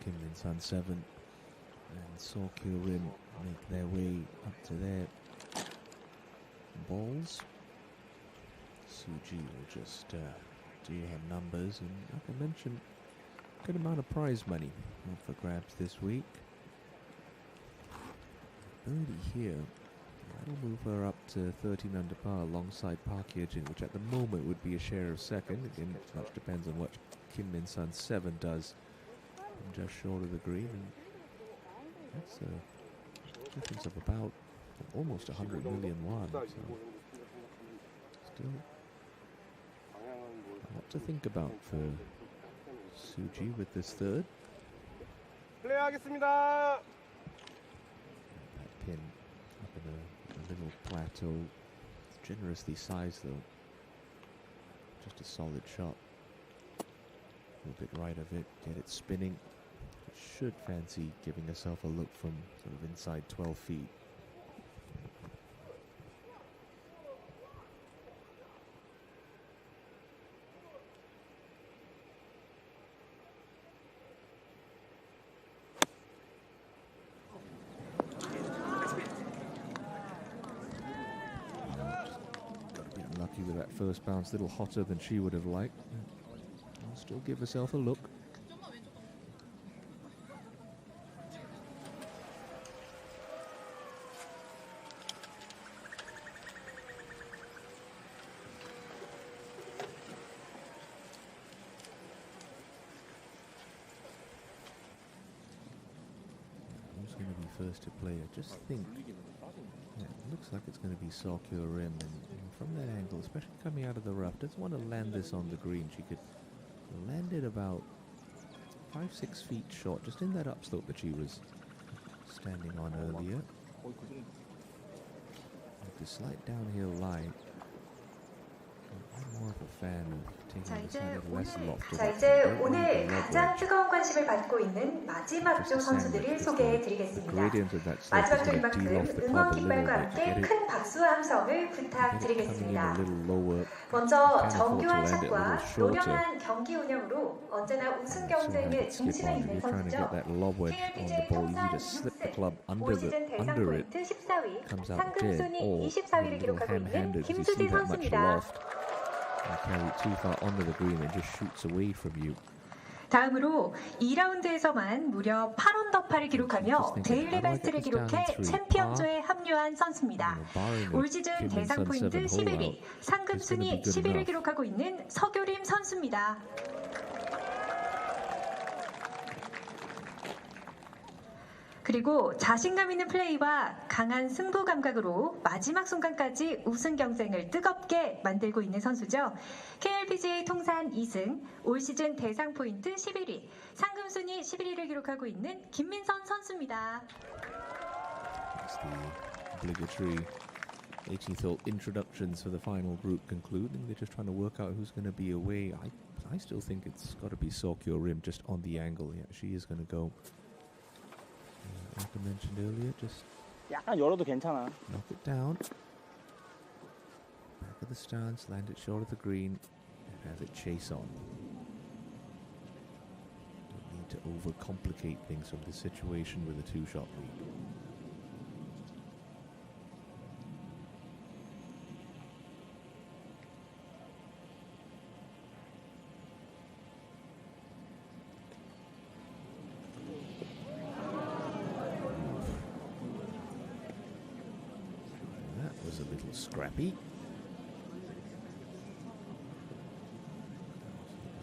Kim Min-sun 7 and Celltrion make their way up to their balls. Suji will just do her numbers, and like I mentioned, good amount of prize money up for grabs this week. Birdie here, that'll move her up to 13 under par alongside Park Ye-jin, which at the moment would be a share of second. Again, much depends on what Kim Min-sun 7 does. Just short of the green, and that's a difference of about almost 100 million won. So still a lot to think about for Suji with this third. That pin up in a little plateau. It's generously sized though. Just a solid shot. A little bit right of it, get it spinning. Should fancy giving herself a look from sort of inside 12 feet. Got to be unlucky with that first bounce, a little hotter than she would have liked. I'll still give herself a look. Going to be first to play. I just think it looks like it's going to be Celltrion, and from that angle, especially coming out of the rough, doesn't want to land this on the green. She could land it about 5-6 feet short, just in that upslope that she was standing on earlier. With the slight downhill lie, more 자, 이제 오늘 가장 뜨거운 관심을 받고 있는 마지막 조 선수들을 소개해 드리겠습니다. 마지막 조인 만큼 응원 깃발과 함께 큰 박수와 함성을 부탁드리겠습니다. 먼저 정교한 샷과 노련한 경기 운영으로 언제나 우승 경쟁의 중심에 있는 선수죠. KLPGA 통산 6승, 올 시즌 대상 포인트 14위, 상금 순위 24위를 기록하고 있는 김수지 선수입니다. Carry it too far onto the green and just shoots away from you. 다음으로 2라운드에서만 무려 8언더파를 기록하며 데일리 베스트를 기록해 챔피언조에 합류한 선수입니다. 올 시즌 대상 포인트 11위, 상금 순위 10위를 기록하고 있는 서교림 선수입니다. 그리고 자신감 있는 플레이와 강한 승부 감각으로 마지막 순간까지 우승 경쟁을 뜨겁게 만들고 있는 선수죠. KLPGA 통산 2승, 올 시즌 대상 포인트 11위, 상금 순위 11위를 기록하고 있는 김민선 선수입니다. That's the obligatory 18th hole introductions for the final group concluding. They're just trying to work out who's going to be away. I still think it's got to be Sokyo Rim just on the angle. Yeah, she is going to go. Like I mentioned earlier, just 약간 열어도 괜찮아. knock it down. Back of the stance, land it short of the green, and have it chase on. Don't need to overcomplicate things from this situation with a two-shot lead. A little scrappy.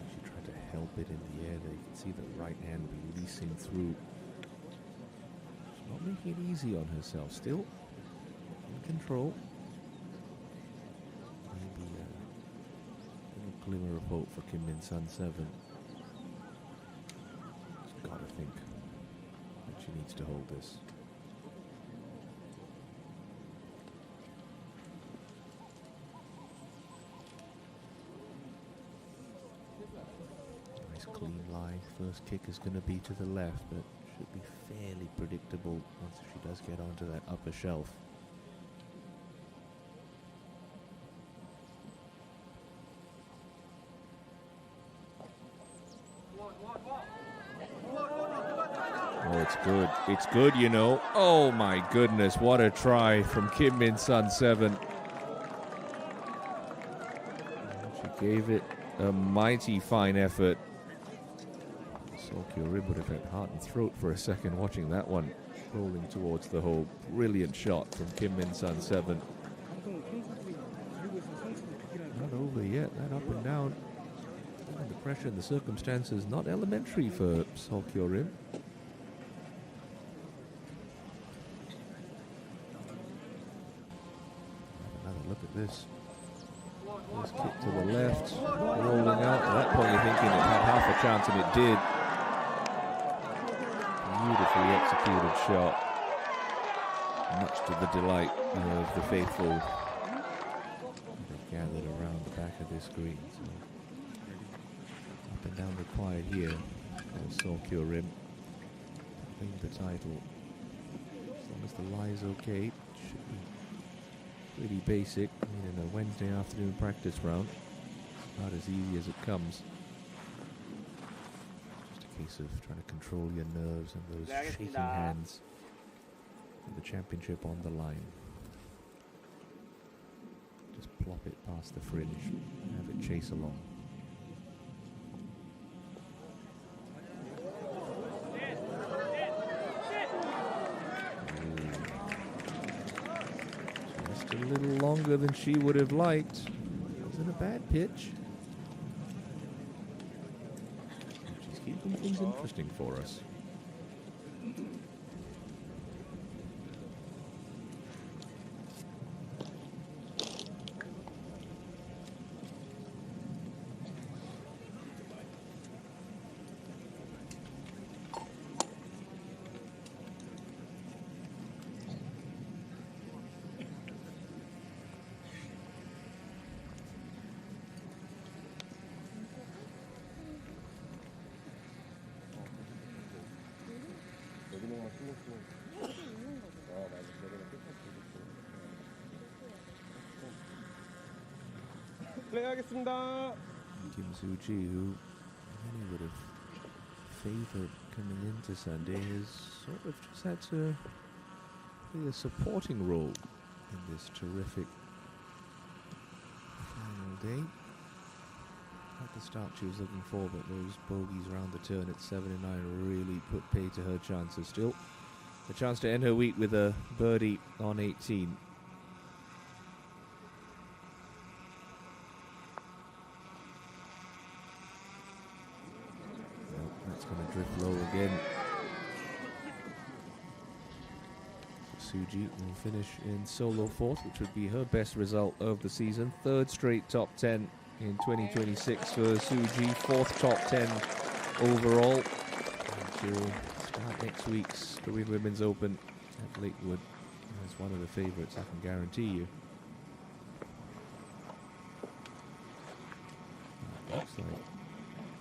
She tried to help it in the air there. You can see the right hand releasing through. She's not making it easy on herself. Still in control. Maybe a little glimmer of hope for Kim Min Sun 7. She's got to think that she needs to hold this. Clean lie. First kick is going to be to the left, but should be fairly predictable once she does get onto that upper shelf. Oh, it's good. It's good, you know. Oh my goodness, what a try from Kim Min Sun 7. She gave it a mighty fine effort. Sokyo Rim would have had heart and throat for a second watching that one rolling towards the hole. Brilliant shot from Kim Min Sun 7. Not over yet, that up and down. And the pressure and the circumstances not elementary for Sokyo Rim. Have another look at this. First kick to the left, rolling out. At that point you're thinking it had half a chance, and it did. Beautifully executed shot, much to the delight of the faithful that gathered around the back of this green. So up and down required here for Sokyo Rim to claim the title. As long as the lie is okay, it should be pretty basic. I mean, in a Wednesday afternoon practice round, it's not as easy as it comes. Case of trying to control your nerves and those shaking hands with the championship on the line. Just plop it past the fringe and have it chase along. Just a little longer than she would have liked. Wasn't a bad pitch. Keeping things interesting for us. 플레이하겠습니다. Kim Soo-ji, who many would have favoured coming into Sunday, has sort of just had to play a supporting role in this terrific final day. At the start she was looking for, but those bogeys around the turn at 7 and 9 really put pay to her chances. Still, a chance to end her week with a birdie on 18. That's going to drift low again. Soo-ji will finish in solo fourth, which would be her best result of the season. Third straight top 10 in 2026 for Soo-ji, fourth top 10 overall. And she'll start next week's Korean Women's Open at Lakewood as one of the favourites, I can guarantee you. Looks like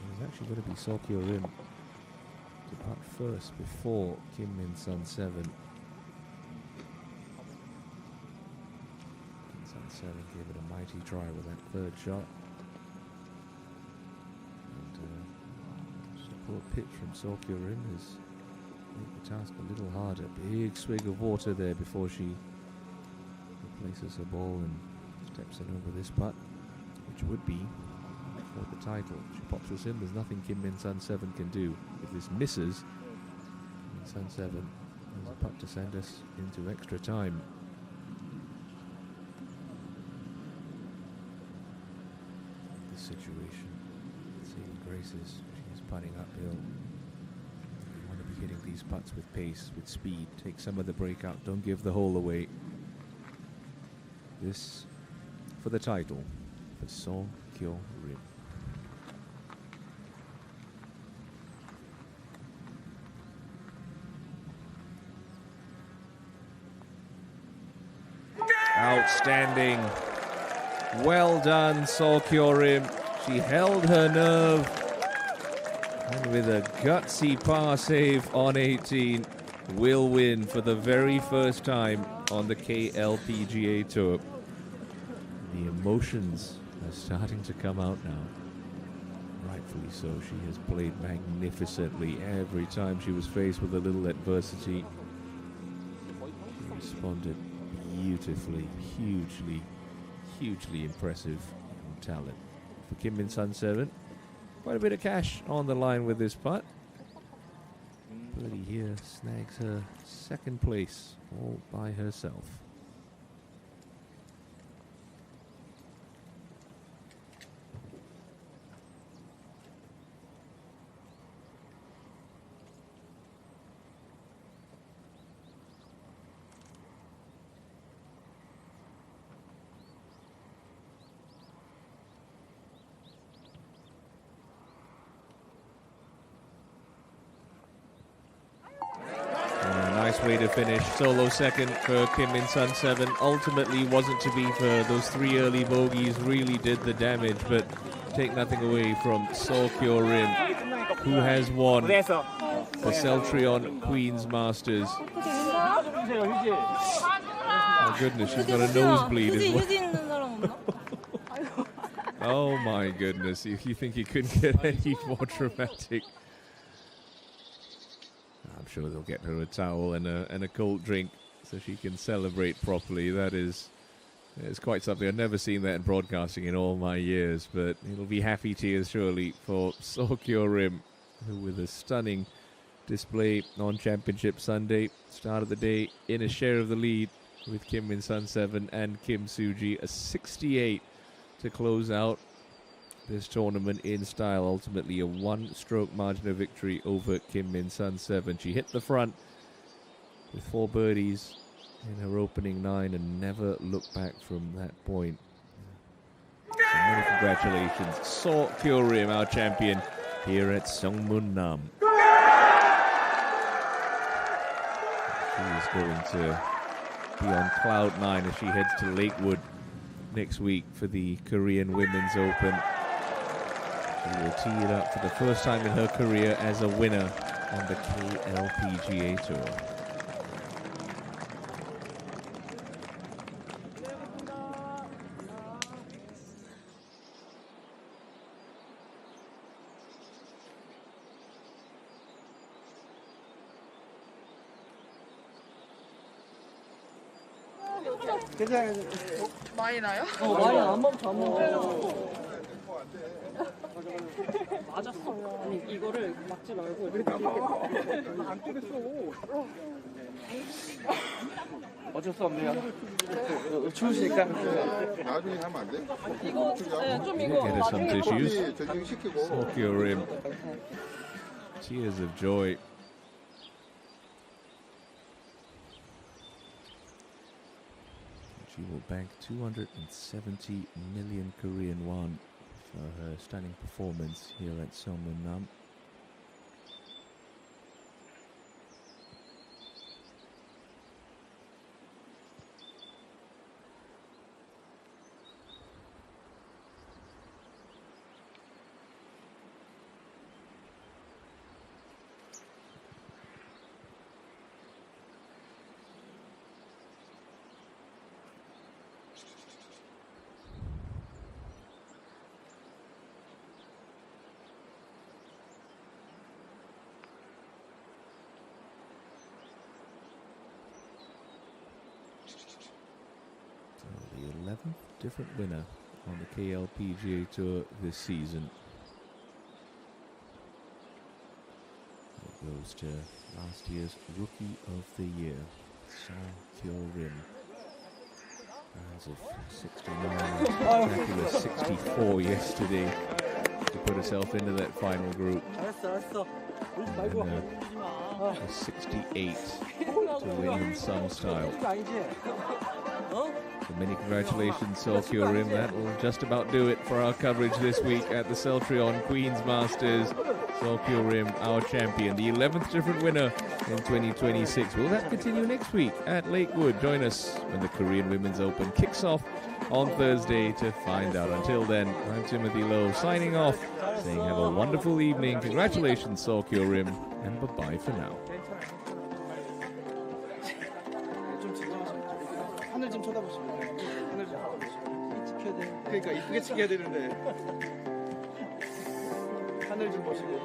there's actually going to be Sokyo Rim to putt first before Kim Min-sun 7. Min-sun 7 gave it a mighty try with that third shot. And just a poor pitch from Sokyo Rim has made the task a little harder. Big swig of water there before she replaces her ball and steps in over this putt, which would be for the title. She pops this in, there's nothing Kim Min-sun 7 can do. If this misses, Min-sun 7 has a putt to send us into extra time. This situation, Sadie Grace's, she's putting uphill. You want to be hitting these putts with pace, with speed. Take some of the breakout, don't give the hole away. This for the title for Sokyo Rim. Outstanding. Well done, Sokyo Rim. She held her nerve. And with a gutsy par save on 18, will win for the very first time on the KLPGA Tour. The emotions are starting to come out now. Rightfully so. She has played magnificently every time she was faced with a little adversity. She responded beautifully, hugely impressive talent. For Kim Min-sun 7, quite a bit of cash on the line with this putt. Birdie here snags her second place all by herself. Nice way to finish. Solo second for Kim Min-sun 7. Ultimately wasn't to be for those three early bogeys. Really did the damage, but take nothing away from Sokyo Rim, who has won the Celltrion Queen's Masters. Oh goodness, she's got a nosebleed as well. Oh my goodness, if you think you couldn't get any more dramatic. I'm sure they'll get her a towel and a cold drink so she can celebrate properly. It's quite something. I've never seen that in broadcasting in all my years, but it'll be happy tears surely for Sokyo Rim, who with a stunning display on Championship Sunday started the day in a share of the lead with Kim Min-sun 7 and Kim Soo-ji, a 68 to close out this tournament in style. Ultimately a one-stroke margin of victory over Kim Min-sun 7. She hit the front with 4 birdies in her opening 9 and never looked back from that point. So many congratulations, Sokyo Rim, our champion here at Sungmun-nam. She is going to be on cloud 9 as she heads to Lakewood next week for the Korean Women's Open. She will tee it up for the first time in her career as a winner on the KLPGA Tour. 많이 나요? 많이 안 멈춰, 안 멈춰. 맞았어. 아니 이거를 막지 말고 안 때렸어. 어쩔 수 없네요. 추우시니까. 나중에 하면 안 돼? 이거 좀 Get 이거 her some 나중에 tissues. 전쟁시키고. Soak your rim. Tears of joy. She will bank 270 million Korean won for her stunning performance here at Seomunam. So the 11th different winner on the KLPGA Tour this season. It goes to last year's Rookie of the Year, Celltrion. As of 69, spectacular 64 yesterday to put herself into that final group. And a 68 to win in some style. So many congratulations, Celltrion. That will just about do it for our coverage this week at the Celltrion Queen's Masters. Celltrion, our champion, the 11th different winner in 2026. Will that continue next week at Lakewood? Join us when the Korean Women's Open kicks off on Thursday to find out. Until then, I'm Timothy Lowe signing off, saying have a wonderful evening. Congratulations, Celltrion, and bye-bye for now. 하늘 좀 쳐다보시고. 하늘 좀 쳐다보시고. 지켜야 돼. 그러니까 이쁘게 치게 되는데. 하늘 좀 보시고.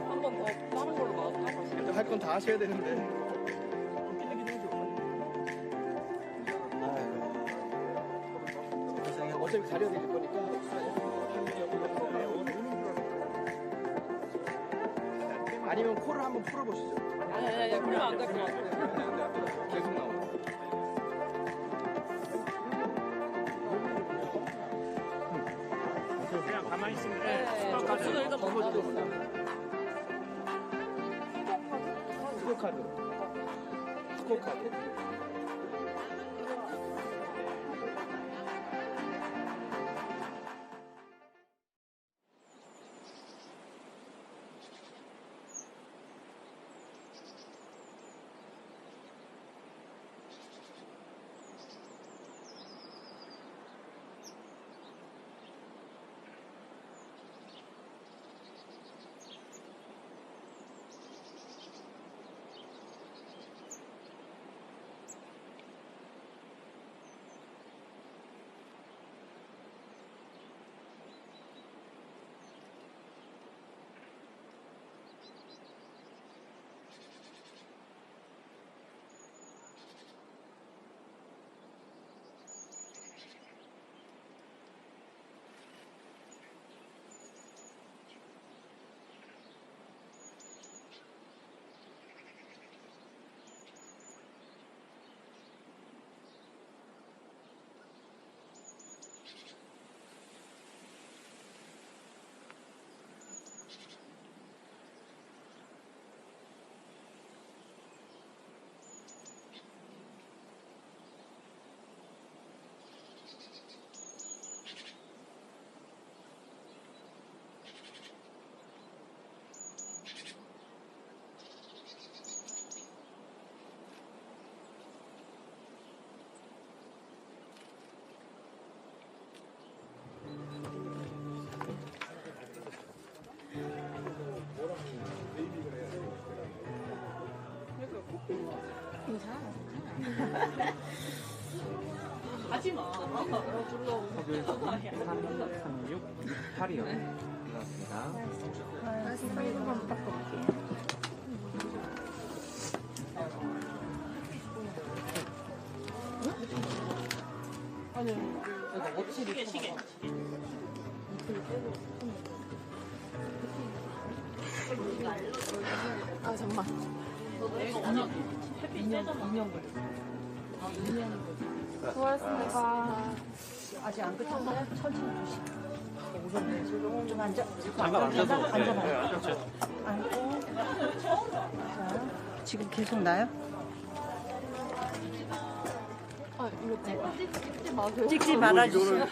한 번 더 다른 걸로 나갈까? 할 건 다 하셔야 되는데. 어차피 가려야 될 거니까. 아니면 코를 한번 풀어보시죠. 아니 그러면 안 될 것 같아. 계속 나와. 그냥 가만히 있으면 네, 접수도 일단 벗어주고. 스코카드. 스코카드. 하지 마. 36, 8이요. 고맙습니다. 빨리 한번 바꿔볼게요. 아니, 시계, 시계. 아, 잠깐만. 햇빛 쬐잖아. 2년 걸려. 아, 2년 걸려. 수고하셨습니다. 아직 안 끝났어요? 천천히 주시고. 좀 앉아. 잠깐 앉아서. 앉아봐요. 앉고. 자, 지금 계속 나요? 아, 이거 찍지 마세요. 찍지 말아주세요.